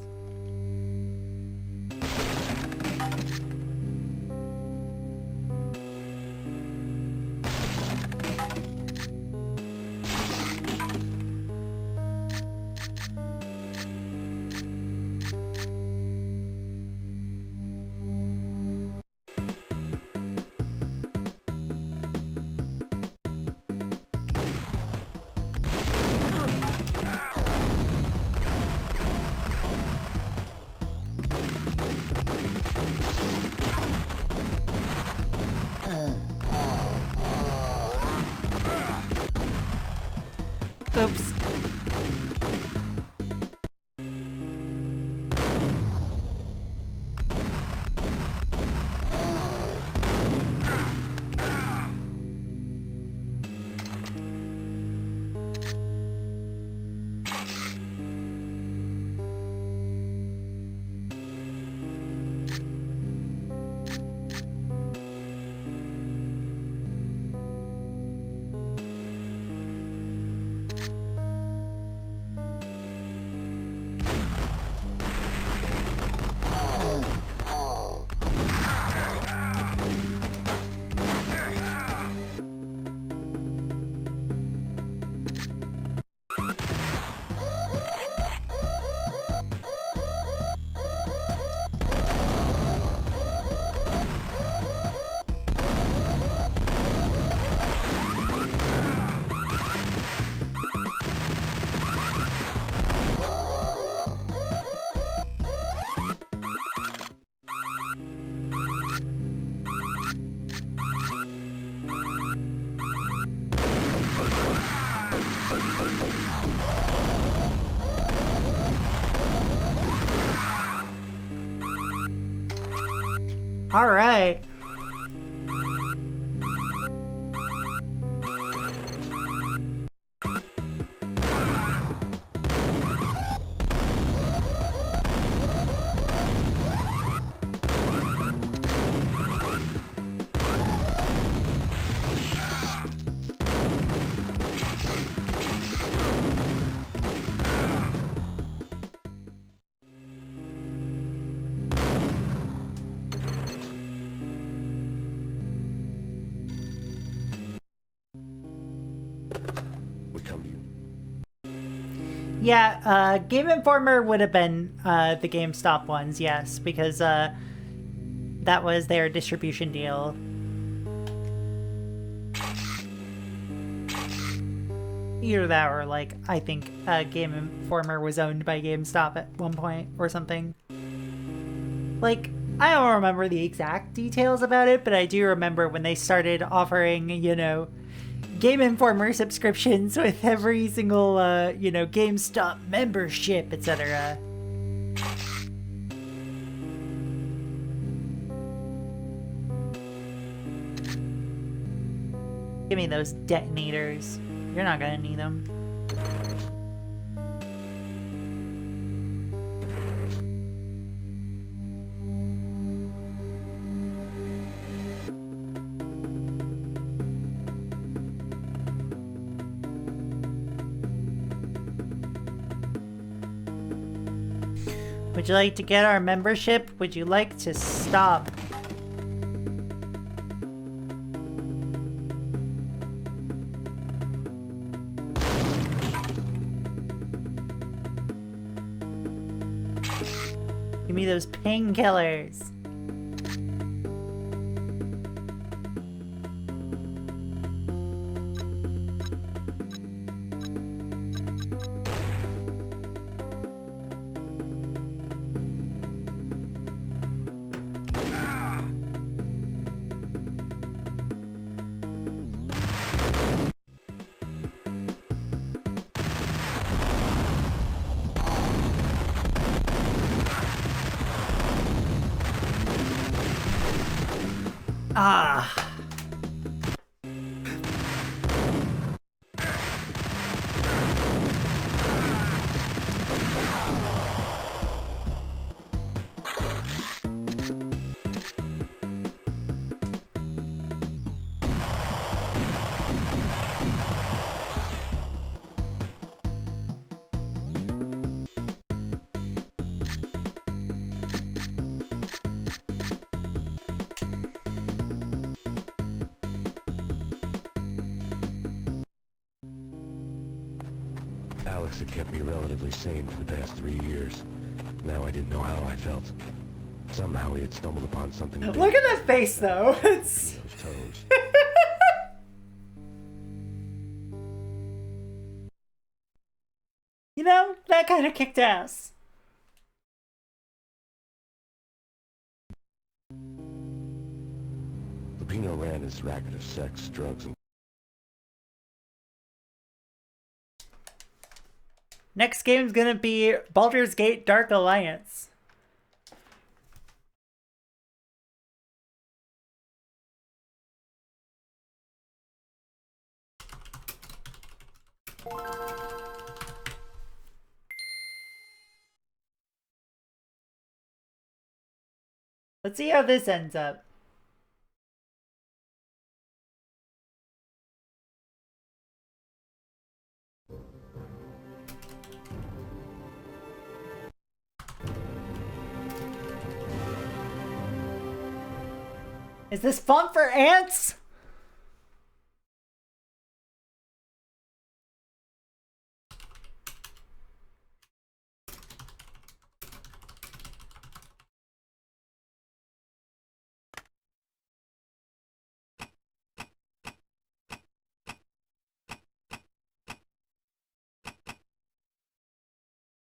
Oops. All right. We come to you. Yeah, Game Informer would have been the GameStop ones, yes, because that was their distribution deal. Either that or, like, I think Game Informer was owned by GameStop at one point or something. Like, I don't remember the exact details about it, but I do remember when they started offering, you know, Game Informer subscriptions with every single, you know, GameStop membership, etc. Give me those detonators. You're not gonna need them. Would you like to get our membership? Would you like to stop? Give me those painkillers. Ah. Alex had kept me relatively sane for the past 3 years. Now I didn't know how I felt. Somehow he had stumbled upon something big. Look at that face, though. It's... His toes. You know, that kind of kicked ass. Lupino ran his racket of sex, drugs, and Next game's gonna be Baldur's Gate Dark Alliance. Let's see how this ends up. Is this fun for ants?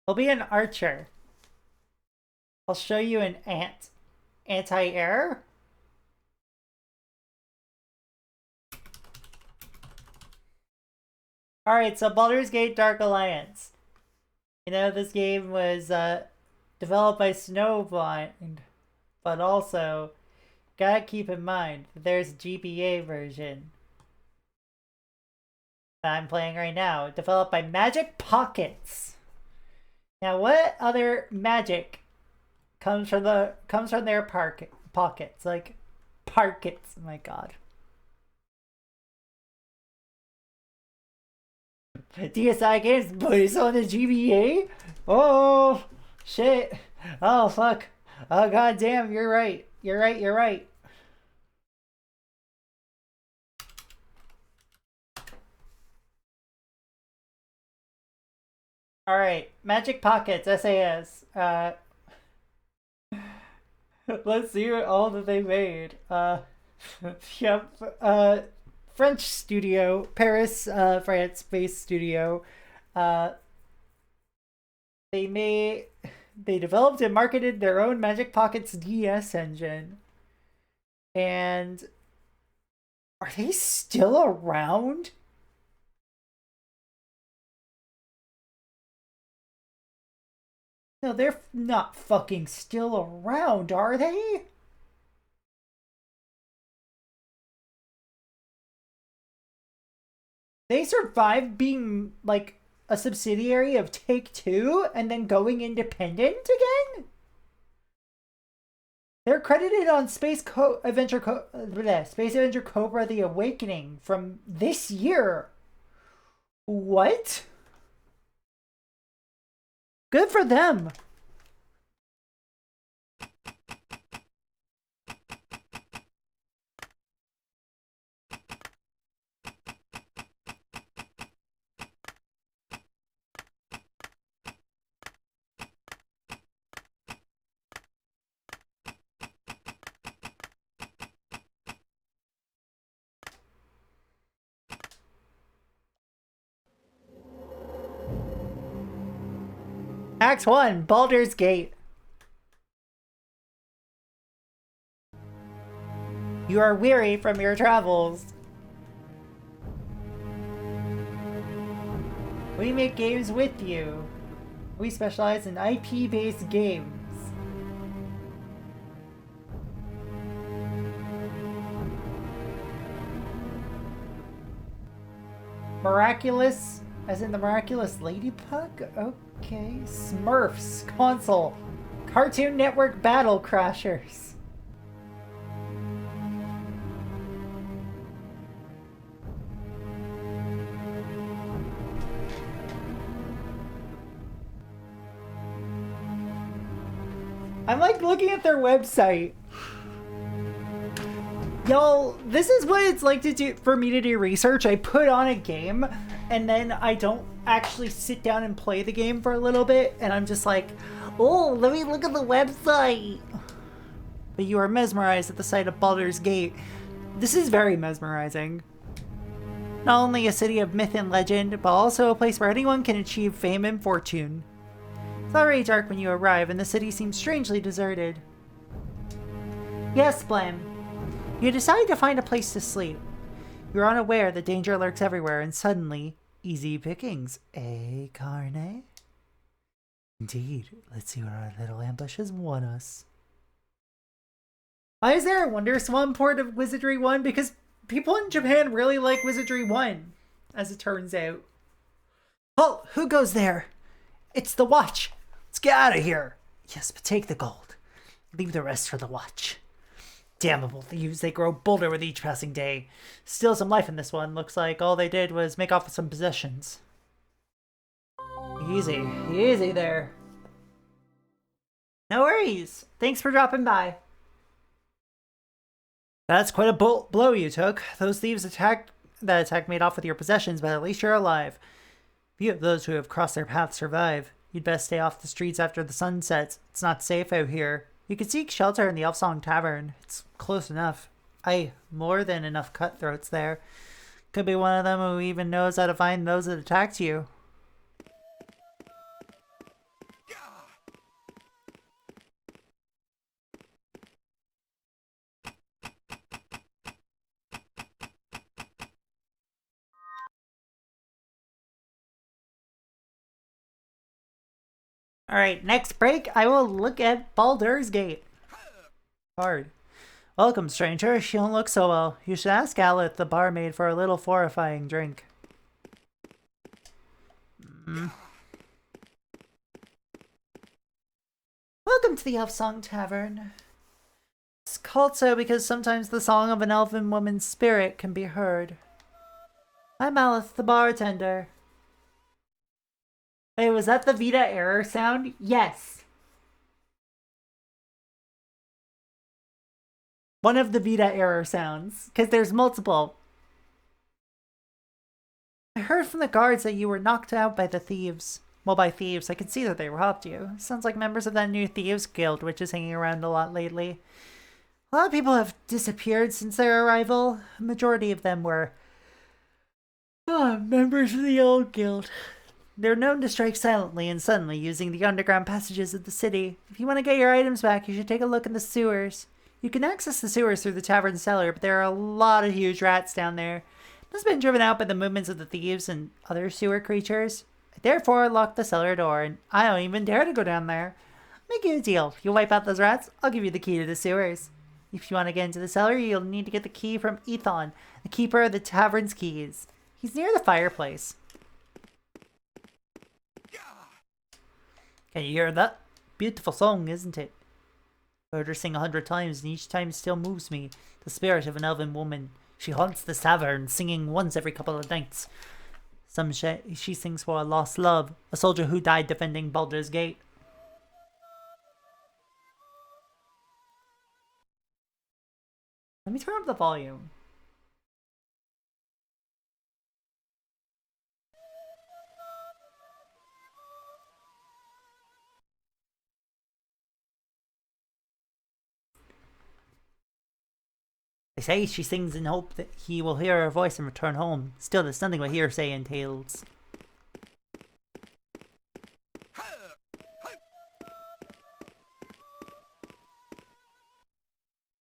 I'll be an archer. I'll show you an ant. Anti-air? Alright, so Baldur's Gate Dark Alliance. You know, this game was developed by Snowblind, but also, gotta keep in mind, there's a GBA version that I'm playing right now, developed by Magic Pockets. Now, what other magic comes from their pockets? Like, pockets, oh my god. DSI games based on the GBA? Oh, shit. Oh, fuck. Oh, god damn, you're right. You're right, you're right. Alright, Magic Pockets, SAS. Let's see all that they made. Yep, French studio, Paris, France-based studio. They developed and marketed their own Magic Pockets DS engine. And are they still around? No, they're not fucking still around, are they? They survived being, like, a subsidiary of Take-Two and then going independent again? They're credited on Space Adventure Cobra The Awakening from this year. What? Good for them. Act 1, Baldur's Gate. You are weary from your travels. We make games with you. We specialize in IP-based games. Miraculous, as in the Miraculous Ladybug? Okay. Smurfs console. Cartoon Network Battle Crashers. I'm like looking at their website. Y'all, this is what it's like to do for me to do research. I put on a game and then I don't actually sit down and play the game for a little bit, and I'm just like, Oh, let me look at the website. but you are mesmerized at the sight of Baldur's Gate. This is very mesmerizing. Not only a city of myth and legend, but also a place where anyone can achieve fame and fortune. It's already dark when you arrive, and the city seems strangely deserted. Yes, Blam. You decide to find a place to sleep. You're unaware that danger lurks everywhere, and suddenly, easy pickings, eh, Carne? Indeed. Let's see what our little ambush has won us. Why is there a Wonder Swan port of Wizardry 1? Because people in Japan really like Wizardry 1, as it turns out. Halt! Who goes there? It's the watch. Let's get out of here. Yes, but take the gold. Leave the rest for the watch. Damnable thieves, they grow bolder with each passing day. Still some life in this one. Looks like all they did was make off with some possessions. Easy, easy there. No worries. Thanks for dropping by. That's quite a blow you took. Those thieves attacked made off with your possessions, but at least you're alive. Few of those who have crossed their path survive. You'd best stay off the streets after the sun sets. It's not safe out here. You could seek shelter in the Elfsong Tavern. It's close enough. Aye, more than enough cutthroats there. Could be one of them who even knows how to find those that attacked you. Alright, next break, I will look at Baldur's Gate. Hard. Welcome, stranger. She don't look so well. You should ask Aleph, the barmaid, for a little fortifying drink. Welcome to the Elfsong Tavern. It's called so because sometimes the song of an elven woman's spirit can be heard. I'm Aleph, the bartender. Wait, was that the Vita error sound? Yes. One of the Vita error sounds, because there's multiple. I heard from the guards that you were knocked out by the thieves. Well, by thieves, I could see that they robbed you. Sounds like members of that new thieves guild, which is hanging around a lot lately. A lot of people have disappeared since their arrival. A majority of them were members of the old guild. They're known to strike silently and suddenly using the underground passages of the city. If you want to get your items back, you should take a look in the sewers. You can access the sewers through the tavern cellar, but there are a lot of huge rats down there. This has been driven out by the movements of the thieves and other sewer creatures. I therefore locked the cellar door, and I don't even dare to go down there. Make you a deal. If you wipe out those rats, I'll give you the key to the sewers. If you want to get into the cellar, you'll need to get the key from Ethon, the keeper of the tavern's keys. He's near the fireplace. Can you hear that? Beautiful song, isn't it? Heard her sing 100 times, and each time still moves me. The spirit of an elven woman. She haunts the tavern, singing once every couple of nights. She sings for a lost love, a soldier who died defending Baldur's Gate. Let me turn up the volume. They say she sings in hope that he will hear her voice and return home. Still, there's nothing but hearsay and tales.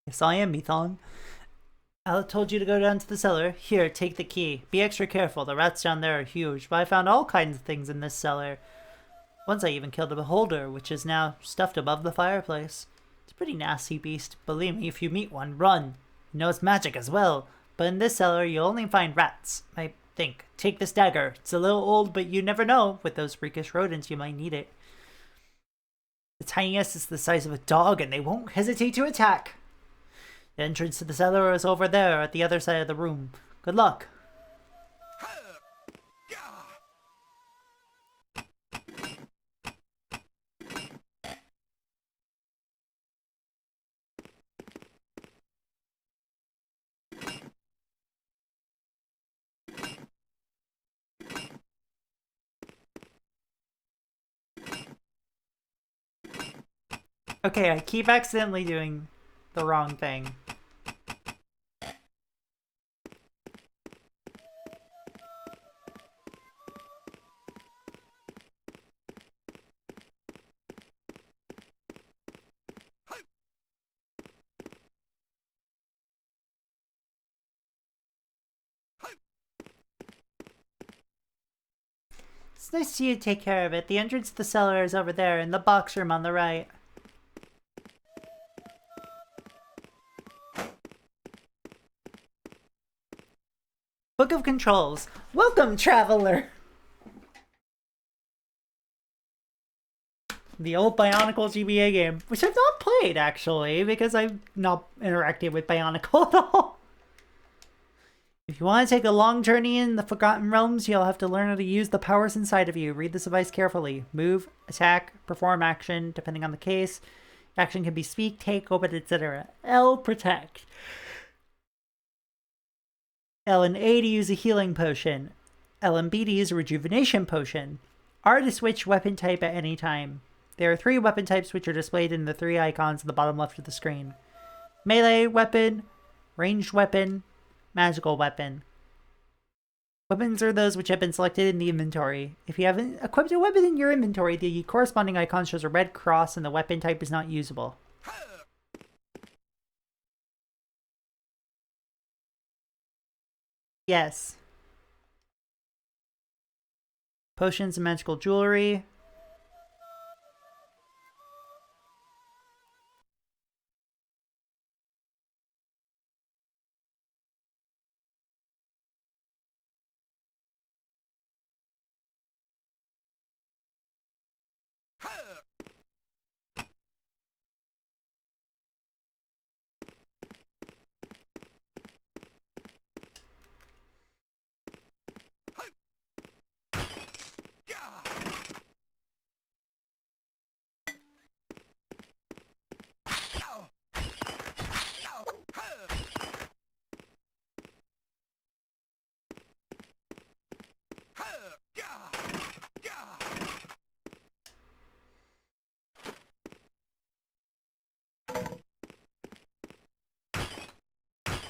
Yes, I am, Ethon. Alec told you to go down to the cellar. Here, take the key. Be extra careful. The rats down there are huge, but I found all kinds of things in this cellar. Once I even killed a beholder, which is now stuffed above the fireplace. It's a pretty nasty beast. Believe me, if you meet one, run. You know it's magic as well, but in this cellar you'll only find rats. My Think. Take this dagger. It's a little old, but you never know. With those freakish rodents, you might need it. The tiniest is the size of a dog, and they won't hesitate to attack. The entrance to the cellar is over there at the other side of the room. Good luck. Okay, I keep accidentally doing the wrong thing. It's nice to see you take care of it. The entrance to the cellar is over there in the box room on the right. Book of Controls. Welcome, traveler! The old Bionicle GBA game, which I've not played, actually, because I've not interacted with Bionicle at all. If you want to take a long journey in the Forgotten Realms, you'll have to learn how to use the powers inside of you. Read this advice carefully. Move, attack, perform action, depending on the case. Action can be speak, take, open, etc. L, protect. L and A to use a healing potion. L and B to use a rejuvenation potion. R to switch weapon type at any time. There are 3 weapon types which are displayed in the 3 icons on the bottom left of the screen. Melee weapon, ranged weapon, magical weapon. Weapons are those which have been selected in the inventory. If you haven't equipped a weapon in your inventory, the corresponding icon shows a red cross and the weapon type is not usable. Yes. Potions and magical jewelry.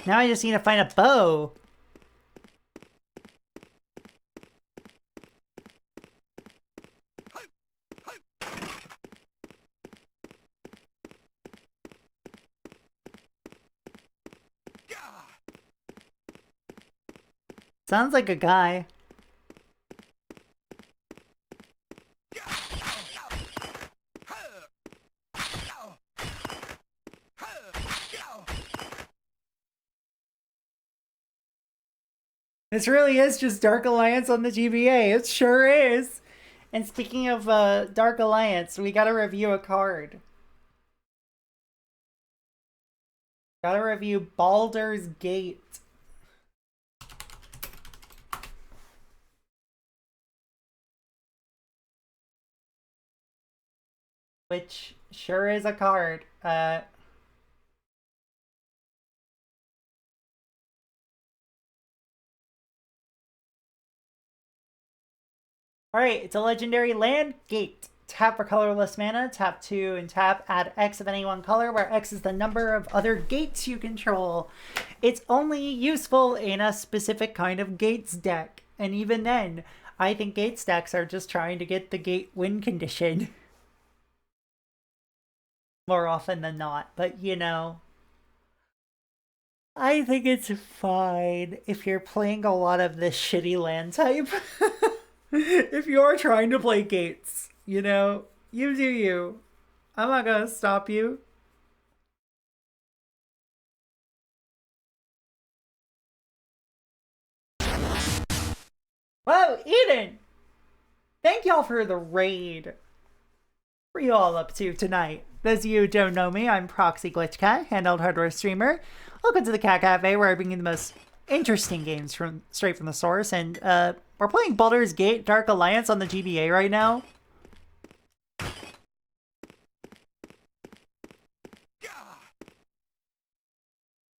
Now I just need to find a bow. Sounds like a guy. This really is just Dark Alliance on the GBA. It sure is. And speaking of Dark Alliance, we gotta review a card. Gotta review Baldur's Gate. Which sure is a card. Alright, it's a legendary land gate. Tap for colorless mana, tap 2 and tap, add X of any one color, where X is the number of other gates you control. It's only useful in a specific kind of gates deck. And even then, I think gates decks are just trying to get the gate win condition. More often than not, but you know. I think it's fine if you're playing a lot of this shitty land type. If you're trying to play gates, you know, you do you. I'm not gonna stop you. Whoa, Eden! Thank y'all for the raid. What are you all up to tonight? Those of you who don't know me, I'm Proxy Glitch Cat, handheld hardware streamer. Welcome to the Cat Cafe, where I bring you the most interesting games straight from the source. And we're playing Baldur's Gate Dark Alliance on the GBA right now.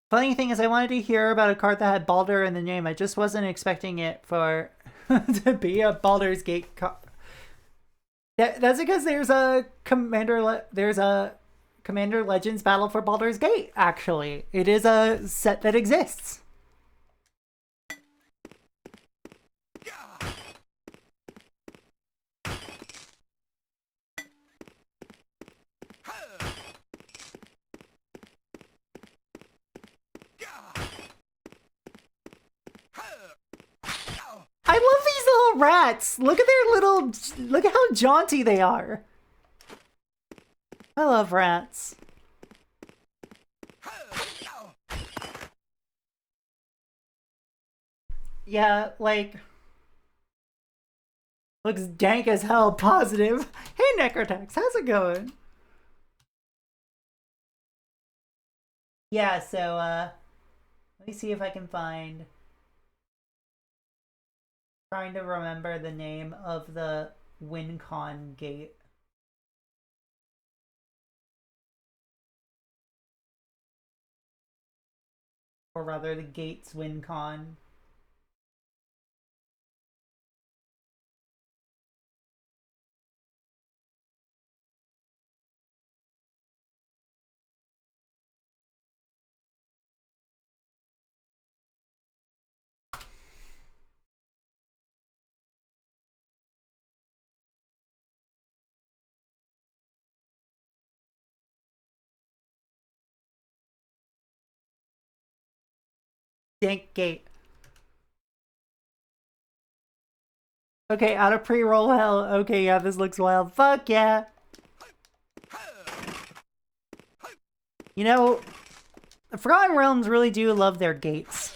Funny thing is, I wanted to hear about a card that had Baldur in the name. I just wasn't expecting it for to be a Baldur's Gate card. That's because there's a Commander Legends Battle for Baldur's Gate. Actually, it is a set that exists. I love these little rats. Look at their little... Look at how jaunty they are. I love rats. Yeah, like... Looks dank as hell, positive. Hey, Necrotex, how's it going? Yeah, so, let me see if I can find... Trying to remember the name of the WinCon gate. Or rather, the gates WinCon. Dank gate. Okay, out of pre-roll hell. Okay, yeah, this looks wild. Fuck yeah. You know, the Forgotten Realms really do love their gates.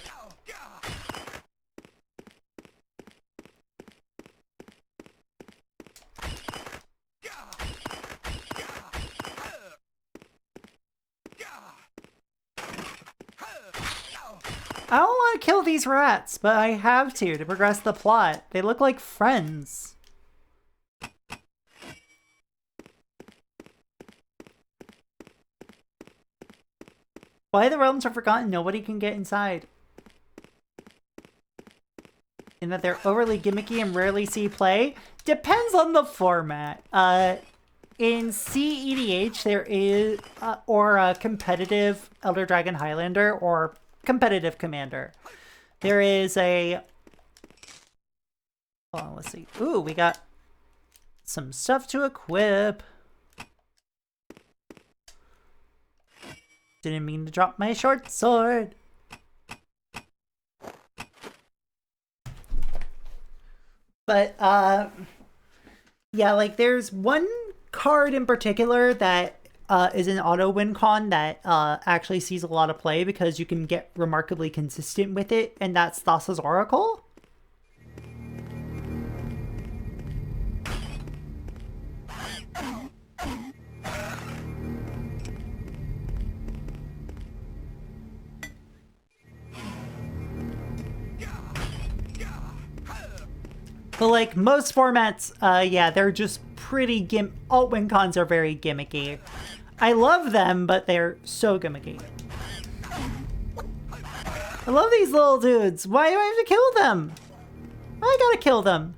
I don't want to kill these rats, but I have to progress the plot. They look like friends. Why the realms are forgotten? Nobody can get inside. In that they're overly gimmicky and rarely see play? Depends on the format. In CEDH, there is, or a competitive Elder Dragon Highlander, or competitive commander. There is a... Hold on, let's see. Ooh, we got some stuff to equip. Didn't mean to drop my short sword. But, yeah, like, there's one card in particular that is an auto win con that actually sees a lot of play because you can get remarkably consistent with it, and that's Thassa's Oracle. But like most formats, yeah, they're just pretty alt win cons are very gimmicky. I love them, but they're so gimmicky. I love these little dudes. Why do I have to kill them? Why I gotta kill them?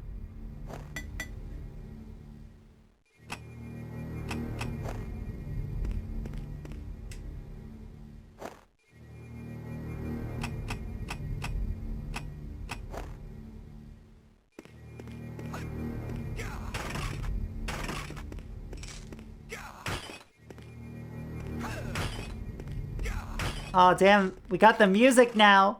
Oh damn, we got the music now.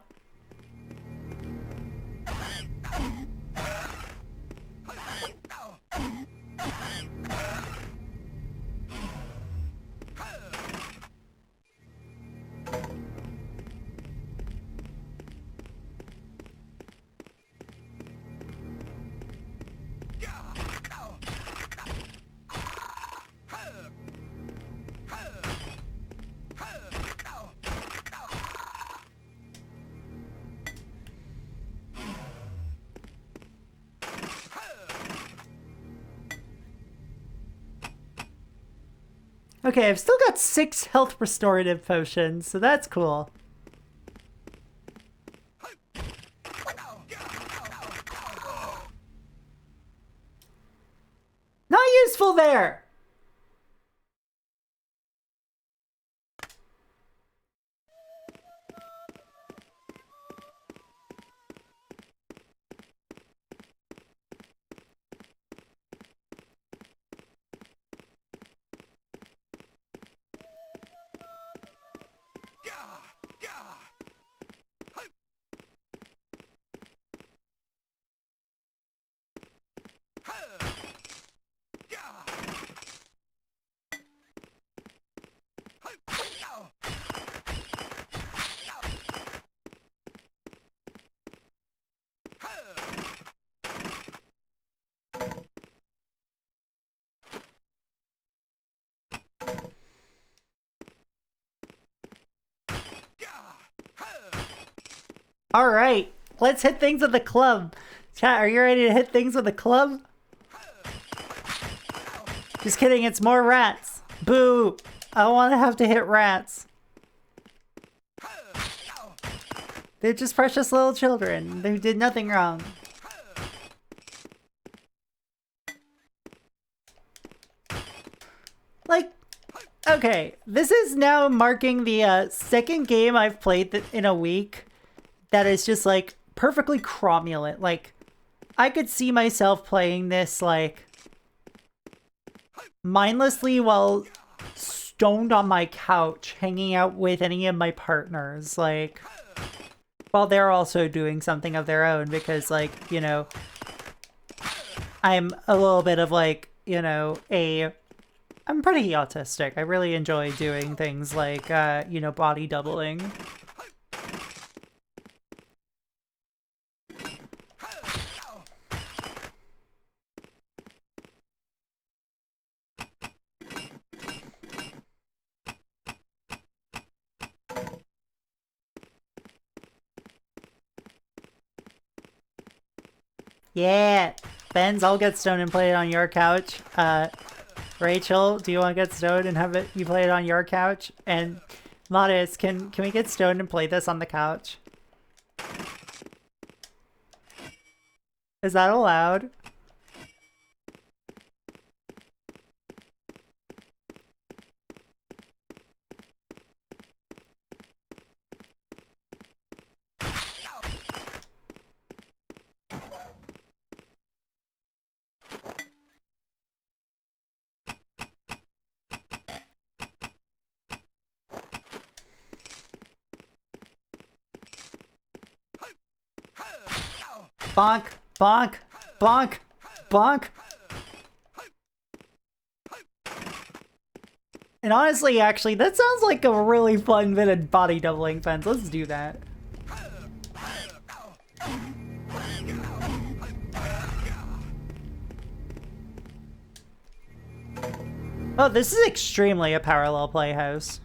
Okay, I've still got 6 health restorative potions, so that's cool. Not useful there! Alright, let's hit things with the club. Chat, are you ready to hit things with a club? Just kidding, it's more rats. Boo! I don't want to have to hit rats. They're just precious little children. They did nothing wrong. Like, okay, this is now marking the second game I've played in a week that is just like perfectly cromulent. Like, I could see myself playing this like mindlessly while stoned on my couch, hanging out with any of my partners, like, while they're also doing something of their own, because, like, you know, I'm a little bit of, like, you know, I'm pretty autistic. I really enjoy doing things like, you know, body doubling. Yeah, Benz, I'll get stoned and play it on your couch. Rachel, do you want to get stoned and have you play it on your couch? And Modest, can we get stoned and play this on the couch? Is that allowed? Bonk, bonk, bonk, bonk. And honestly, actually, that sounds like a really fun bit of body doubling fence. Let's do that. Oh, this is extremely a parallel playhouse.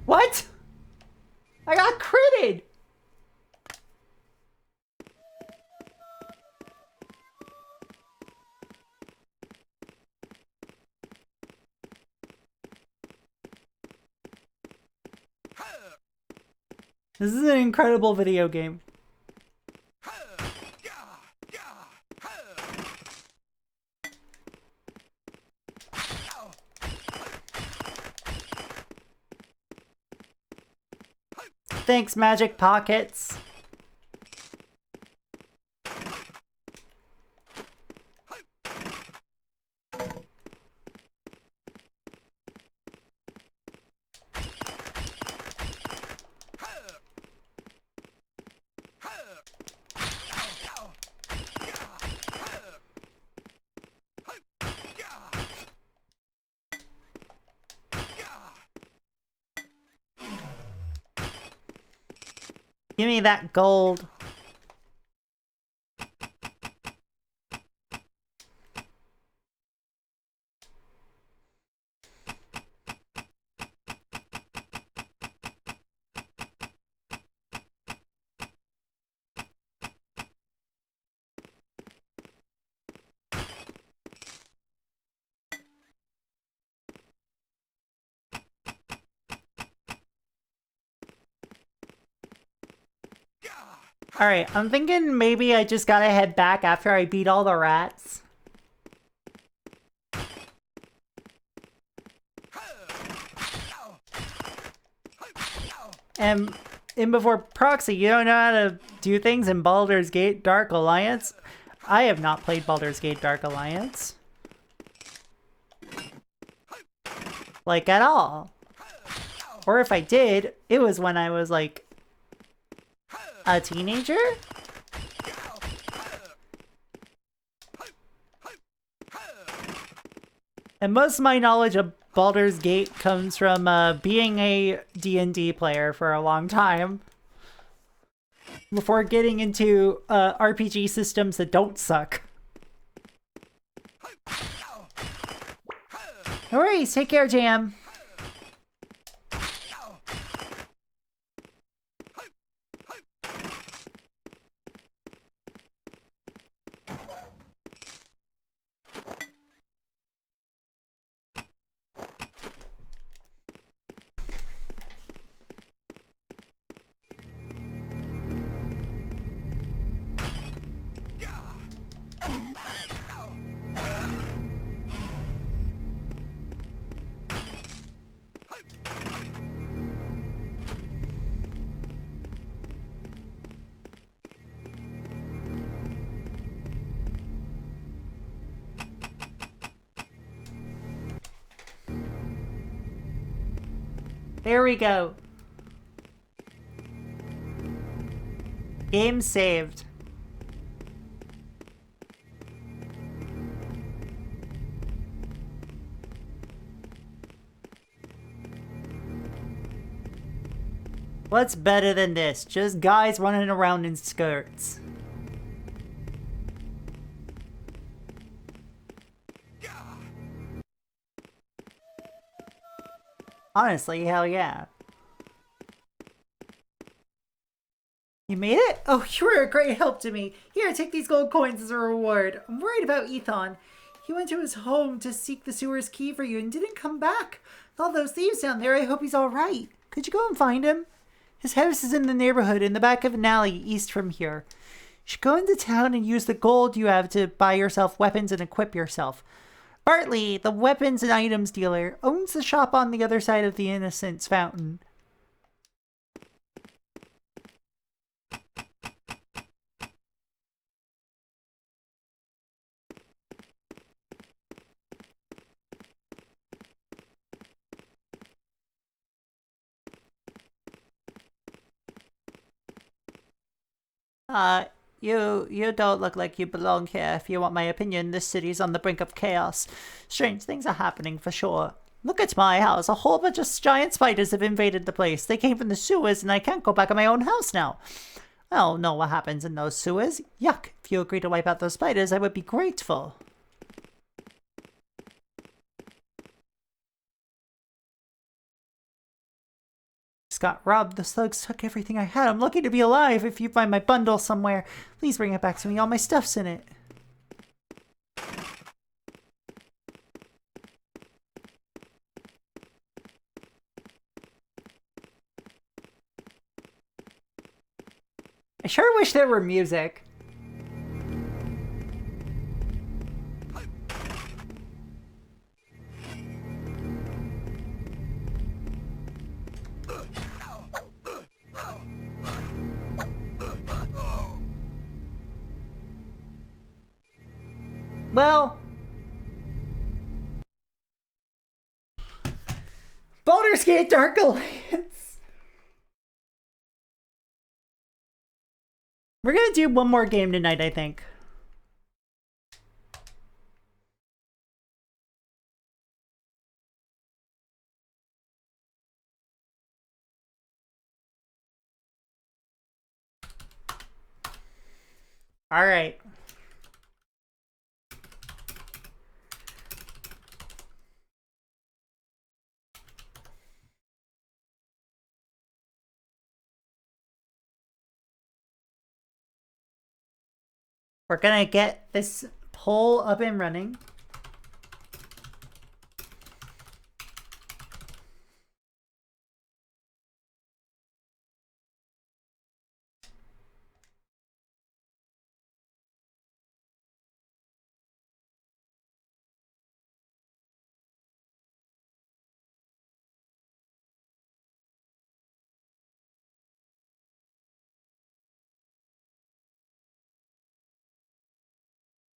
What? I got critted! This is an incredible video game. Thanks, Magic Pockets. Give me that gold. Alright, I'm thinking maybe I just gotta head back after I beat all the rats. And before Proxy, you don't know how to do things in Baldur's Gate Dark Alliance? I have not played Baldur's Gate Dark Alliance. Like, at all. Or if I did, it was when I was, like, a teenager? And most of my knowledge of Baldur's Gate comes from being a D&D player for a long time. Before getting into RPG systems that don't suck. No worries, take care, Jam. There we go. Game saved. What's better than this? Just guys running around in skirts. Honestly, hell yeah. You made it? Oh, you were a great help to me. Here, take these gold coins as a reward. I'm worried about Ethon. He went to his home to seek the sewer's key for you and didn't come back. With all those thieves down there, I hope he's alright. Could you go and find him? His house is in the neighborhood, in the back of an alley east from here. You should go into town and use the gold you have to buy yourself weapons and equip yourself. Bartley, the weapons and items dealer, owns the shop on the other side of the Innocence Fountain. You don't look like you belong here. If you want my opinion, this city's on the brink of chaos. Strange things are happening for sure. Look at my house. A whole bunch of giant spiders have invaded the place. They came from the sewers and I can't go back in my own house now. I don't know what happens in those sewers. Yuck. If you agree to wipe out those spiders, I would be grateful. Got robbed. The slugs took everything I had. I'm lucky to be alive. If you find my bundle somewhere, please bring it back to me. All my stuff's in it. I sure wish there were music. Well, Baldur's Gate Dark Alliance. We're gonna do one more game tonight, I think. All right. We're gonna get this poll up and running.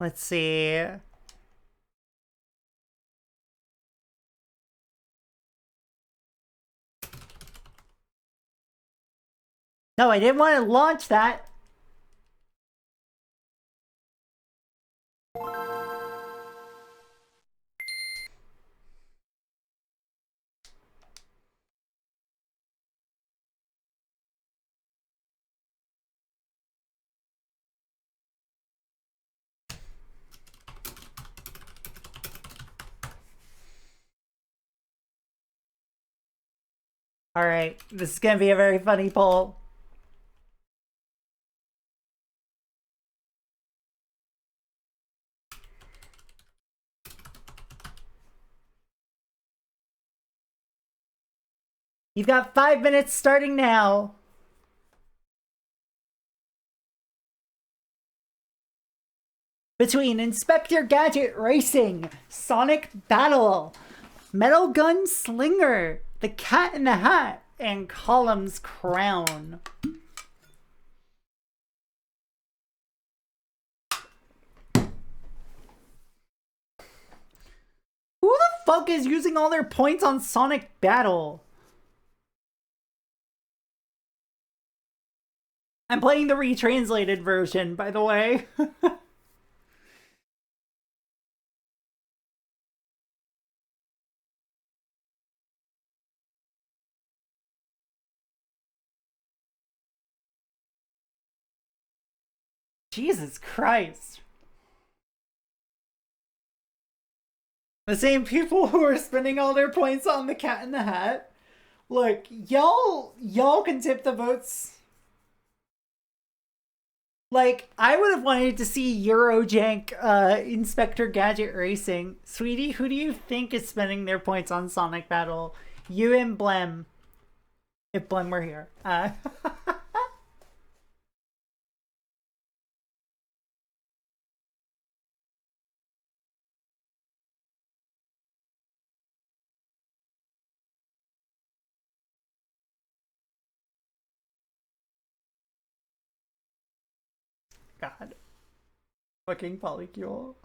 Let's see. No, I didn't want to launch that. All right, this is gonna be a very funny poll. You've got 5 minutes starting now. Between Inspector Gadget Racing, Sonic Battle, Metal Gun Slinger, The Cat in the Hat, and Column's Crown. Who the fuck is using all their points on Sonic Battle? I'm playing the retranslated version, by the way. Jesus Christ. The same people who are spending all their points on the Cat in the Hat. Look, y'all can tip the votes. Like, I would have wanted to see Eurojank Inspector Gadget Racing. Sweetie, who do you think is spending their points on Sonic Battle? You and Blem. If Blem were here. God. Fucking polycule.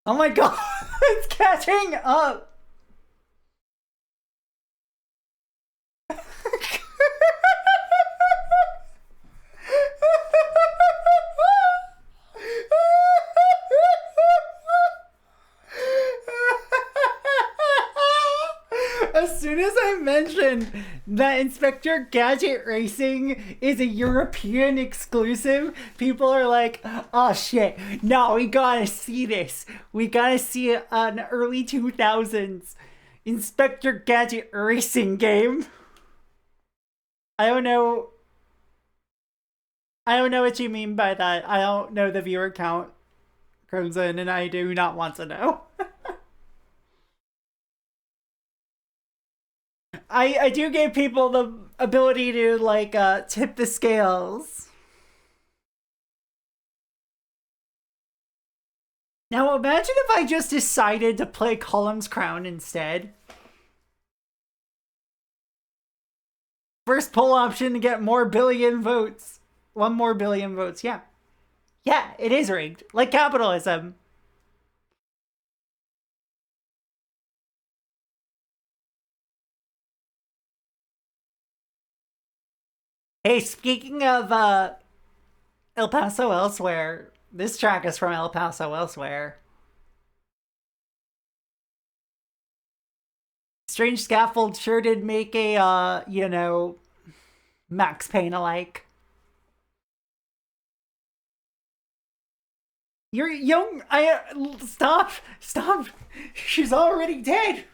Oh my god, it's catching up! As soon as I mentioned that Inspector Gadget Racing is a European exclusive, people are like, oh shit, no, we gotta see this. We gotta see an early 2000s Inspector Gadget Racing game. I don't know what you mean by that. I don't know the viewer count, Crimson, and I do not want to know. I do give people the ability to, like, tip the scales. Now imagine if I just decided to play Column's Crown instead. First poll option to get more billion votes. 1 more billion votes, yeah. Yeah, it is rigged. Like capitalism. Hey, speaking of El Paso Elsewhere, this track is from El Paso Elsewhere. Strange Scaffold sure did make a, you know, Max Payne alike. You're young. Stop. She's already dead.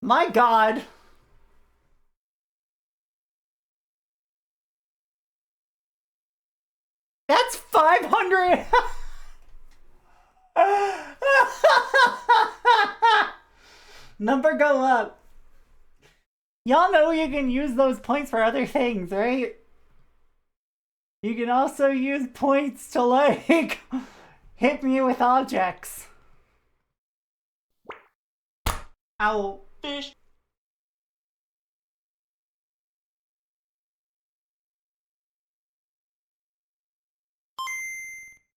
My god. That's 500. Number go up. Y'all know you can use those points for other things, right? You can also use points to, like, hit me with objects. Ow.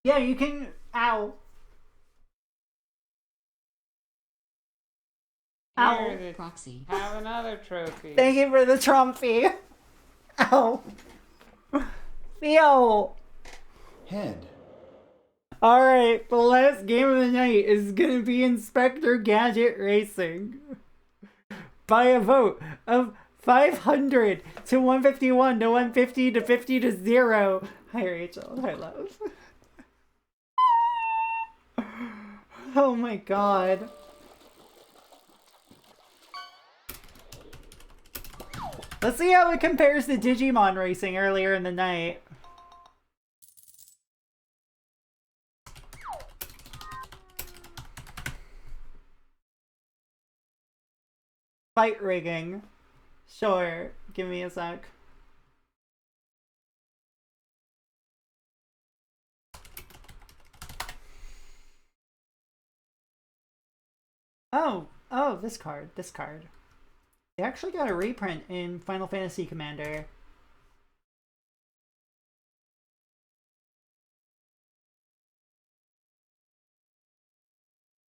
Yeah, you can. Ow. Ow. Here, the Proxy. have another trophy. Thank you for the trophy. Ow. Theo. Head. Alright, the last game of the night is gonna be Inspector Gadget Racing. By a vote of 500 to 151 to 150 to 50 to 0. Hi, Rachel. Hi, love. Oh my god. Let's see how it compares to Digimon Racing earlier in the night. Fight rigging. Sure. Give me a sec. Oh, this card. They actually got a reprint in Final Fantasy Commander.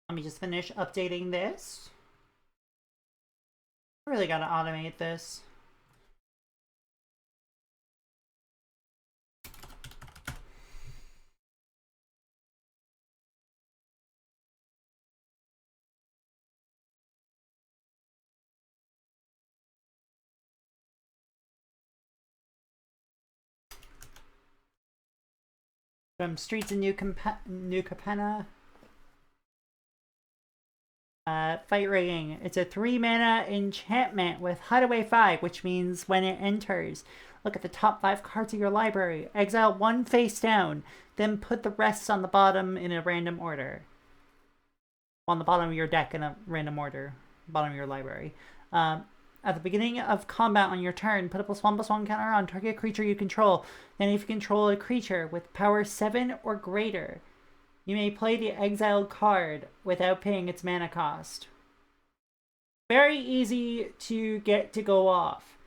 Let me just finish updating this. I really gotta automate this. From Streets of New Capenna. Fight rigging. It's a 3-mana enchantment with Hideaway 5, which means when it enters, look at the top 5 cards of your library. Exile 1 face down, then put the rest on the bottom in a random order. On the bottom of your deck in a random order. Bottom of your library. At the beginning of combat on your turn, put a +1/+1 counter on target creature you control. Then if you control a creature with power 7 or greater, you may play the exiled card without paying its mana cost. Very easy to get to go off,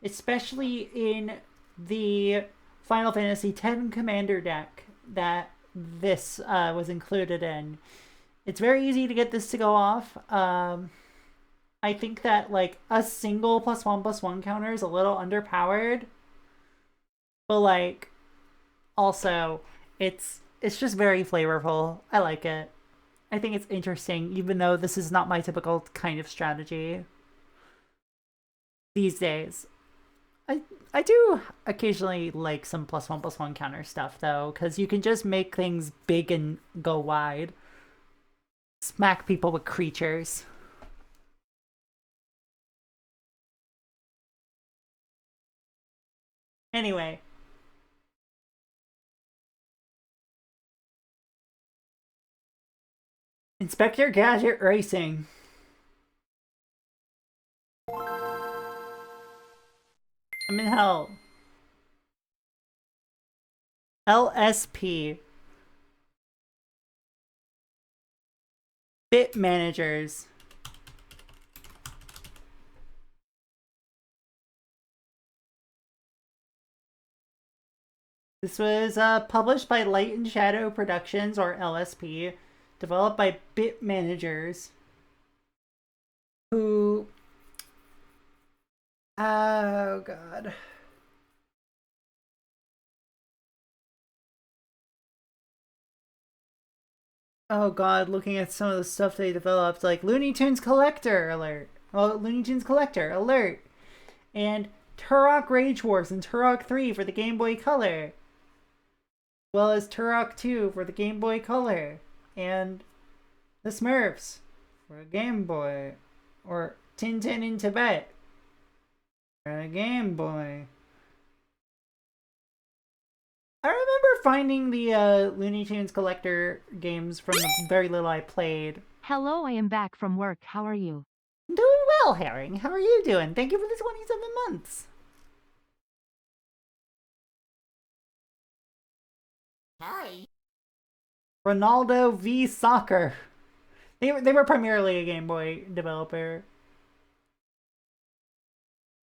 especially in the Final Fantasy X Commander deck that this was included in. It's very easy to get this to go off. I think that, like, a single +1/+1 counter is a little underpowered. But, like, also, it's just very flavorful. I like it. I think it's interesting, even though this is not my typical kind of strategy these days. I do occasionally like some +1/+1 counter stuff, though, because you can just make things big and go wide. Smack people with creatures. Anyway. Inspector Gadget Racing. I'm in hell. LSP. Bit managers. This was published by Light and Shadow Productions, or LSP, developed by Bit Managers, who... Oh, God. Oh, God, looking at some of the stuff they developed, like Looney Tunes Collector Alert. Well, Looney Tunes Collector Alert. And Turok Rage Wars and Turok 3 for the Game Boy Color. Well as Turok 2 for the Game Boy Color, and the Smurfs for a Game Boy, or Tintin in Tibet. A Game Boy. I remember finding the Looney Tunes collector games from the very little I played. Hello, I am back from work. How are you? Doing well, Herring. How are you doing? Thank you for the 27 months. Hi. Ronaldo v Soccer. They were primarily a Game Boy developer.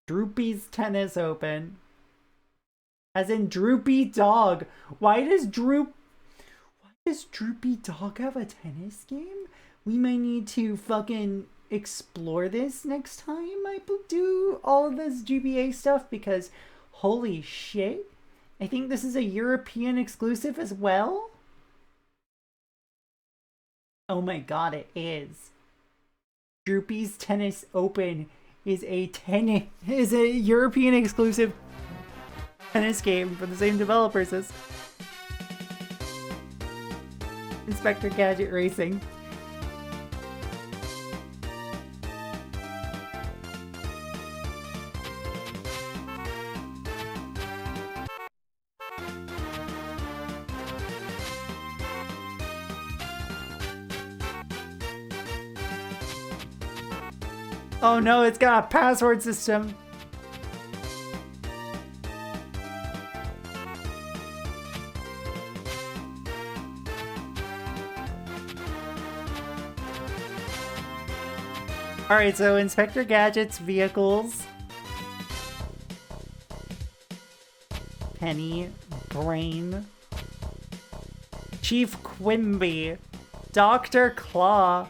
Droopy's Tennis Open. As in Droopy Dog. Why does Droopy Dog have a tennis game? We might need to fucking explore this next time I do all of this GBA stuff, because holy shit. I think this is a European exclusive as well. Oh my god, it is. Droopy's Tennis Open is a European exclusive tennis game for the same developers as Inspector Gadget Racing. Oh no, it's got a password system. Alright, so Inspector Gadget's vehicles. Penny, Brain, Chief Quimby, Dr. Claw.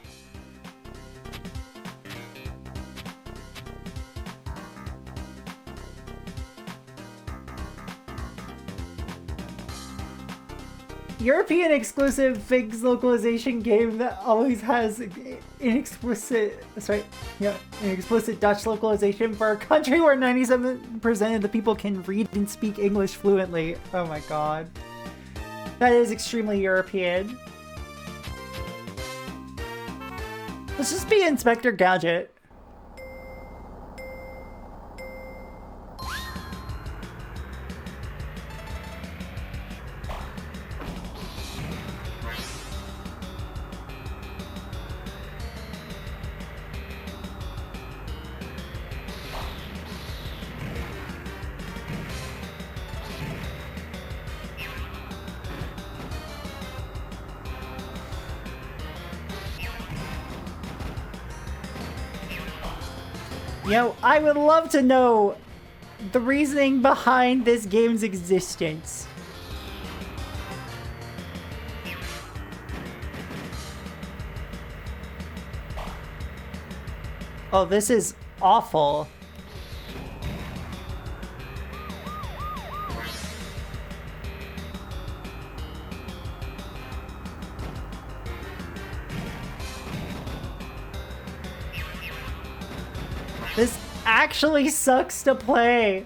European exclusive Figs localization game that always has an explicit Dutch localization for a country where 97% of the people can read and speak English fluently. Oh my god. That is extremely European. Let's just be Inspector Gadget. You know, I would love to know the reasoning behind this game's existence. Oh, this is awful. This actually sucks to play.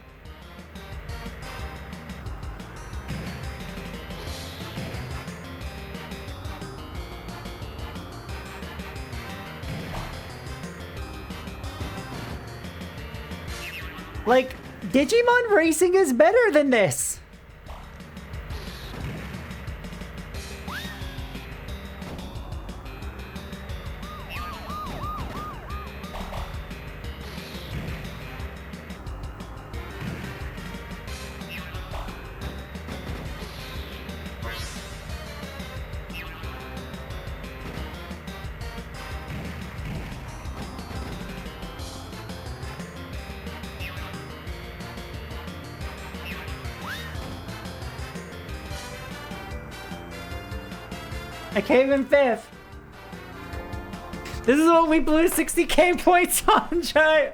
Like, Digimon Racing is better than this. I came in 5th. This is what we blew 60k points on, Jay.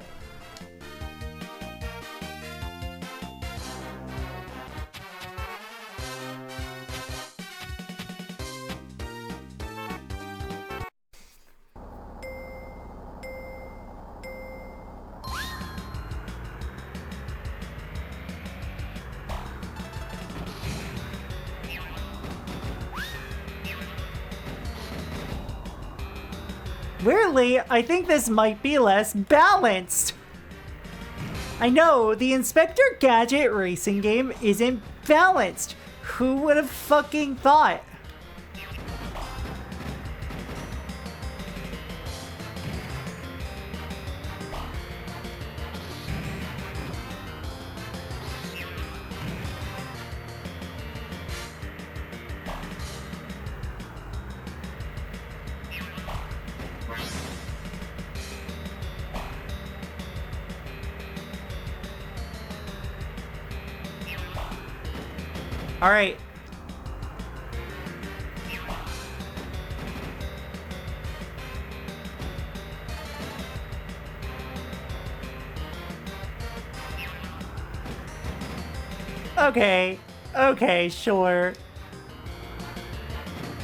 Weirdly, I think this might be less balanced. I know, the Inspector Gadget racing game isn't balanced. Who would have fucking thought? All right. Okay, sure.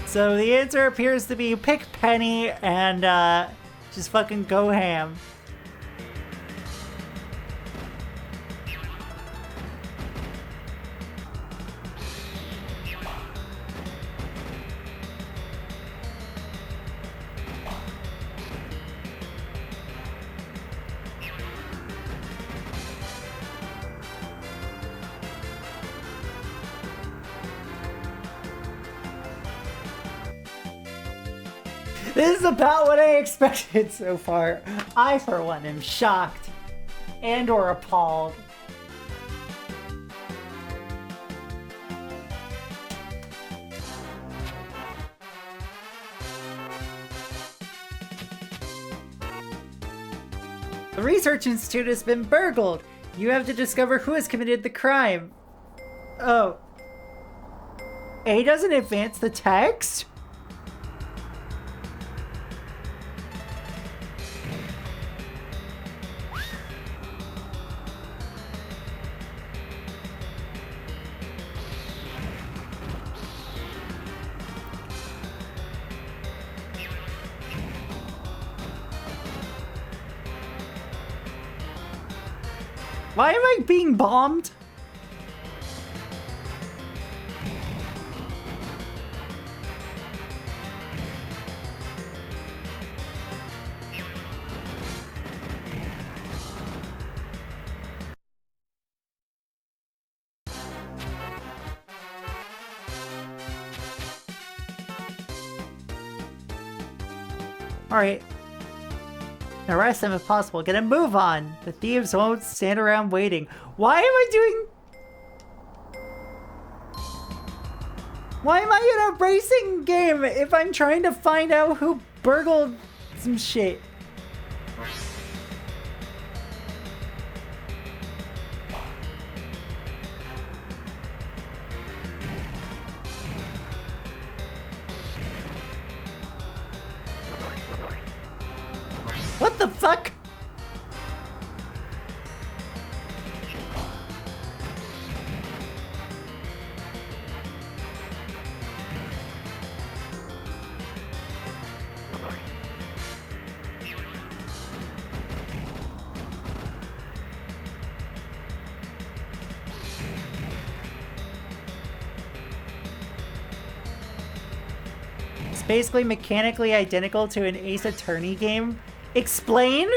So the answer appears to be pick Penny and just fucking go ham. This is about what I expected so far. I, for one, am shocked and or appalled. The research institute has been burgled. You have to discover who has committed the crime. Oh. A doesn't advance the text? Why am I being bombed? All right. Arrest them if possible. Get a move on. The thieves won't stand around waiting. Why am I doing... Why am I in a racing game if I'm trying to find out who burgled some shit? What the fuck? It's basically mechanically identical to an Ace Attorney game. Explain?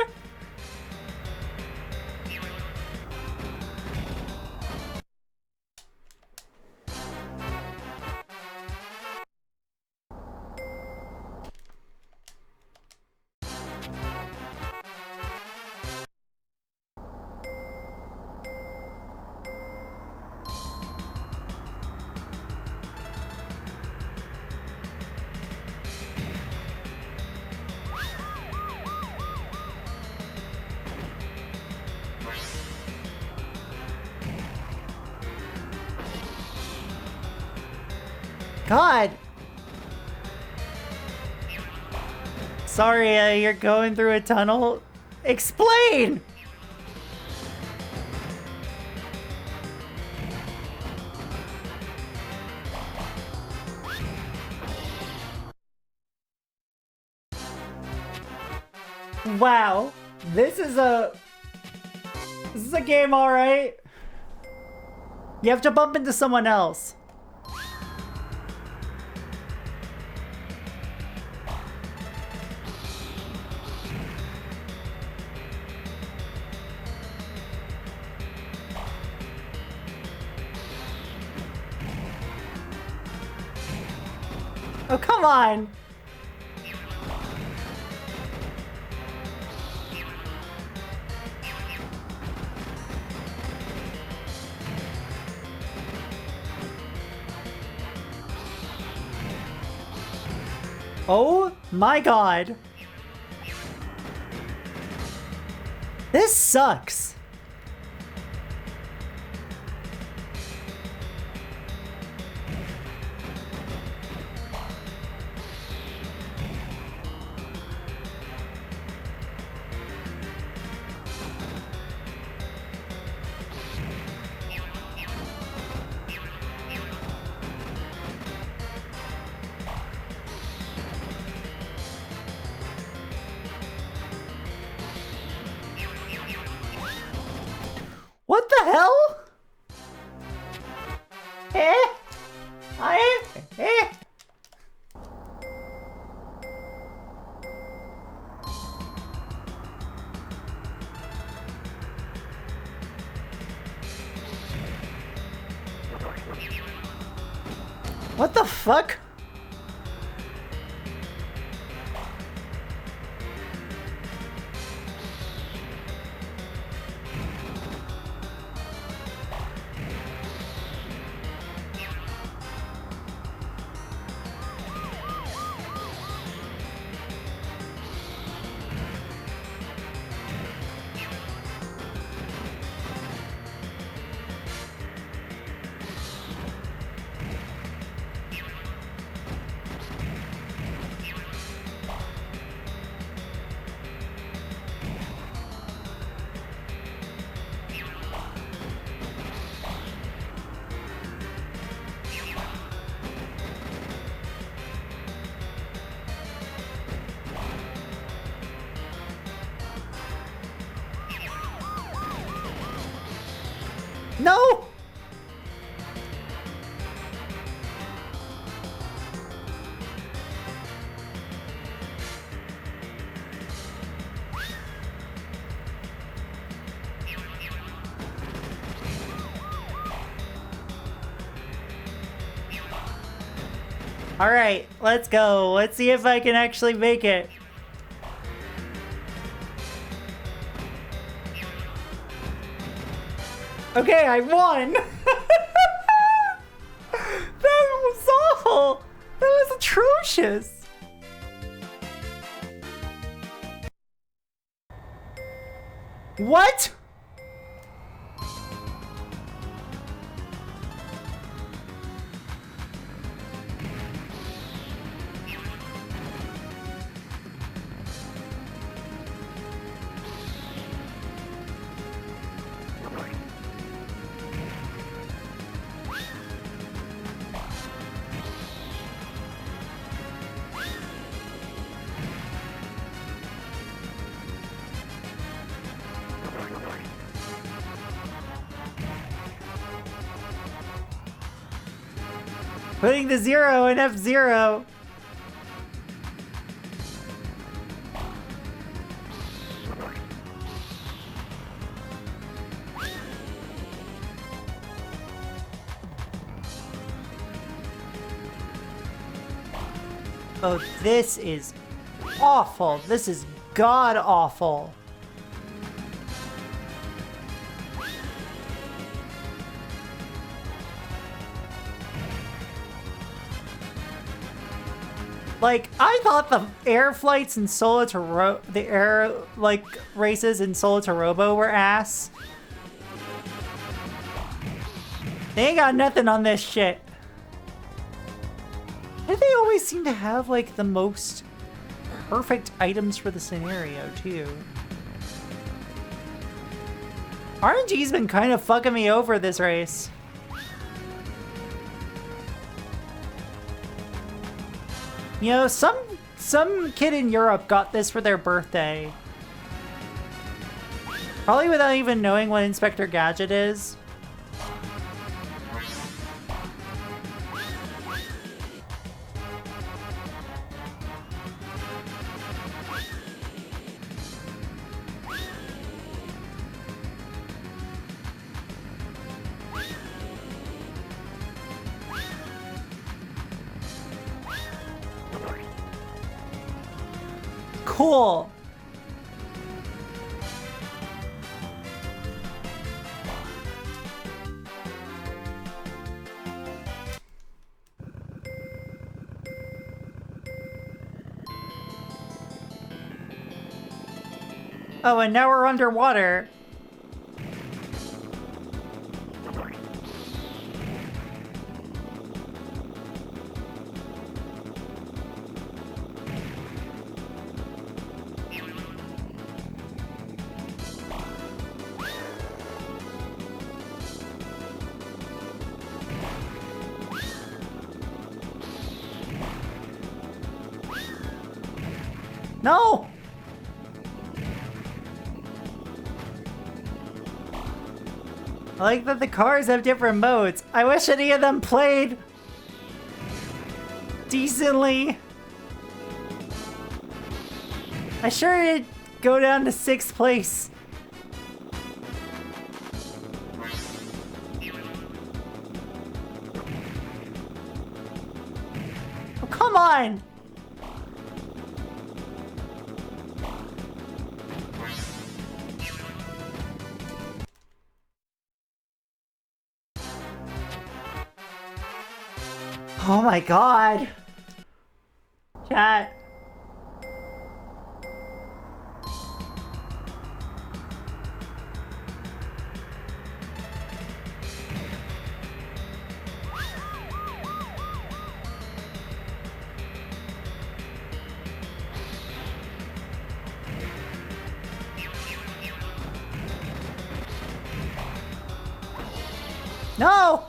God. Sorry, you're going through a tunnel. Explain! Wow. This is a game, alright. You have to bump into someone else. Oh, come on! Oh my god. This sucks. What the hell? What the fuck? No! Alright, let's go. Let's see if I can actually make it. Okay, I won! That was awful! That was atrocious! What? Putting the 0 in F-Zero. Oh, this is awful. This is god awful. Like, I thought the air flights in the air, like, races in Solo to Robo were ass. They ain't got nothing on this shit. And they always seem to have, like, the most perfect items for the scenario, too. RNG's been kind of fucking me over this race. You know, some kid in Europe got this for their birthday. Probably without even knowing what Inspector Gadget is. cool. Oh, and now we're underwater. No! I like that the cars have different modes. I wish any of them played decently. I sure did go down to 6th place. Oh, come on! Oh my god. Chat. No!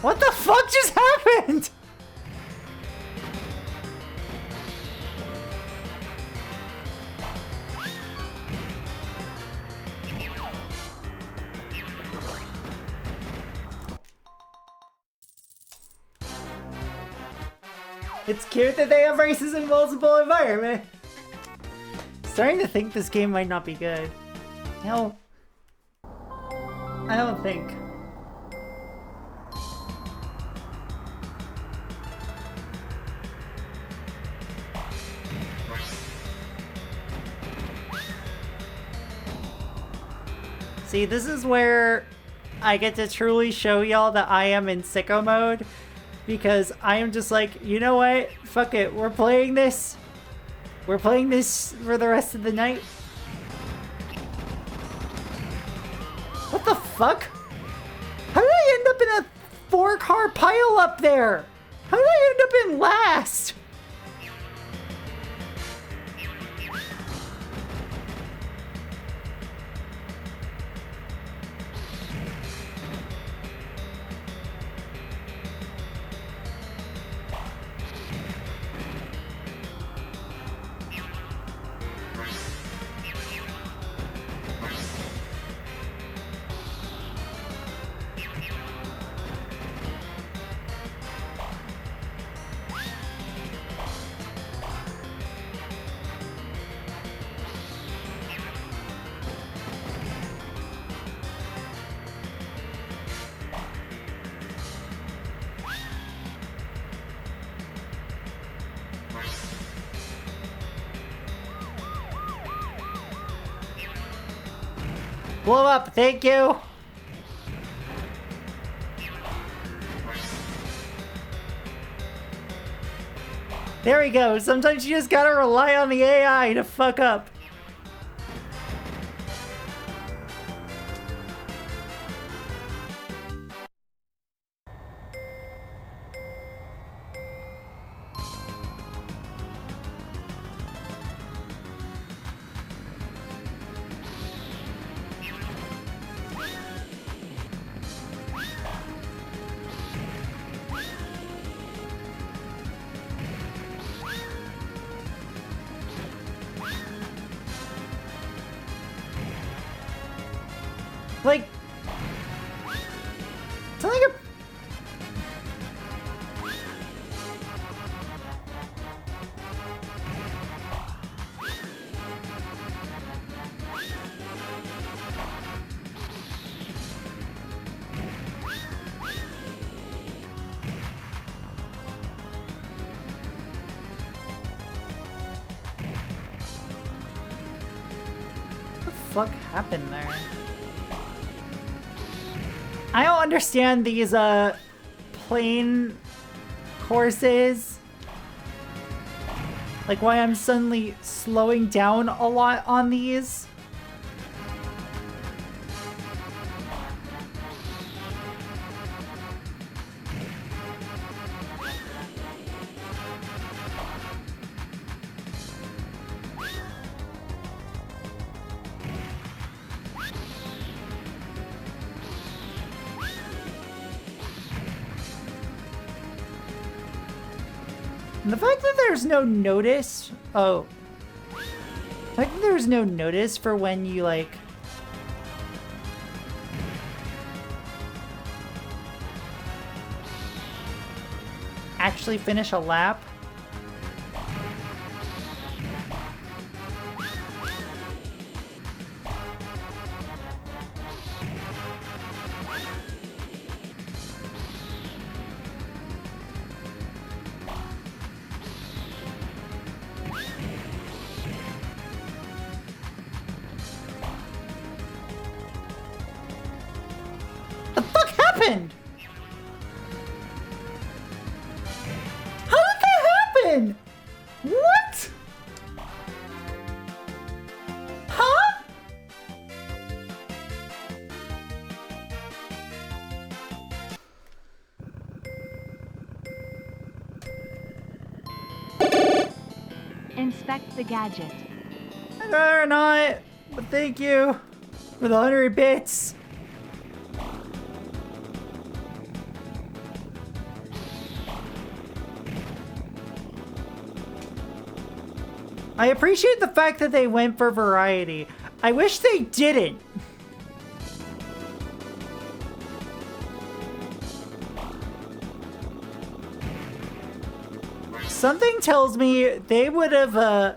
What the fuck just happened? It's cute that they have races in multiple environments. Starting to think this game might not be good. No. I don't think. See, this is where I get to truly show y'all that I am in sicko mode. Because I am just like, you know what? Fuck it. We're playing this. We're playing this for the rest of the night. What the fuck? How did I end up in a 4-car pile up there? How did I end up in last? Blow up, thank you. There we go. Sometimes you just gotta rely on the AI to fuck up. Like, it's like a... fuck happened there? I don't understand these plane courses. Like why I'm suddenly slowing down a lot on these. And the fact that there's no notice, the fact that there's no notice for when you like actually finish a lap. Happened? How did that happen? What? Huh? Inspect the gadget. I'd rather not, but thank you for the 100 bits. I appreciate the fact that they went for variety. I wish they didn't. Something tells me they would have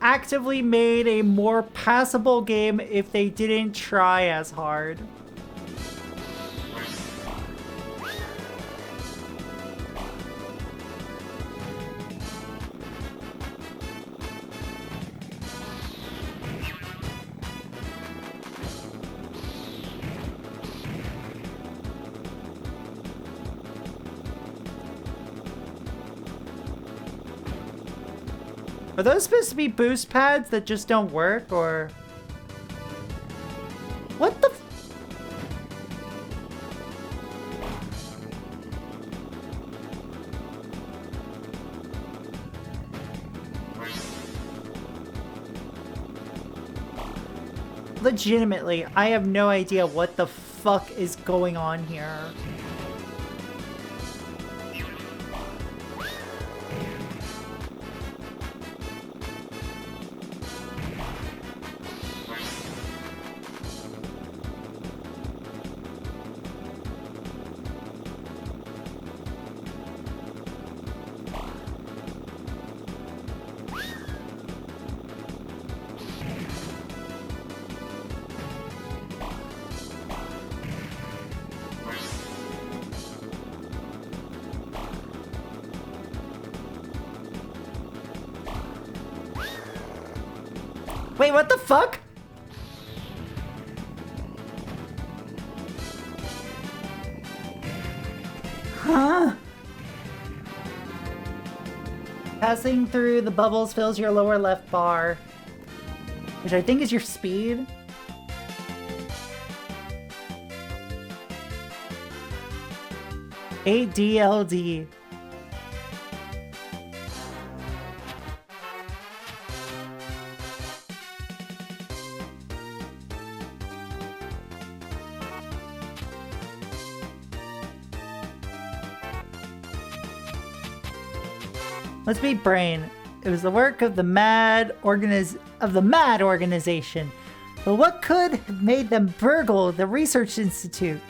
actively made a more passable game if they didn't try as hard. Are those supposed to be boost pads that just don't work, or... What the f- Legitimately, I have no idea what the fuck is going on here. Wait, what the fuck? Huh? Passing through the bubbles fills your lower left bar, which I think is your speed. ADLD. Let's be brain. It was the work of the mad organization. But what could have made them burgle the research institute?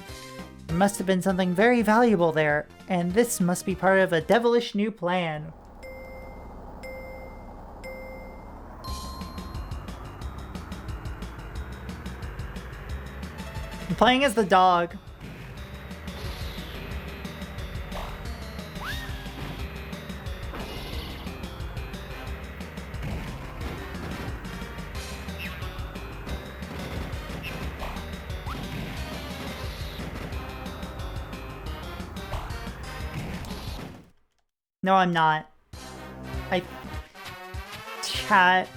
There must have been something very valuable there, and this must be part of a devilish new plan. I'm playing as the dog. No, I'm not. I... Chat.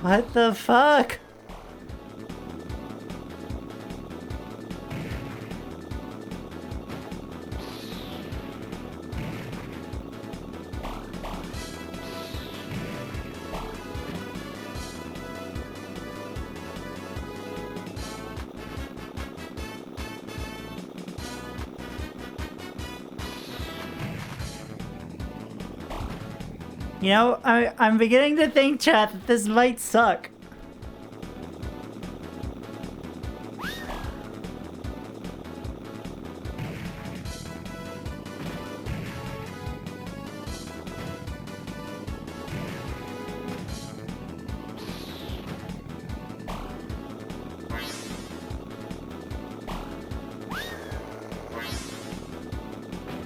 What the fuck? You know, I'm beginning to think, chat, that this might suck.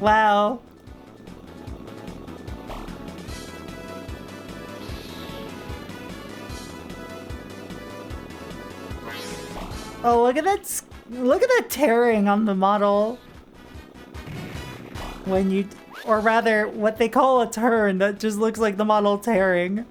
Wow. Oh, look at that! Look at that tearing on the model. When you, or rather, what they call a turn that just looks like the model tearing.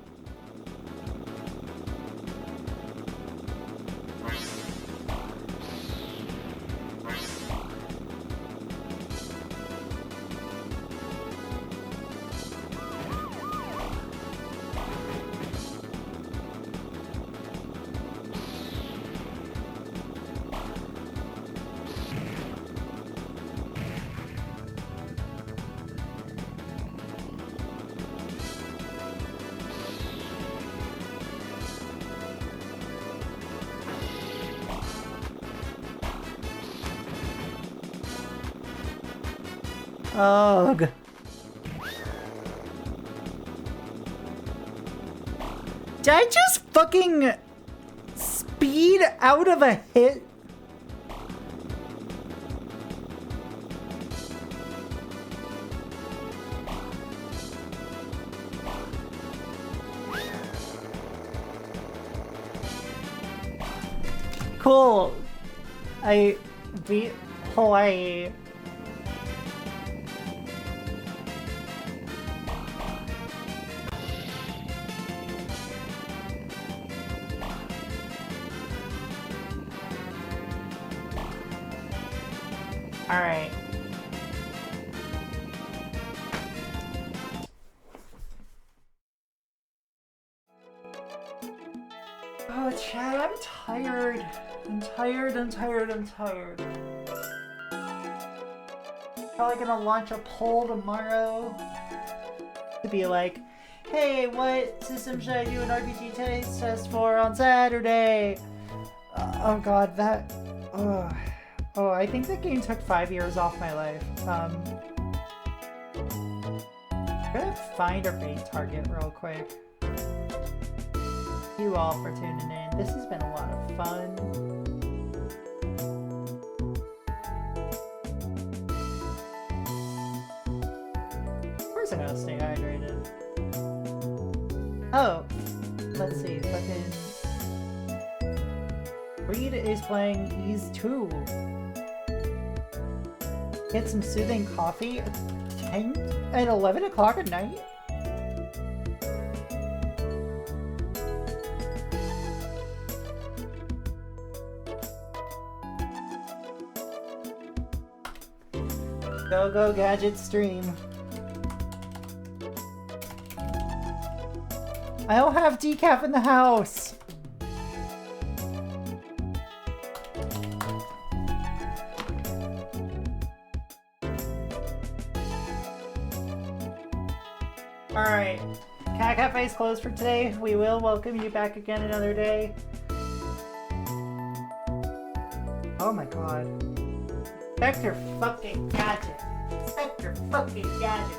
Ugh. Did I just fucking speed out of a hit? Cool. I beat Hawaii. Alright. Oh, Chad, I'm tired. I'm tired. Probably gonna launch a poll tomorrow to be like, hey, what system should I do an RPG taste test for on Saturday? Oh god, that... Oh, I think that game took 5 years off my life. I'm gonna find a raid target real quick. Thank you all for tuning in. This has been a lot of fun. Of course I'm gonna stay hydrated. Oh, let's see, fucking... Reed is playing Ease 2. Get some soothing coffee at 10 at 11 o'clock at night? Go gadget stream. I don't have decaf in the house. Alright. Cat Cafe is closed for today. We will welcome you back again another day. Oh my god. Inspector fucking Gadget. Inspector fucking Gadget.